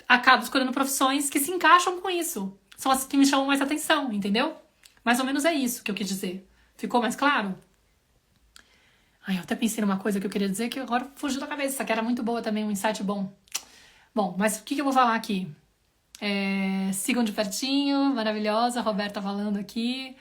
Speaker 1: acabo escolhendo profissões que se encaixam com isso. São as que me chamam mais atenção, entendeu? Mais ou menos é isso que eu quis dizer. Ficou mais claro? Ai, eu até pensei numa coisa que eu queria dizer que agora fugiu da cabeça, que era muito boa também, um insight bom. Bom, mas o que eu vou falar aqui? Sigam de pertinho, maravilhosa, a Roberta falando aqui.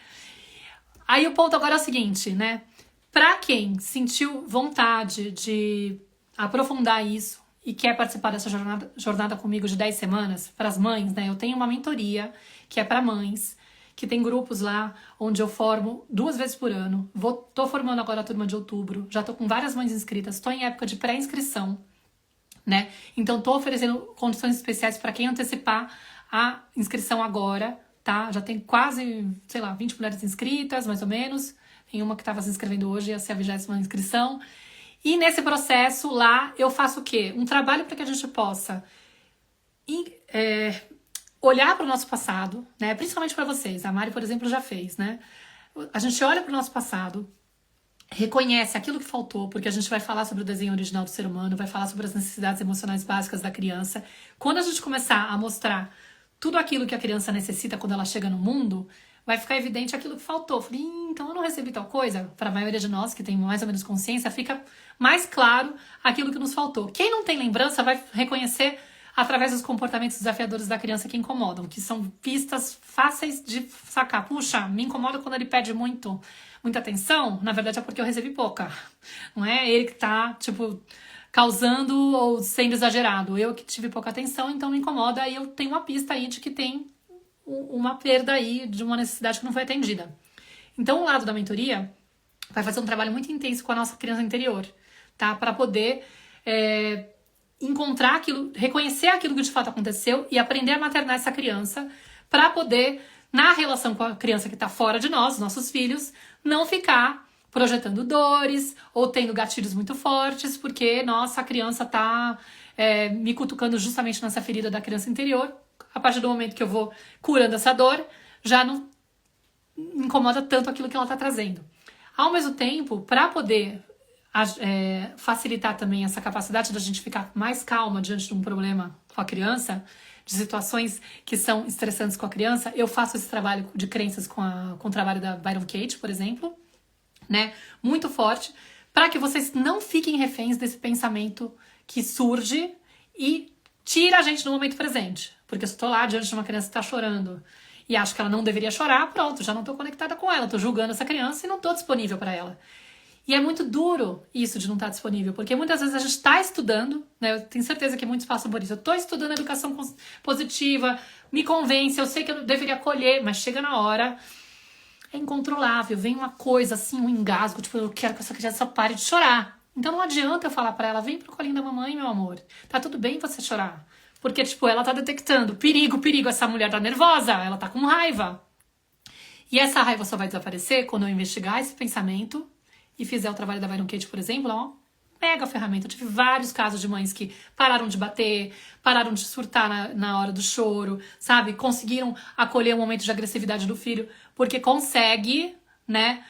Speaker 1: Aí o ponto agora é o seguinte, né? Pra quem sentiu vontade de aprofundar isso e quer participar dessa jornada comigo de 10 semanas, para as mães, né? Eu tenho uma mentoria que é para mães, que tem grupos lá onde eu formo 2 vezes por ano. Tô formando agora a turma de outubro, já tô com várias mães inscritas, tô em época de pré-inscrição, né? Então tô oferecendo condições especiais para quem antecipar a inscrição agora, tá? Já tem quase, sei lá, 20 mulheres inscritas, mais ou menos. Tem uma que estava se inscrevendo hoje, ia ser a 20ª inscrição. E nesse processo lá, eu faço o quê? Um trabalho para que a gente possa olhar para o nosso passado, né? Principalmente para vocês. A Mari, por exemplo, já fez, né? A gente olha para o nosso passado, reconhece aquilo que faltou, porque a gente vai falar sobre o desenho original do ser humano, vai falar sobre as necessidades emocionais básicas da criança. Quando a gente começar a mostrar tudo aquilo que a criança necessita quando ela chega no mundo, vai ficar evidente aquilo que faltou. Falei, então eu não recebi tal coisa. Para a maioria de nós que tem mais ou menos consciência, fica mais claro aquilo que nos faltou. Quem não tem lembrança vai reconhecer através dos comportamentos desafiadores da criança que incomodam, que são pistas fáceis de sacar. Puxa, me incomoda quando ele pede muita atenção. Na verdade é porque eu recebi pouca. Não é ele que tá, tipo, causando ou sendo exagerado. Eu que tive pouca atenção, então me incomoda. Aí eu tenho uma pista aí de que tem uma perda aí de uma necessidade que não foi atendida. Então, o lado da mentoria vai fazer um trabalho muito intenso com a nossa criança interior, tá? Para poder encontrar aquilo, reconhecer aquilo que de fato aconteceu e aprender a maternar essa criança para poder, na relação com a criança que está fora de nós, nossos filhos, não ficar projetando dores ou tendo gatilhos muito fortes, porque, nossa, a criança tá me cutucando justamente nessa ferida da criança interior. A partir do momento que eu vou curando essa dor, já não me incomoda tanto aquilo que ela tá trazendo. Ao mesmo tempo, para poder facilitar também essa capacidade da gente ficar mais calma diante de um problema com a criança, de situações que são estressantes com a criança, eu faço esse trabalho de crenças com o trabalho da Byron Katie, por exemplo, né? Muito forte, para que vocês não fiquem reféns desse pensamento que surge e tira a gente do momento presente. Porque se eu tô lá diante de uma criança que tá chorando e acho que ela não deveria chorar, pronto, já não tô conectada com ela, tô julgando essa criança e não tô disponível para ela. E é muito duro isso de não estar disponível, porque muitas vezes a gente está estudando, né? Eu tenho certeza que muitos passam por isso. Eu tô estudando educação positiva, me convence, eu sei que eu deveria acolher, mas chega na hora, é incontrolável, vem uma coisa assim, um engasgo, tipo, eu quero que essa criança pare de chorar. Então não adianta eu falar pra ela, vem pro colinho da mamãe, meu amor, tá tudo bem você chorar. Porque, tipo, ela tá detectando, perigo, perigo, essa mulher tá nervosa, ela tá com raiva. E essa raiva só vai desaparecer quando eu investigar esse pensamento e fizer o trabalho da Byron Katie, por exemplo, ó, pega a ferramenta. Eu tive vários casos de mães que pararam de bater, pararam de surtar na hora do choro, sabe? Conseguiram acolher o momento de agressividade do filho, porque consegue, né?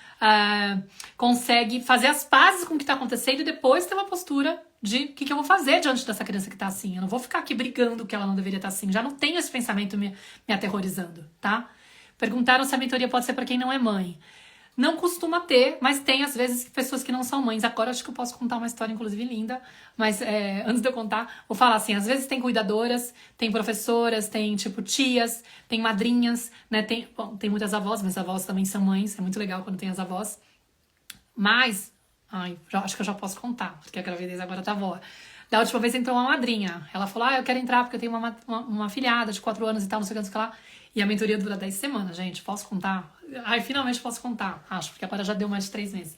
Speaker 1: Consegue fazer as pazes com o que tá acontecendo e depois ter uma postura de o que eu vou fazer diante dessa criança que tá assim. Eu não vou ficar aqui brigando que ela não deveria estar assim. Já não tenho esse pensamento me aterrorizando, tá? Perguntaram se a mentoria pode ser pra quem não é mãe. Não costuma ter, mas tem às vezes pessoas que não são mães. Agora acho que eu posso contar uma história, inclusive, linda. Mas antes de eu contar, vou falar assim, às vezes tem cuidadoras, tem professoras, tem tipo tias, tem madrinhas, né? Tem muitas avós, mas avós também são mães. É muito legal quando tem as avós. Mas, acho que eu já posso contar, porque a gravidez agora tá boa. Da última vez entrou uma madrinha. Ela falou, eu quero entrar porque eu tenho uma filhada de 4 anos e tal, não sei o que lá. E a mentoria dura 10 semanas, gente. Posso contar? Finalmente posso contar. Acho, porque agora já deu mais de 3 meses.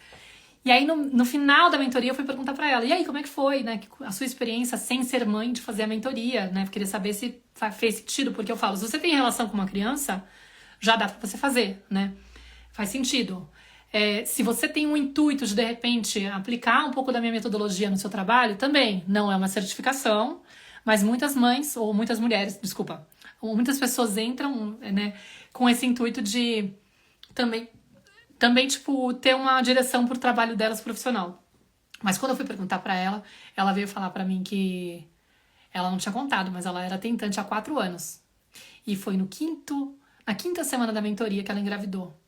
Speaker 1: E aí, no final da mentoria, eu fui perguntar pra ela. E aí, como é que foi, né? A sua experiência sem ser mãe de fazer a mentoria, né? Eu queria saber se fez sentido. Porque eu falo, se você tem relação com uma criança, já dá pra você fazer, né? Faz sentido. Se você tem um intuito de repente, aplicar um pouco da minha metodologia no seu trabalho, também. Não é uma certificação, mas muitas mães, ou muitas mulheres, desculpa, ou muitas pessoas entram, né, com esse intuito de também, tipo, ter uma direção pro trabalho delas profissional. Mas quando eu fui perguntar pra ela, ela veio falar pra mim que ela não tinha contado, mas ela era tentante há 4 anos. E foi na 5ª semana da mentoria que ela engravidou.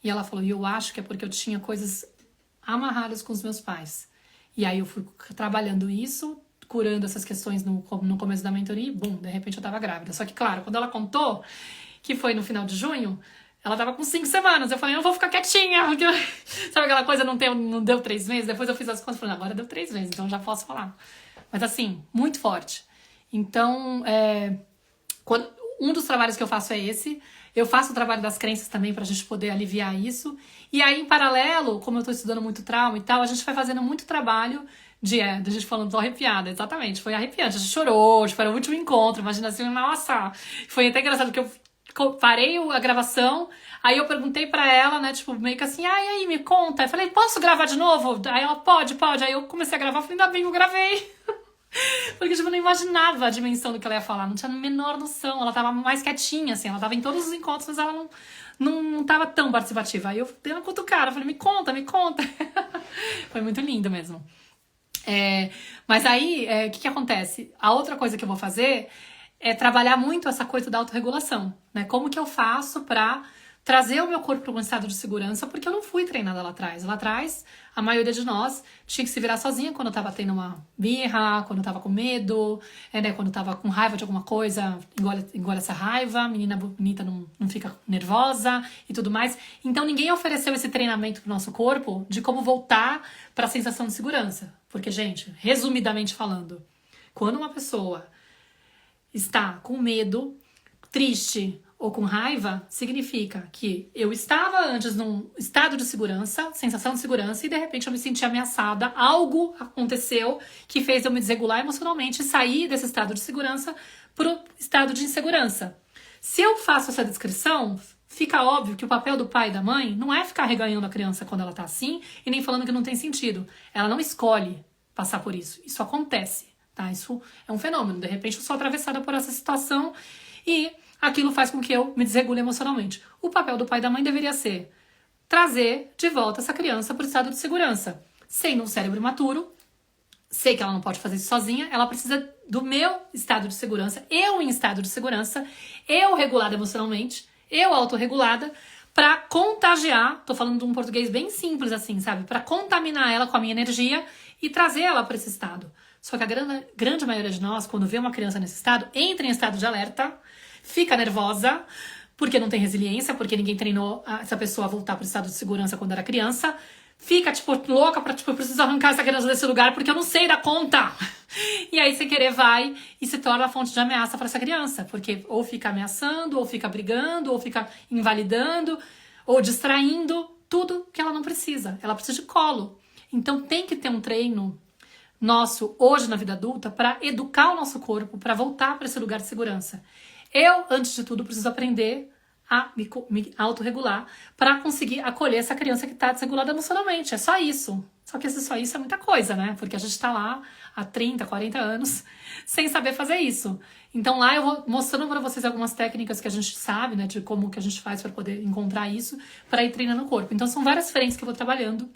Speaker 1: E ela falou, e eu acho que é porque eu tinha coisas amarradas com os meus pais. E aí eu fui trabalhando isso, curando essas questões no começo da mentoria e, bum, de repente eu tava grávida. Só que, claro, quando ela contou, que foi no final de junho, ela tava com 5 semanas. Eu falei, eu vou ficar quietinha, porque sabe aquela coisa, não deu 3 meses? Depois eu fiz as contas e falei, agora deu 3 meses, então já posso falar. Mas assim, muito forte. Então, um dos trabalhos que eu faço é esse. Eu faço o trabalho das crenças também pra gente poder aliviar isso. E aí, em paralelo, como eu tô estudando muito trauma e tal, a gente vai fazendo muito trabalho da gente falando, tô arrepiada, exatamente. Foi arrepiante, a gente chorou, foi o último encontro, imagina assim, nossa. Foi até engraçado que eu parei a gravação, aí eu perguntei pra ela, né, tipo, meio que assim, e aí, me conta. Eu falei, posso gravar de novo? Aí ela, pode. Aí eu comecei a gravar, falei, ainda bem que eu gravei. Porque, tipo, eu não imaginava a dimensão do que ela ia falar, não tinha a menor noção. Ela tava mais quietinha, assim, ela tava em todos os encontros, mas ela não tava tão participativa. Aí eu dei uma cutucada, falei, me conta. Foi muito lindo mesmo. Mas aí, o que acontece? A outra coisa que eu vou fazer é trabalhar muito essa coisa da autorregulação, né? Como que eu faço pra trazer o meu corpo para um estado de segurança, porque eu não fui treinada lá atrás. Lá atrás, a maioria de nós tinha que se virar sozinha quando eu tava tendo uma birra, quando eu tava com medo, né? Quando eu tava com raiva de alguma coisa, engole essa raiva, menina bonita não fica nervosa e tudo mais. Então ninguém ofereceu esse treinamento pro nosso corpo de como voltar para a sensação de segurança. Porque, gente, resumidamente falando, quando uma pessoa está com medo, triste ou com raiva, significa que eu estava antes num estado de segurança, sensação de segurança, e de repente eu me senti ameaçada, algo aconteceu que fez eu me desregular emocionalmente e sair desse estado de segurança pro estado de insegurança. Se eu faço essa descrição, fica óbvio que o papel do pai e da mãe não é ficar reganhando a criança quando ela tá assim e nem falando que não tem sentido. Ela não escolhe passar por isso. Isso acontece, tá? Isso é um fenômeno. De repente eu sou atravessada por essa situação e aquilo faz com que eu me desregule emocionalmente. O papel do pai e da mãe deveria ser trazer de volta essa criança para o estado de segurança. Sendo um cérebro imaturo, sei que ela não pode fazer isso sozinha, ela precisa do meu estado de segurança, eu em estado de segurança, eu regulada emocionalmente, eu autorregulada, pra contagiar, tô falando de um português bem simples assim, sabe? Pra contaminar ela com a minha energia e trazer ela pra esse estado. Só que a grande maioria de nós, quando vê uma criança nesse estado, entra em estado de alerta, fica nervosa, porque não tem resiliência, porque ninguém treinou essa pessoa a voltar pro estado de segurança quando era criança, fica, tipo, louca pra, tipo, eu preciso arrancar essa criança desse lugar porque eu não sei dar conta. E aí, sem querer, vai e se torna a fonte de ameaça pra essa criança. Porque ou fica ameaçando, ou fica brigando, ou fica invalidando, ou distraindo, tudo que ela não precisa. Ela precisa de colo. Então, tem que ter um treino nosso, hoje na vida adulta, pra educar o nosso corpo, pra voltar pra esse lugar de segurança. Eu, antes de tudo, preciso aprender a me autorregular para conseguir acolher essa criança que tá desregulada emocionalmente. É só isso. Só que esse só isso é muita coisa, né? Porque a gente tá lá há 30, 40 anos sem saber fazer isso. Então lá eu vou mostrando para vocês algumas técnicas que a gente sabe, né? De como que a gente faz para poder encontrar isso, para ir treinando o corpo. Então são várias frentes que eu vou trabalhando.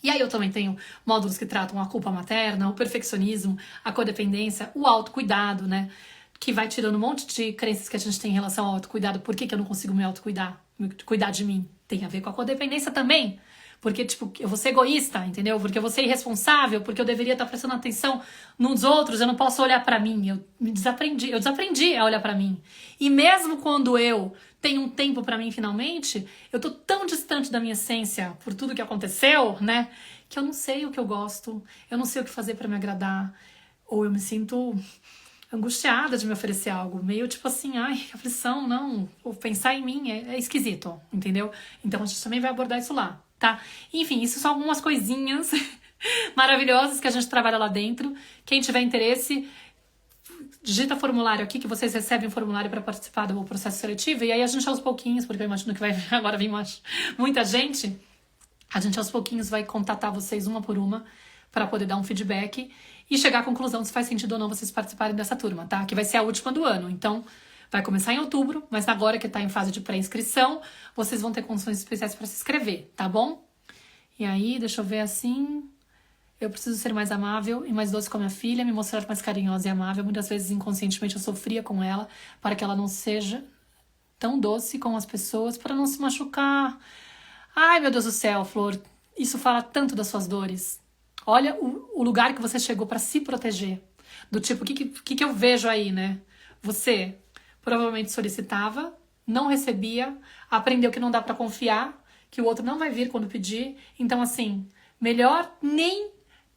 Speaker 1: E aí eu também tenho módulos que tratam a culpa materna, o perfeccionismo, a codependência, o autocuidado, né? Que vai tirando um monte de crenças que a gente tem em relação ao autocuidado. Por que eu não consigo me autocuidar? Cuidar de mim. Tem a ver com a codependência também. Porque, tipo, eu vou ser egoísta, entendeu? Porque eu vou ser irresponsável, porque eu deveria estar prestando atenção nos outros, eu não posso olhar pra mim. Eu desaprendi a olhar pra mim. E mesmo quando eu tenho um tempo pra mim finalmente, eu tô tão distante da minha essência por tudo que aconteceu, né? Que eu não sei o que eu gosto, eu não sei o que fazer pra me agradar. Ou eu me sinto angustiada de me oferecer algo, meio tipo assim, ai, que aflição, não, pensar em mim é esquisito, entendeu? Então a gente também vai abordar isso lá, tá? Enfim, isso são algumas coisinhas maravilhosas que a gente trabalha lá dentro. Quem tiver interesse, digita formulário aqui, que vocês recebem um formulário para participar do processo seletivo, e aí a gente aos pouquinhos, porque eu imagino que vai agora vir muita gente, a gente aos pouquinhos vai contatar vocês uma por uma para poder dar um feedback e chegar à conclusão se faz sentido ou não vocês participarem dessa turma, tá? Que vai ser a última do ano. Então, vai começar em outubro, mas agora que tá em fase de pré-inscrição, vocês vão ter condições especiais para se inscrever, tá bom? E aí, deixa eu ver assim... Eu preciso ser mais amável e mais doce com a minha filha, me mostrar mais carinhosa e amável. Muitas vezes, inconscientemente, eu sofria com ela para que ela não seja tão doce com as pessoas, para não se machucar. Ai, meu Deus do céu, Flor, isso fala tanto das suas dores. Olha o lugar que você chegou para se proteger. Do tipo, o que eu vejo aí, né? Você provavelmente solicitava, não recebia, aprendeu que não dá para confiar, que o outro não vai vir quando pedir. Então, assim, melhor nem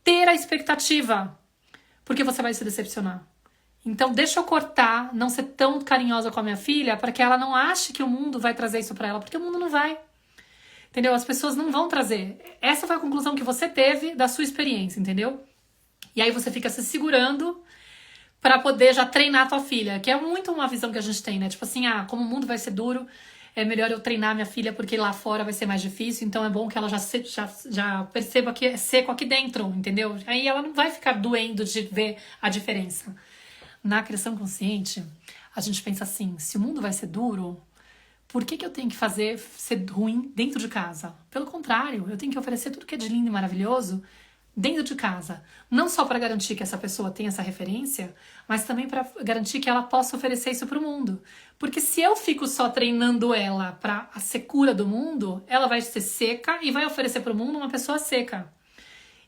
Speaker 1: ter a expectativa, porque você vai se decepcionar. Então, deixa eu cortar, não ser tão carinhosa com a minha filha, para que ela não ache que o mundo vai trazer isso para ela, porque o mundo não vai. Entendeu? As pessoas não vão trazer. Essa foi a conclusão que você teve da sua experiência, entendeu? E aí você fica se segurando pra poder já treinar a tua filha, que é muito uma visão que a gente tem, né? Tipo assim, como o mundo vai ser duro, é melhor eu treinar minha filha porque lá fora vai ser mais difícil, então é bom que ela já perceba que é seco aqui dentro, entendeu? Aí ela não vai ficar doendo de ver a diferença. Na criação consciente, a gente pensa assim, se o mundo vai ser duro... Por que eu tenho que fazer ser ruim dentro de casa? Pelo contrário, eu tenho que oferecer tudo que é de lindo e maravilhoso dentro de casa. Não só para garantir que essa pessoa tenha essa referência, mas também para garantir que ela possa oferecer isso para o mundo. Porque se eu fico só treinando ela para a secura do mundo, ela vai ser seca e vai oferecer para o mundo uma pessoa seca.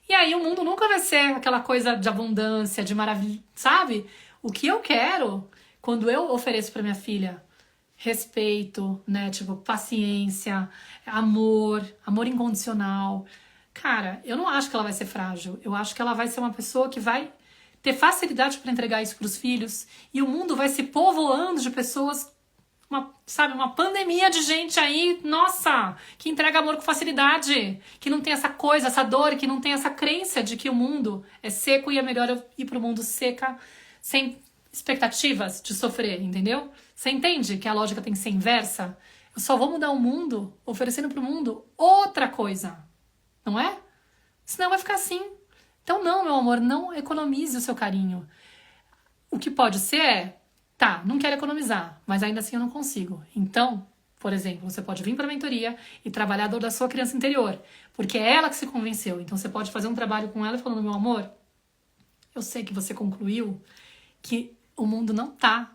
Speaker 1: E aí o mundo nunca vai ser aquela coisa de abundância, de maravilha, sabe? O que eu quero quando eu ofereço para minha filha respeito, né, tipo, paciência, amor incondicional. Cara, eu não acho que ela vai ser frágil. Eu acho que ela vai ser uma pessoa que vai ter facilidade para entregar isso pros filhos e o mundo vai se povoando de pessoas, uma pandemia de gente aí, nossa, que entrega amor com facilidade, que não tem essa coisa, essa dor, que não tem essa crença de que o mundo é seco e é melhor eu ir pro mundo seca, sem expectativas de sofrer, entendeu? Você entende que a lógica tem que ser inversa? Eu só vou mudar o mundo oferecendo pro mundo outra coisa, não é? Senão vai ficar assim. Então não, meu amor, não economize o seu carinho. O que pode ser é, tá, não quero economizar, mas ainda assim eu não consigo. Então, por exemplo, você pode vir para a mentoria e trabalhar a dor da sua criança interior, porque é ela que se convenceu. Então você pode fazer um trabalho com ela falando, meu amor, Eu sei que você concluiu que o mundo não tá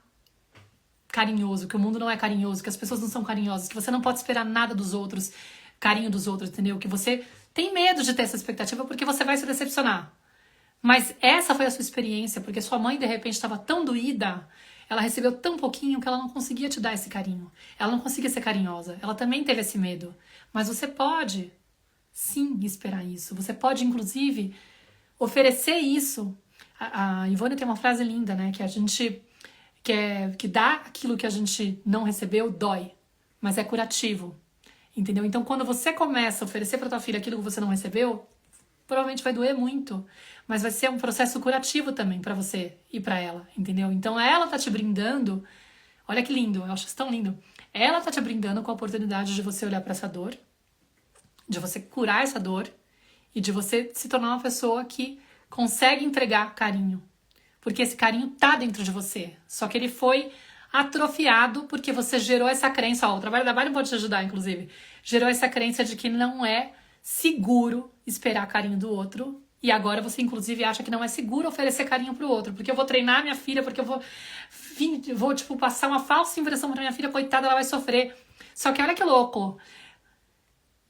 Speaker 1: carinhoso, que o mundo não é carinhoso, que as pessoas não são carinhosas, que você não pode esperar nada dos outros, carinho dos outros, entendeu? Que você tem medo de ter essa expectativa porque você vai se decepcionar. Mas essa foi a sua experiência, porque sua mãe de repente estava tão doída, ela recebeu tão pouquinho que ela não conseguia te dar esse carinho. Ela não conseguia ser carinhosa. Ela também teve esse medo. Mas você pode, sim, esperar isso. Você pode, inclusive, oferecer isso. A Ivone tem uma frase linda, né? Que a gente que dá aquilo que a gente não recebeu, dói. Mas é curativo. Entendeu? Então, quando você começa a oferecer para tua filha aquilo que você não recebeu, provavelmente vai doer muito, mas vai ser um processo curativo também pra você e pra ela, entendeu? Então ela tá te brindando, olha que lindo, eu acho isso tão lindo. Ela tá te brindando com a oportunidade de você olhar pra essa dor, de você curar essa dor e de você se tornar uma pessoa que consegue entregar carinho. Porque esse carinho tá dentro de você, só que ele foi atrofiado porque você gerou essa crença, ó, o trabalho da Bari pode te ajudar, inclusive, gerou essa crença de que não é seguro esperar carinho do outro. E agora você, inclusive, acha que não é seguro oferecer carinho pro outro. Porque eu vou treinar minha filha, porque eu vou tipo, passar uma falsa impressão pra minha filha, coitada, ela vai sofrer. Só que olha que louco.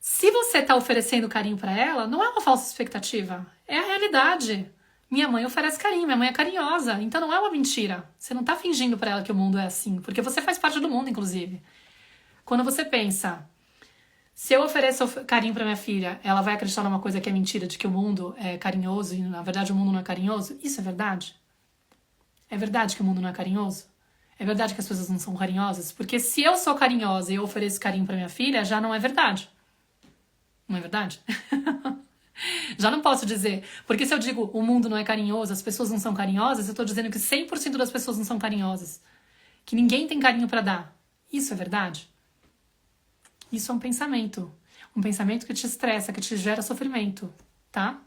Speaker 1: Se você tá oferecendo carinho pra ela, não é uma falsa expectativa. É a realidade. Minha mãe oferece carinho, minha mãe é carinhosa. Então não é uma mentira. Você não tá fingindo pra ela que o mundo é assim. Porque você faz parte do mundo, inclusive. Quando você pensa... Se eu ofereço carinho pra minha filha, ela vai acreditar numa coisa que é mentira, de que o mundo é carinhoso e na verdade o mundo não é carinhoso? Isso é verdade? É verdade que o mundo não é carinhoso? É verdade que as pessoas não são carinhosas? Porque se eu sou carinhosa e eu ofereço carinho pra minha filha, já não é verdade. Não é verdade? Já não posso dizer. Porque se eu digo o mundo não é carinhoso, as pessoas não são carinhosas, eu tô dizendo que 100% das pessoas não são carinhosas. Que ninguém tem carinho pra dar. Isso é verdade? Isso é um pensamento que te estressa, que te gera sofrimento, tá?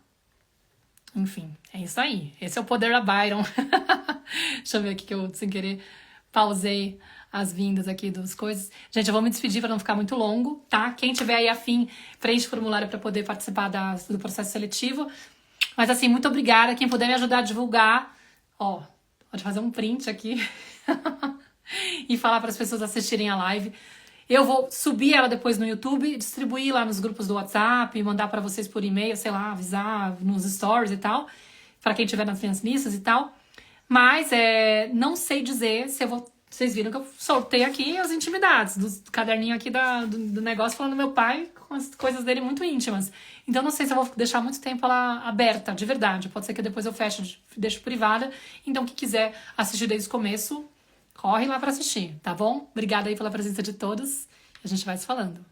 Speaker 1: Enfim, é isso aí. Esse é o poder da Byron. Deixa eu ver aqui que eu, sem querer, pausei as vindas aqui das coisas. Gente, eu vou me despedir para não ficar muito longo, tá? Quem tiver aí afim, preenche o formulário para poder participar do processo seletivo. Mas assim, muito obrigada. Quem puder me ajudar a divulgar, ó, pode fazer um print aqui e falar para as pessoas assistirem a live. Eu vou subir ela depois no YouTube, distribuir lá nos grupos do WhatsApp, mandar pra vocês por e-mail, sei lá, avisar nos stories e tal, pra quem tiver nas minhas listas e tal. Mas não sei dizer se eu vou... Vocês viram que eu soltei aqui as intimidades do caderninho aqui do negócio falando do meu pai com as coisas dele muito íntimas. Então não sei se eu vou deixar muito tempo ela aberta, de verdade. Pode ser que depois eu feche, deixo privada. Então quem quiser assistir desde o começo... Corre lá pra assistir, tá bom? Obrigada aí pela presença de todos. A gente vai se falando.